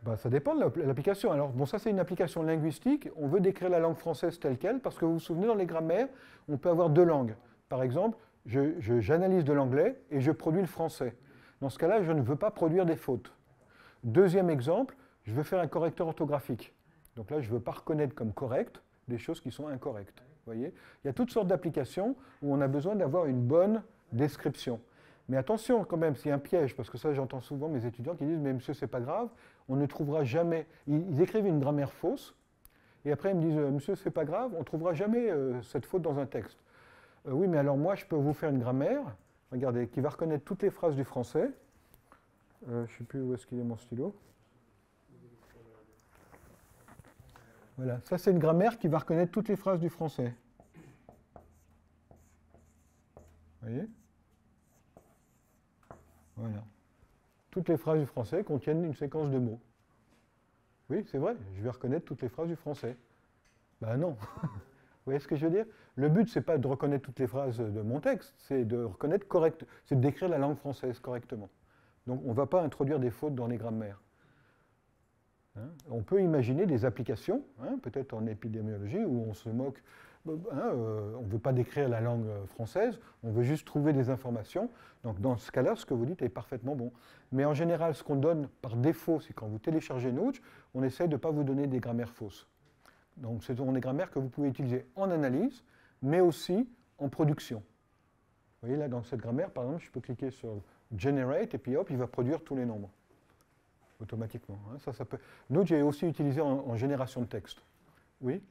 Bah, ça dépend de l'application. Alors, bon, ça, c'est une application linguistique. On veut décrire la langue française telle qu'elle, parce que vous vous souvenez, dans les grammaires, on peut avoir deux langues. Par exemple, j'analyse de l'anglais et je produis le français. Dans ce cas-là, je ne veux pas produire des fautes. Deuxième exemple, je veux faire un correcteur orthographique. Donc là, je ne veux pas reconnaître comme correct des choses qui sont incorrectes. Vous voyez, il y a toutes sortes d'applications où on a besoin d'avoir une bonne description. Mais attention quand même, c'est un piège, parce que ça, j'entends souvent mes étudiants qui disent « Mais monsieur, c'est pas grave, on ne trouvera jamais... » Ils écrivent une grammaire fausse, et après ils me disent « Monsieur, c'est pas grave, on ne trouvera jamais cette faute dans un texte. » Oui, mais alors moi, je peux vous faire une grammaire, regardez, qui va reconnaître toutes les phrases du français. Je ne sais plus où est-ce qu'il est mon stylo. Voilà, ça c'est une grammaire qui va reconnaître toutes les phrases du français. Vous voyez ? Voilà. Toutes les phrases du français contiennent une séquence de mots. Oui, c'est vrai, je vais reconnaître toutes les phrases du français. Ben non. Vous voyez ce que je veux dire? Le but, ce n'est pas de reconnaître toutes les phrases de mon texte, c'est de reconnaître correct, c'est de décrire la langue française correctement. Donc on ne va pas introduire des fautes dans les grammaires. Hein, on peut imaginer des applications, hein, peut-être en épidémiologie, où on se moque, on ne veut pas décrire la langue française, on veut juste trouver des informations. Donc dans ce cas-là, ce que vous dites est parfaitement bon. Mais en général, ce qu'on donne par défaut, c'est quand vous téléchargez Notch, on essaie de ne pas vous donner des grammaires fausses. Donc ce sont des grammaires que vous pouvez utiliser en analyse, mais aussi en production. Vous voyez là, dans cette grammaire, par exemple, je peux cliquer sur Generate, et puis hop, il va produire tous les nombres. Automatiquement. Hein. Ça peut... Notch est aussi utilisé en génération de texte. Oui?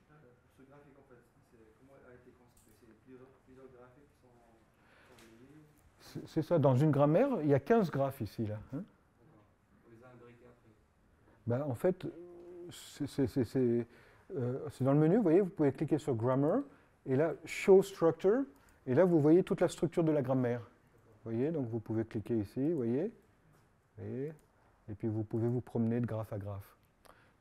Ce graphique, en fait, comment a été construit? C'est plusieurs graphiques qui sont liés? C'est ça. Dans une grammaire, il y a 15 graphes ici. Là, hein. On les a imbriqués après. Ben, en fait, c'est dans le menu, vous voyez, vous pouvez cliquer sur Grammar, et là, Show Structure, et là, vous voyez toute la structure de la grammaire. Vous voyez, donc vous pouvez cliquer ici, vous voyez, et puis vous pouvez vous promener de graphe à graphe.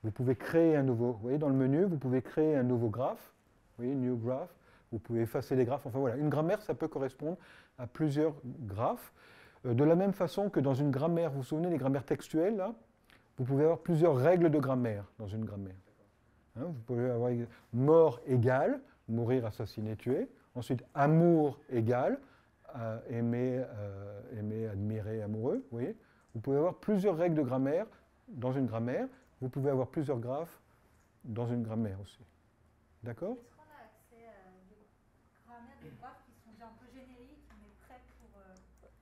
Vous pouvez créer un nouveau, vous voyez, dans le menu, vous pouvez créer un nouveau graphe, vous voyez, New Graph, vous pouvez effacer les graphes, enfin voilà, une grammaire, ça peut correspondre à plusieurs graphes. De la même façon que dans une grammaire, vous vous souvenez des grammaires textuelles, là, vous pouvez avoir plusieurs règles de grammaire dans une grammaire. Hein, vous pouvez avoir mort égale, mourir, assassiner, tuer. Ensuite, amour égale, aimer, admirer, amoureux. Vous voyez, vous pouvez avoir plusieurs règles de grammaire dans une grammaire. Vous pouvez avoir plusieurs graphes dans une grammaire aussi. D'accord? Est-ce qu'on a accès à des grammaires, des graphes qui sont déjà un peu génériques, mais prêts pour...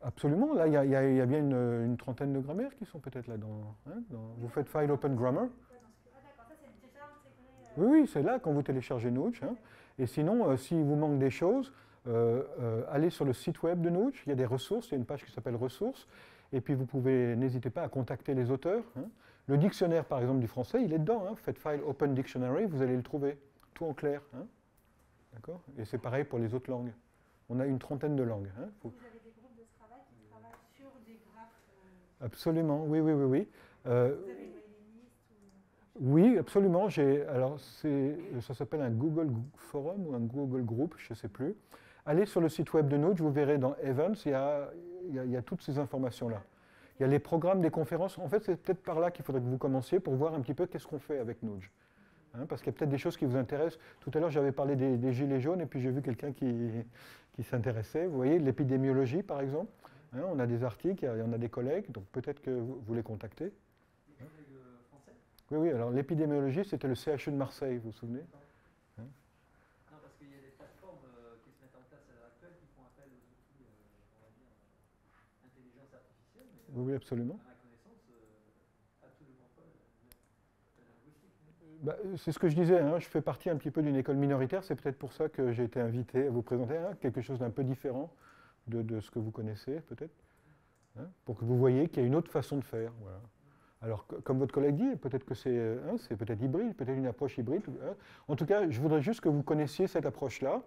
Absolument. Là, il y a bien une trentaine de grammaires qui sont peut-être là vous faites File Open Grammar. Ah d'accord, ça c'est déjà intégré... Oui, oui, c'est là quand vous téléchargez Notch. Hein. Et sinon, s'il vous manque des choses, allez sur le site web de Notch. Il y a des ressources, il y a une page qui s'appelle Ressources. Et puis vous pouvez, n'hésitez pas à contacter les auteurs. Hein. Le dictionnaire, par exemple, du français, il est dedans. Hein. Faites File Open Dictionary, vous allez le trouver, tout en clair. Hein. D'accord? Et c'est pareil pour les autres langues. On a une trentaine de langues. Hein. Vous avez des groupes de travail qui travaillent sur des graphes Absolument, oui, oui, oui, oui. vous avez une liste ou... Oui, absolument. Alors, ça s'appelle un Google Forum ou un Google Group, je ne sais plus. Allez sur le site web de Notch, vous verrez dans Events, il y a toutes ces informations-là. Il y a les programmes des conférences. En fait, c'est peut-être par là qu'il faudrait que vous commenciez pour voir un petit peu qu'est-ce qu'on fait avec Notch. hein, parce qu'il y a peut-être des choses qui vous intéressent. Tout à l'heure, j'avais parlé des gilets jaunes, et puis j'ai vu quelqu'un qui s'intéressait. Vous voyez, de l'épidémiologie, par exemple. Hein, on a des articles, il y en a des collègues, donc peut-être que vous les contactez. Des collègues français? Oui, oui, alors l'épidémiologie, c'était le CHU de Marseille, vous vous souvenez? Non, parce qu'il y a des plateformes qui se mettent en place à l'heure actuelle qui font appel aux outils, on va dire, intelligence artificielle, mais Oui, oui, absolument. à ma connaissance, absolument pas la linguistique. Bah, c'est ce que je disais, hein, je fais partie un petit peu d'une école minoritaire, c'est peut-être pour ça que j'ai été invité à vous présenter quelque chose d'un peu différent de ce que vous connaissez, peut-être, hein, pour que vous voyez qu'il y a une autre façon de faire. Voilà. Alors, comme votre collègue dit, peut-être que c'est peut-être hybride, peut-être une approche hybride. Hein. En tout cas, je voudrais juste que vous connaissiez cette approche-là.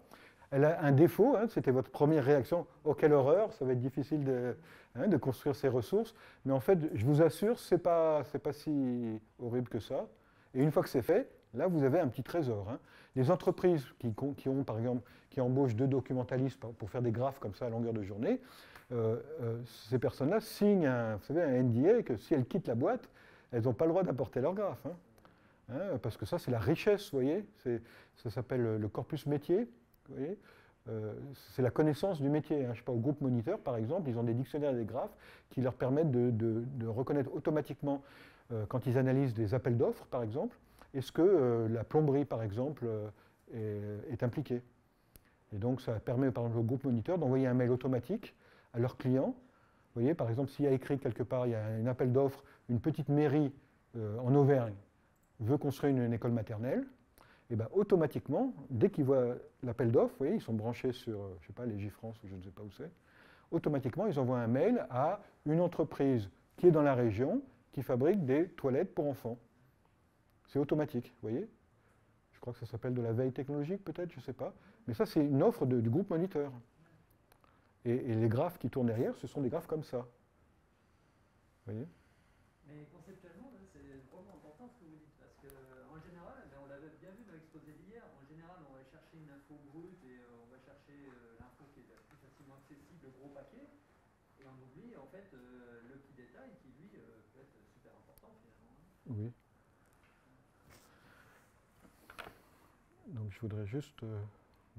Elle a un défaut, hein, c'était votre première réaction. Oh, quelle horreur, ça va être difficile de construire ces ressources. Mais en fait, je vous assure, c'est pas si horrible que ça. Et une fois que c'est fait, là, vous avez un petit trésor. Hein. Les entreprises qui ont, par exemple, qui embauchent 2 documentalistes pour faire des graphes comme ça à longueur de journée, ces personnes-là signent vous savez, un NDA que si elles quittent la boîte, elles n'ont pas le droit d'apporter leurs graphes. Hein. Hein, parce que ça, c'est la richesse, vous voyez. Ça s'appelle le corpus métier. Vous voyez. C'est la connaissance du métier. Hein. Je ne sais pas, au groupe Moniteur, par exemple, ils ont des dictionnaires des graphes qui leur permettent de reconnaître automatiquement, quand ils analysent des appels d'offres, par exemple, est-ce que la plomberie, par exemple, est impliquée. Et donc, ça permet, par exemple, au groupe Moniteur d'envoyer un mail automatique à leurs clients. Vous voyez, par exemple, s'il y a écrit quelque part, il y a un appel d'offres, une petite mairie en Auvergne veut construire une école maternelle, et bien automatiquement, dès qu'ils voient l'appel d'offres, vous voyez, ils sont branchés sur, je ne sais pas, Légifrance ou je ne sais pas où c'est, automatiquement, ils envoient un mail à une entreprise qui est dans la région, qui fabrique des toilettes pour enfants. C'est automatique, vous voyez. Je crois que ça s'appelle de la veille technologique, peut-être, je ne sais pas. Mais ça, c'est une offre du groupe Moniteur. Et les graphes qui tournent derrière, ce sont des graphes comme ça. Vous voyez. Mais conceptuellement, là, c'est vraiment important ce que vous dites, parce qu'en général, on l'avait bien vu dans l'exposé d'hier, en général, on va chercher une info brute et on va chercher l'info qui est la plus facilement accessible, le gros paquet, et on oublie en fait le petit détail qui, lui, peut être super important finalement. Oui. Donc je voudrais juste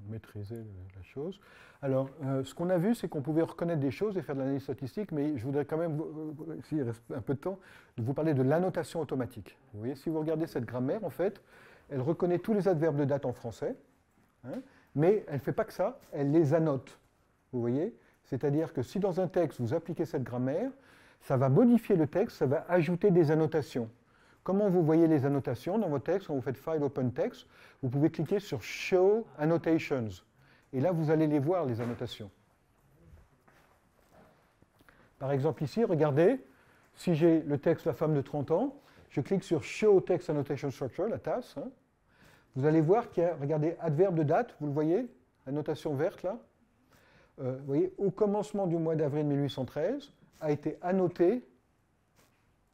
maîtriser la chose. Alors, ce qu'on a vu, c'est qu'on pouvait reconnaître des choses et faire de l'analyse statistique, mais je voudrais quand même, s'il reste un peu de temps, vous parler de l'annotation automatique. Vous voyez, si vous regardez cette grammaire, en fait, elle reconnaît tous les adverbes de date en français, hein, mais elle ne fait pas que ça, elle les annote. Vous voyez? C'est-à-dire que si dans un texte, vous appliquez cette grammaire, ça va modifier le texte, ça va ajouter des annotations. Comment vous voyez les annotations dans votre texte? Quand vous faites File Open Text, vous pouvez cliquer sur Show Annotations. Et là, vous allez les voir, les annotations. Par exemple, ici, regardez, si j'ai le texte La femme de 30 ans, je clique sur Show Text Annotation Structure, la tasse. Hein. Vous allez voir qu'il y a, regardez, adverbe de date, vous le voyez, la notation verte là. Vous voyez, au commencement du mois d'avril 1813, a été annoté,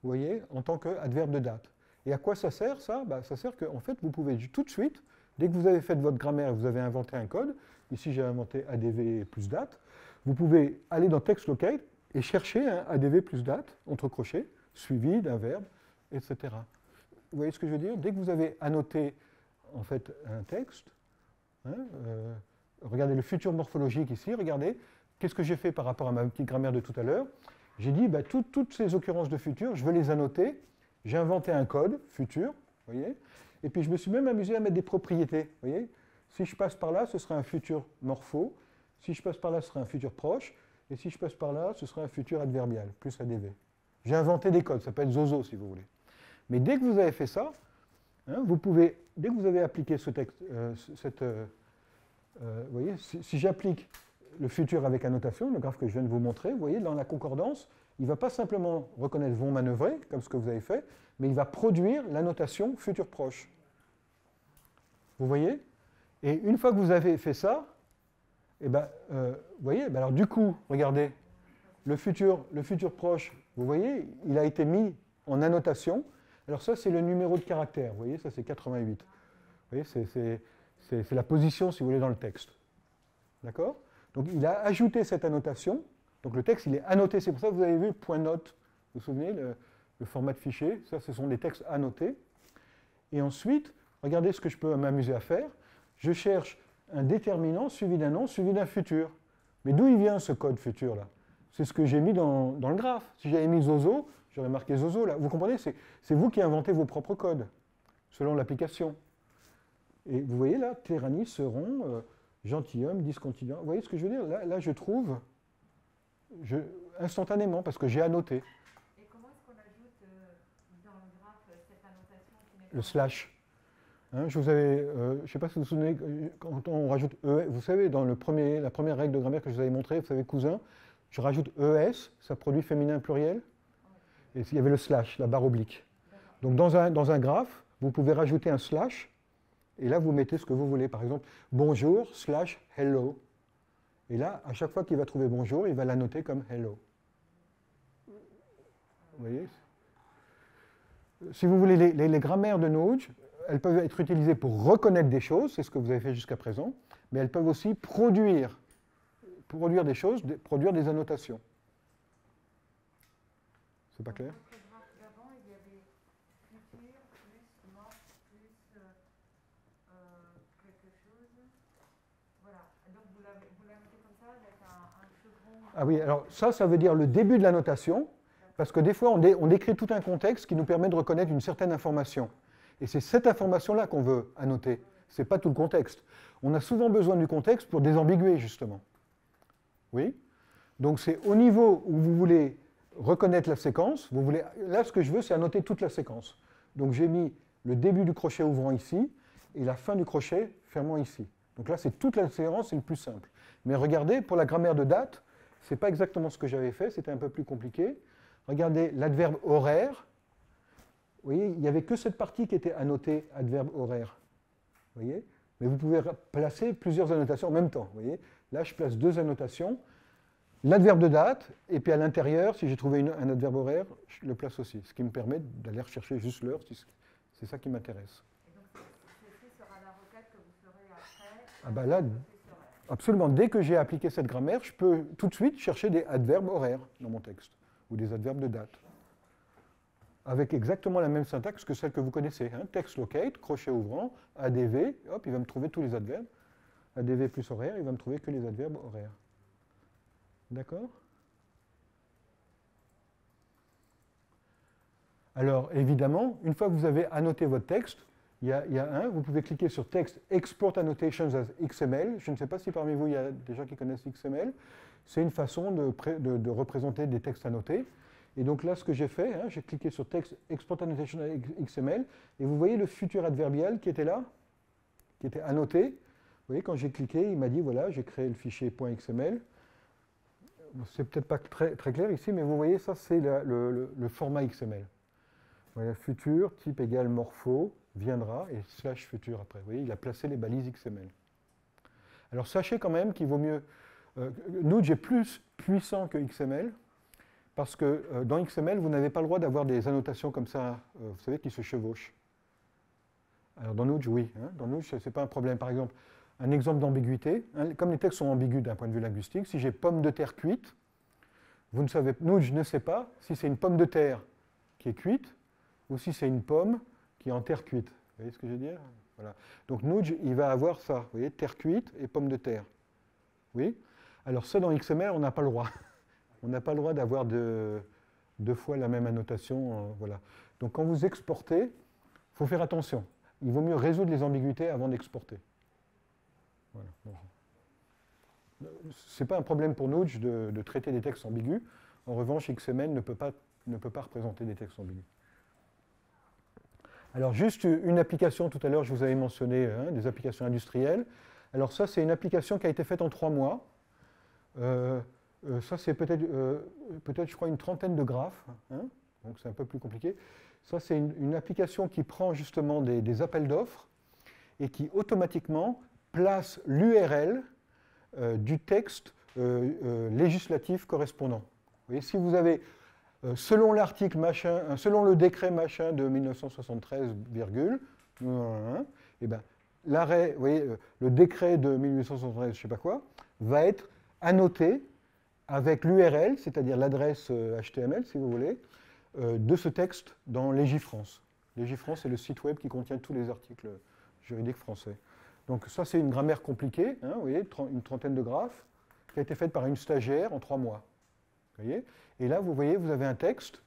vous voyez, en tant qu'adverbe de date. Et à quoi ça sert, ça? Ça sert qu'en fait, vous pouvez tout de suite, dès que vous avez fait votre grammaire et vous avez inventé un code, ici j'ai inventé ADV plus date, vous pouvez aller dans Text Locate et chercher un ADV plus date, entre crochets, suivi d'un verbe, etc. Vous voyez ce que je veux dire? Dès que vous avez annoté, en fait, un texte, hein, regardez le futur morphologique ici, regardez, qu'est-ce que j'ai fait par rapport à ma petite grammaire de tout à l'heure? J'ai dit, toutes ces occurrences de futur, je veux les annoter. J'ai inventé un code, futur, vous voyez. Et puis je me suis même amusé à mettre des propriétés, vous voyez. Si je passe par là, ce sera un futur morpho. Si je passe par là, ce sera un futur proche. Et si je passe par là, ce sera un futur adverbial, plus ADV. J'ai inventé des codes, ça peut être Zozo si vous voulez. Mais dès que vous avez fait ça, hein, vous pouvez, dès que vous avez appliqué ce texte, vous voyez, si j'applique le futur avec annotation, le graphe que je viens de vous montrer, vous voyez, dans la concordance, il ne va pas simplement reconnaître vont manœuvrer, comme ce que vous avez fait, mais il va produire l'annotation futur proche. Vous voyez? Et une fois que vous avez fait ça, eh ben, vous voyez, alors du coup, regardez, le futur proche, vous voyez, il a été mis en annotation. Alors ça, c'est le numéro de caractère, vous voyez, ça c'est 88. Vous voyez, c'est la position, si vous voulez, dans le texte. D'accord? Donc il a ajouté cette annotation. Donc le texte, il est annoté. C'est pour ça que vous avez vu le point note. Vous vous souvenez, le format de fichier. Ça, ce sont des textes annotés. Et ensuite, regardez ce que je peux m'amuser à faire. Je cherche un déterminant suivi d'un nom, suivi d'un futur. Mais d'où il vient ce code futur là? C'est ce que j'ai mis dans le graphe. Si j'avais mis Zozo, j'aurais marqué Zozo là. Vous comprenez? C'est vous qui inventez vos propres codes, selon l'application. Et vous voyez là, Terani, Seron, gentilhomme, discontinuant. Vous voyez ce que je veux dire? Là, je trouve instantanément, parce que j'ai annoté. Et comment est-ce qu'on ajoute dans le graphe cette annotation qui n'est pas Le slash. Hein, je ne sais pas si vous vous souvenez, quand on rajoute ES, vous savez, dans la première règle de grammaire que je vous avais montrée, vous savez, cousin, je rajoute ES, ça produit féminin pluriel, et il y avait le slash, la barre oblique. Donc dans un graphe, vous pouvez rajouter un slash, et là vous mettez ce que vous voulez, par exemple, bonjour, slash, hello. Et là, à chaque fois qu'il va trouver bonjour, il va l'annoter comme hello. Vous voyez? Si vous voulez, les grammaires de Node, elles peuvent être utilisées pour reconnaître des choses, c'est ce que vous avez fait jusqu'à présent, mais elles peuvent aussi produire des choses, produire des annotations. C'est pas clair? Dans le graphe d'avant, il y avait futur plus mort plus quelque chose. Voilà. Donc vous l'annotez comme ça avec un second. Ah oui, alors ça veut dire le début de l'annotation, parce que des fois on décrit tout un contexte qui nous permet de reconnaître une certaine information. Et c'est cette information-là qu'on veut annoter. Ce n'est pas tout le contexte. On a souvent besoin du contexte pour désambiguer, justement. Oui? Donc c'est au niveau où vous voulez reconnaître la séquence, là ce que je veux c'est annoter toute la séquence. Donc j'ai mis le début du crochet ouvrant ici et la fin du crochet fermant ici. Donc là c'est toute la séquence, c'est le plus simple. Mais regardez, pour la grammaire de date, ce n'est pas exactement ce que j'avais fait, c'était un peu plus compliqué. Regardez l'adverbe horaire. Vous voyez, il n'y avait que cette partie qui était annotée adverbe horaire. Vous voyez? Mais vous pouvez placer plusieurs annotations en même temps. Vous voyez? Là, je place deux annotations. L'adverbe de date, et puis à l'intérieur, si j'ai trouvé un adverbe horaire, je le place aussi. Ce qui me permet d'aller rechercher juste l'heure, c'est ça qui m'intéresse. Et donc, ceci sera la requête que vous ferez après. Ah ben là, absolument. Dès que j'ai appliqué cette grammaire, je peux tout de suite chercher des adverbes horaires dans mon texte, ou des adverbes de date. Avec exactement la même syntaxe que celle que vous connaissez. Hein. Text locate, crochet ouvrant, ADV, hop, il va me trouver tous les adverbes. ADV plus horaire, il va me trouver que les adverbes horaires. D'accord? Alors, évidemment, une fois que vous avez annoté votre texte, il y a vous pouvez cliquer sur Text Export Annotations as XML. Je ne sais pas si parmi vous, il y a des gens qui connaissent XML. C'est une façon de représenter des textes annotés. Et donc là, ce que j'ai fait, j'ai cliqué sur Text Export Annotation XML, et vous voyez le futur adverbial qui était là, qui était annoté. Vous voyez, quand j'ai cliqué, il m'a dit, voilà, j'ai créé le fichier .xml. C'est peut-être pas très clair ici, mais vous voyez, ça, c'est le format XML. Voilà, futur, type égal morpho, viendra, et slash futur après. Vous voyez, il a placé les balises XML. Alors, sachez quand même qu'il vaut mieux... Node est plus puissant que XML, parce que dans XML, vous n'avez pas le droit d'avoir des annotations comme ça, vous savez, qui se chevauchent. Alors dans Node, oui. Hein, dans Node, ce n'est pas un problème. Par exemple, un exemple d'ambiguïté, hein, comme les textes sont ambigus d'un point de vue linguistique, si j'ai pomme de terre cuite, vous ne savez, Node ne sait pas si c'est une pomme de terre qui est cuite ou si c'est une pomme qui est en terre cuite. Vous voyez ce que je veux dire? Voilà. Donc Node, il va avoir ça, vous voyez, terre cuite et pomme de terre. Oui. Alors ça, dans XML, on n'a pas le droit. On n'a pas le droit d'avoir deux fois la même annotation. Voilà. Donc quand vous exportez, il faut faire attention. Il vaut mieux résoudre les ambiguïtés avant d'exporter. Voilà. Ce n'est pas un problème pour Node de traiter des textes ambigus. En revanche, XML ne peut pas représenter des textes ambigus. Alors juste une application, tout à l'heure je vous avais mentionné des applications industrielles. Alors ça, c'est une application qui a été faite en 3 mois. Ça, c'est peut-être, je crois, une trentaine de graphes, hein, donc c'est un peu plus compliqué. Ça, c'est une application qui prend justement des appels d'offres et qui automatiquement place l'URL du texte législatif correspondant. Vous voyez, si vous avez, selon l'article machin, selon le décret machin de 1973, et ben, l'arrêt, vous voyez, le décret de 1873, je ne sais pas quoi, va être annoté avec l'URL, c'est-à-dire l'adresse HTML, si vous voulez, de ce texte dans Légifrance. Légifrance, c'est le site web qui contient tous les articles juridique français. Donc ça, c'est une grammaire compliquée, hein, vous voyez, une trentaine de graphes, qui a été faite par une stagiaire en 3 mois. Vous voyez, et là, vous voyez, vous avez un texte,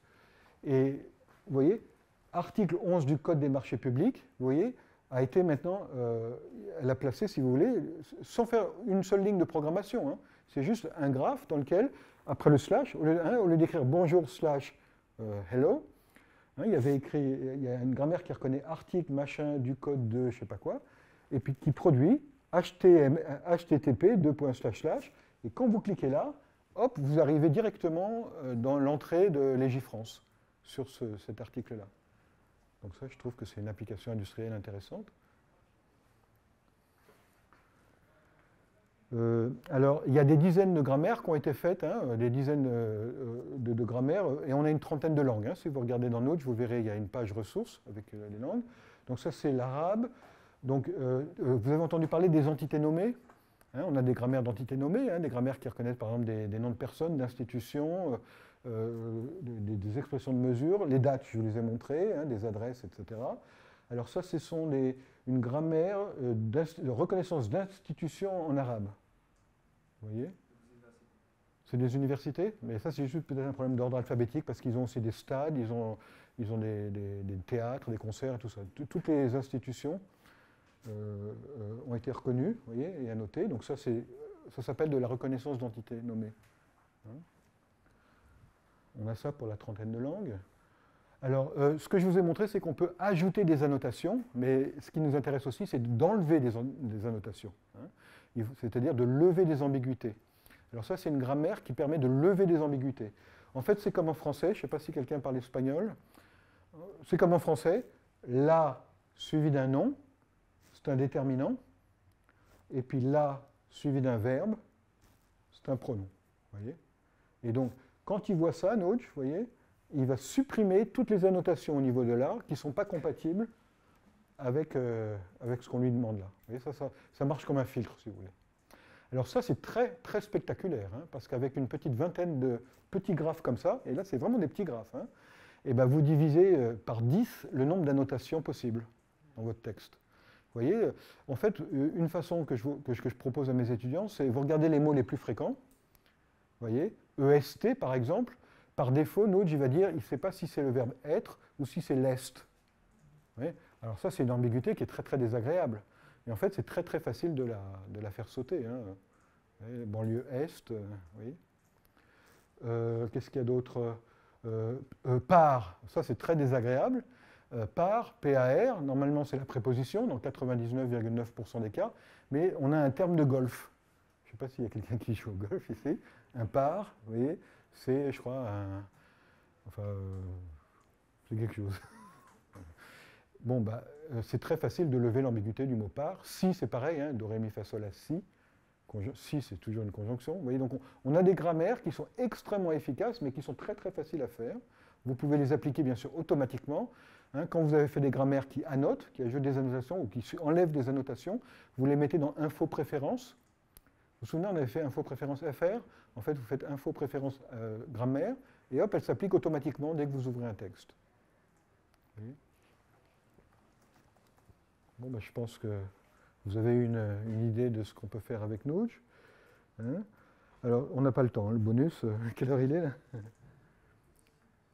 et vous voyez, article 11 du Code des marchés publics, vous voyez, a été maintenant, elle a placé, si vous voulez, sans faire une seule ligne de programmation, hein, c'est juste un graphe dans lequel, après le slash, au lieu d'écrire bonjour slash hello, hein, il y a une grammaire qui reconnaît article machin du code de je ne sais pas quoi, et puis qui produit http : et quand vous cliquez là, hop, vous arrivez directement dans l'entrée de Légifrance sur cet article-là. Donc ça, je trouve que c'est une application industrielle intéressante. Alors, il y a des dizaines de grammaires qui ont été faites, hein, des dizaines de grammaires, et on a une trentaine de langues. Hein. Si vous regardez dans Notch, vous verrez, il y a une page ressources avec les langues. Donc ça, c'est l'arabe. Donc, vous avez entendu parler des entités nommées, hein, on a des grammaires d'entités nommées, hein, des grammaires qui reconnaissent par exemple des noms de personnes, d'institutions, des expressions de mesure, les dates, je vous les ai montrées, hein, des adresses, etc. Alors ça, ce sont une grammaire de reconnaissance d'institutions en arabe. Vous voyez ? C'est des universités, mais ça c'est juste peut-être un problème d'ordre alphabétique parce qu'ils ont aussi des stades, ils ont des théâtres, des concerts et tout ça. Toutes les institutions ont été reconnues, vous voyez, et annotées. Donc ça s'appelle de la reconnaissance d'entités nommées. Hein ? On a ça pour la trentaine de langues. Alors, ce que je vous ai montré, c'est qu'on peut ajouter des annotations, mais ce qui nous intéresse aussi, c'est d'enlever des annotations, hein, c'est-à-dire de lever des ambiguïtés. Alors ça, c'est une grammaire qui permet de lever des ambiguïtés. En fait, c'est comme en français, je ne sais pas si quelqu'un parle espagnol, c'est comme en français, la suivi d'un nom, c'est un déterminant, et puis la suivi d'un verbe, c'est un pronom. Voyez ? Et donc, quand il voit ça, Notch, vous voyez, il va supprimer toutes les annotations au niveau de là qui ne sont pas compatibles avec ce qu'on lui demande là. Vous voyez, ça marche comme un filtre, si vous voulez. Alors ça, c'est très, très spectaculaire, hein, parce qu'avec une petite vingtaine de petits graphes comme ça, et là, c'est vraiment des petits graphes, hein, et ben vous divisez par 10 le nombre d'annotations possibles dans votre texte. Vous voyez, en fait, une façon que je propose à mes étudiants, c'est vous regardez les mots les plus fréquents. Vous voyez, EST, par exemple, par défaut, Notch, il va dire, il ne sait pas si c'est le verbe être ou si c'est l'est. Alors ça, c'est une ambiguïté qui est très, très désagréable. Et en fait, c'est très, très facile de la faire sauter. Hein. Voyez, banlieue est, oui. Qu'est-ce qu'il y a d'autre par, ça c'est très désagréable. Par, PAR, normalement c'est la préposition, dans 99,9% des cas, mais on a un terme de golf. Je ne sais pas s'il y a quelqu'un qui joue au golf ici. Un par, vous voyez, c'est, je crois, c'est quelque chose. Bon, bah, c'est très facile de lever l'ambiguïté du mot par. Si, c'est pareil, hein, do, ré, mi, fa, sol, la, si. Si, c'est toujours une conjonction. Vous voyez, donc on a des grammaires qui sont extrêmement efficaces, mais qui sont très, très faciles à faire. Vous pouvez les appliquer, bien sûr, automatiquement. Hein, quand vous avez fait des grammaires qui annotent, qui ajoutent des annotations ou qui enlèvent des annotations, vous les mettez dans info préférences. Vous vous souvenez, on avait fait info préférence FR. En fait, vous faites info préférence grammaire, et hop, elle s'applique automatiquement dès que vous ouvrez un texte. Vous voyez ? Bon, ben, je pense que vous avez une idée de ce qu'on peut faire avec Notch. Hein ? Alors, on n'a pas le temps, hein, le bonus. Quelle heure il est, là ?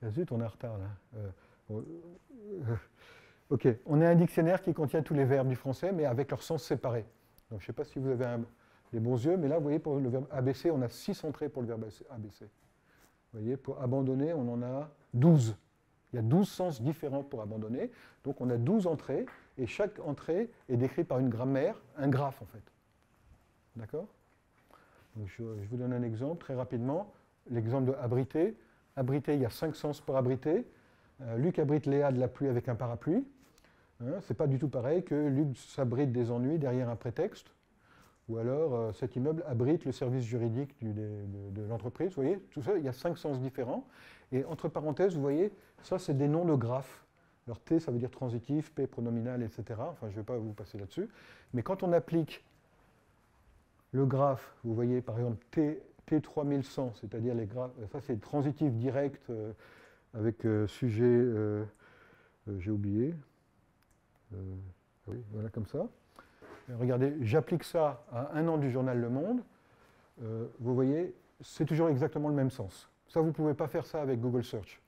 Ah, zut, on est en retard, là. Ok, on a un dictionnaire qui contient tous les verbes du français, mais avec leur sens séparé. Donc, je ne sais pas si vous avez des bons yeux, mais là, vous voyez, pour le verbe ABC, on a 6 entrées pour le verbe ABC. Vous voyez, pour abandonner, on en a 12. Il y a 12 sens différents pour abandonner. Donc, on a 12 entrées, et chaque entrée est décrite par une grammaire, un graphe, en fait. D'accord ? Donc, je vous donne un exemple, très rapidement. L'exemple de abriter. Abriter, il y a 5 sens pour abriter. Luc abrite Léa de la pluie avec un parapluie. Hein, c'est pas du tout pareil que Luc s'abrite des ennuis derrière un prétexte. Ou alors, cet immeuble abrite le service juridique de l'entreprise. Vous voyez, tout ça, il y a 5 sens différents. Et entre parenthèses, vous voyez, ça, c'est des noms de graphes. Alors, T, ça veut dire transitif, P, pronominal, etc. Enfin, je ne vais pas vous passer là-dessus. Mais quand on applique le graphe, vous voyez, par exemple, T3100, c'est-à-dire les graphes, ça, c'est transitif direct avec sujet, j'ai oublié, Oui, voilà comme ça. Et regardez, j'applique ça à 1 an du journal Le Monde. Vous voyez, c'est toujours exactement le même sens. Ça, vous ne pouvez pas faire ça avec Google Search.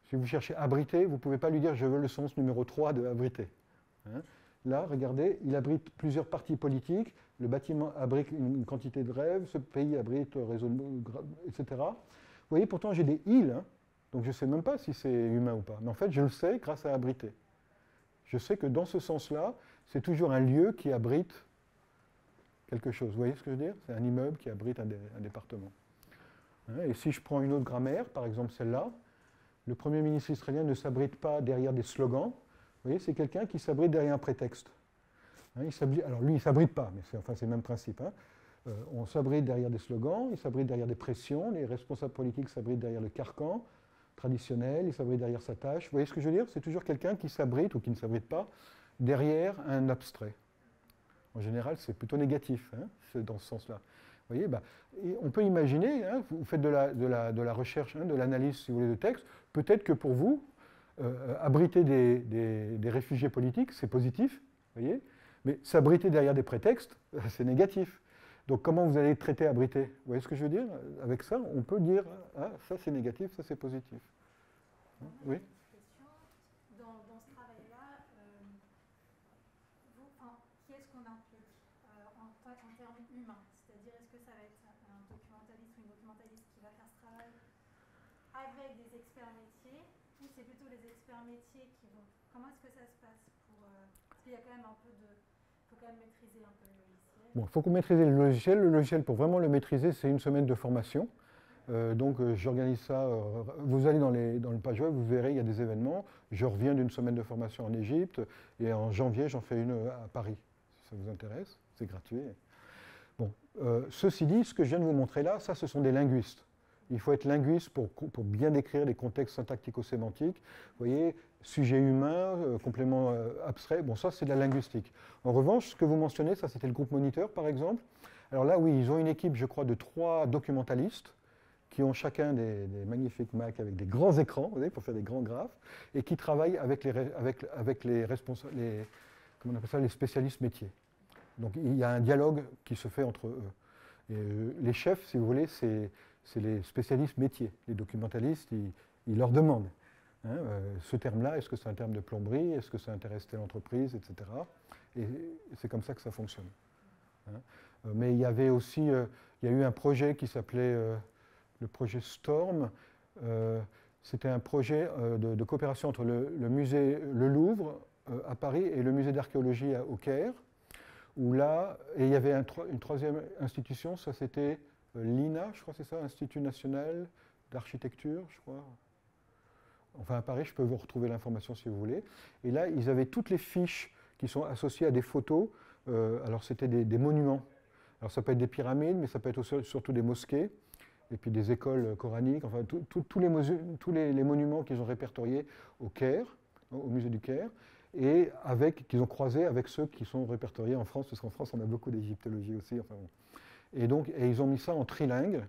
Si vous cherchez abriter, vous ne pouvez pas lui dire « je veux le sens numéro 3 de abriter ». Hein. Là, regardez, il abrite plusieurs partis politiques, le bâtiment abrite une quantité de rêves, ce pays abrite réseau, etc. Vous voyez, pourtant j'ai des îles, hein, donc je ne sais même pas si c'est humain ou pas. Mais en fait, je le sais grâce à abriter. Je sais que dans ce sens-là, c'est toujours un lieu qui abrite quelque chose. Vous voyez ce que je veux dire? C'est un immeuble qui abrite un département. Hein, et si je prends une autre grammaire, par exemple celle-là, le Premier ministre israélien ne s'abrite pas derrière des slogans. Vous voyez, c'est quelqu'un qui s'abrite derrière un prétexte. Hein, alors lui, il ne s'abrite pas, mais c'est le même principe. Hein. On s'abrite derrière des slogans, il s'abrite derrière des pressions, les responsables politiques s'abritent derrière le carcan traditionnel, il s'abrite derrière sa tâche. Vous voyez ce que je veux dire? C'est toujours quelqu'un qui s'abrite ou qui ne s'abrite pas derrière un abstrait. En général, c'est plutôt négatif, hein, c'est dans ce sens-là. Vous voyez, on peut imaginer, hein, vous faites de la recherche, hein, de l'analyse, si vous voulez, de texte, peut-être que pour vous, abriter des réfugiés politiques, c'est positif, voyez, mais s'abriter derrière des prétextes, c'est négatif. Donc comment vous allez traiter abriter? Vous voyez ce que je veux dire? Avec ça, on peut dire, ah, ça c'est négatif, ça c'est positif. Oui? Dans ce travail-là, qui est-ce qu'on implique en termes humains? C'est-à-dire, est-ce que ça va être un documentaliste ou une documentaliste qui va faire ce travail avec des experts métiers, ou c'est plutôt les experts métiers qui vont... Comment est-ce que ça se passe pour, parce qu'il y a quand même un peu de... Il faut quand même maîtriser un peu le logiciel. Bon, il faut maîtriser le logiciel. Le logiciel, pour vraiment le maîtriser, c'est 1 semaine de formation. Donc j'organise ça, vous allez dans le page web, vous verrez, il y a des événements. Je reviens d'1 semaine de formation en Égypte, et en janvier, j'en fais une à Paris, si ça vous intéresse, c'est gratuit. Bon, ceci dit, ce que je viens de vous montrer là, ça, ce sont des linguistes. Il faut être linguiste pour bien décrire les contextes syntactico-sémantiques. Vous voyez, sujet humain, complément abstrait, bon, ça, c'est de la linguistique. En revanche, ce que vous mentionnez, ça, c'était le groupe Moniteur, par exemple. Alors là, oui, ils ont une équipe, je crois, de 3 documentalistes, qui ont chacun des magnifiques Mac avec des grands écrans, vous voyez, pour faire des grands graphes, et qui travaillent avec les responsables, comment on appelle ça, les spécialistes métiers. Donc il y a un dialogue qui se fait entre eux. Et, les chefs, si vous voulez, c'est les spécialistes métiers. Les documentalistes, ils leur demandent. Hein, ce terme-là, est-ce que c'est un terme de plomberie? Est-ce que ça intéresse telle entreprise, etc. Et c'est comme ça que ça fonctionne. Hein. Mais il y avait aussi, il y a eu un projet qui s'appelait le projet Storm. C'était un projet de coopération entre le musée Le Louvre à Paris et le musée d'archéologie au Caire, où là, et il y avait une troisième institution, ça c'était l'INA, je crois que c'est ça, Institut National d'Architecture, je crois. Enfin à Paris, je peux vous retrouver l'information si vous voulez. Et là, ils avaient toutes les fiches qui sont associées à des photos. Alors c'était des monuments. Alors ça peut être des pyramides, mais ça peut être aussi, surtout des mosquées, et puis des écoles coraniques, enfin tous les monuments qu'ils ont répertoriés au Caire, au musée du Caire, et qu'ils ont croisés avec ceux qui sont répertoriés en France, parce qu'en France on a beaucoup d'égyptologie aussi. Enfin, bon. Et donc, ils ont mis ça en trilingue,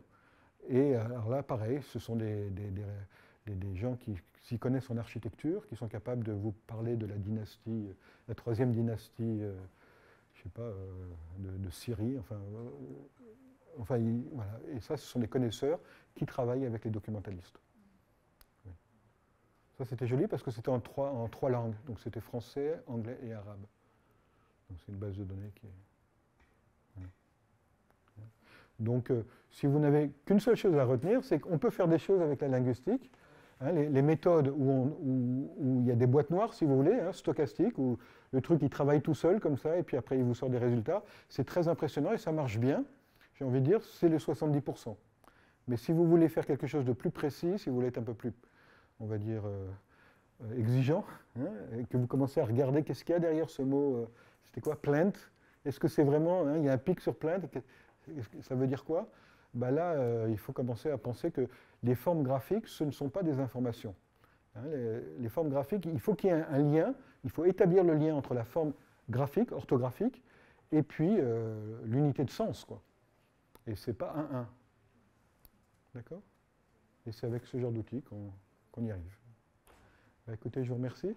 et alors là pareil, ce sont des gens qui s'y connaissent en architecture, qui sont capables de vous parler de la dynastie, la 3e dynastie, je sais pas, de Syrie, enfin voilà. Et ça, ce sont des connaisseurs qui travaillent avec les documentalistes. Oui. Ça, c'était joli parce que c'était en trois langues. Donc, c'était français, anglais et arabe. Donc, c'est une base de données qui est... Voilà. Donc, si vous n'avez qu'une seule chose à retenir, c'est qu'on peut faire des choses avec la linguistique. Hein, les méthodes où il y a des boîtes noires, si vous voulez, hein, stochastiques, où le truc, il travaille tout seul comme ça, et puis après, il vous sort des résultats. C'est très impressionnant et ça marche bien. J'ai envie de dire, c'est les 70%. Mais si vous voulez faire quelque chose de plus précis, si vous voulez être un peu plus, on va dire, exigeant, hein, et que vous commencez à regarder qu'est-ce qu'il y a derrière ce mot, c'était quoi, plant? Est-ce que c'est vraiment, hein, il y a un pic sur plant, ça veut dire quoi? Ben là, il faut commencer à penser que les formes graphiques, ce ne sont pas des informations. Hein, les formes graphiques, il faut qu'il y ait un lien, il faut établir le lien entre la forme graphique, orthographique, et puis l'unité de sens, quoi. Et ce n'est pas 1-1. D'accord? Et c'est avec ce genre d'outils qu'on y arrive. Bah, écoutez, je vous remercie.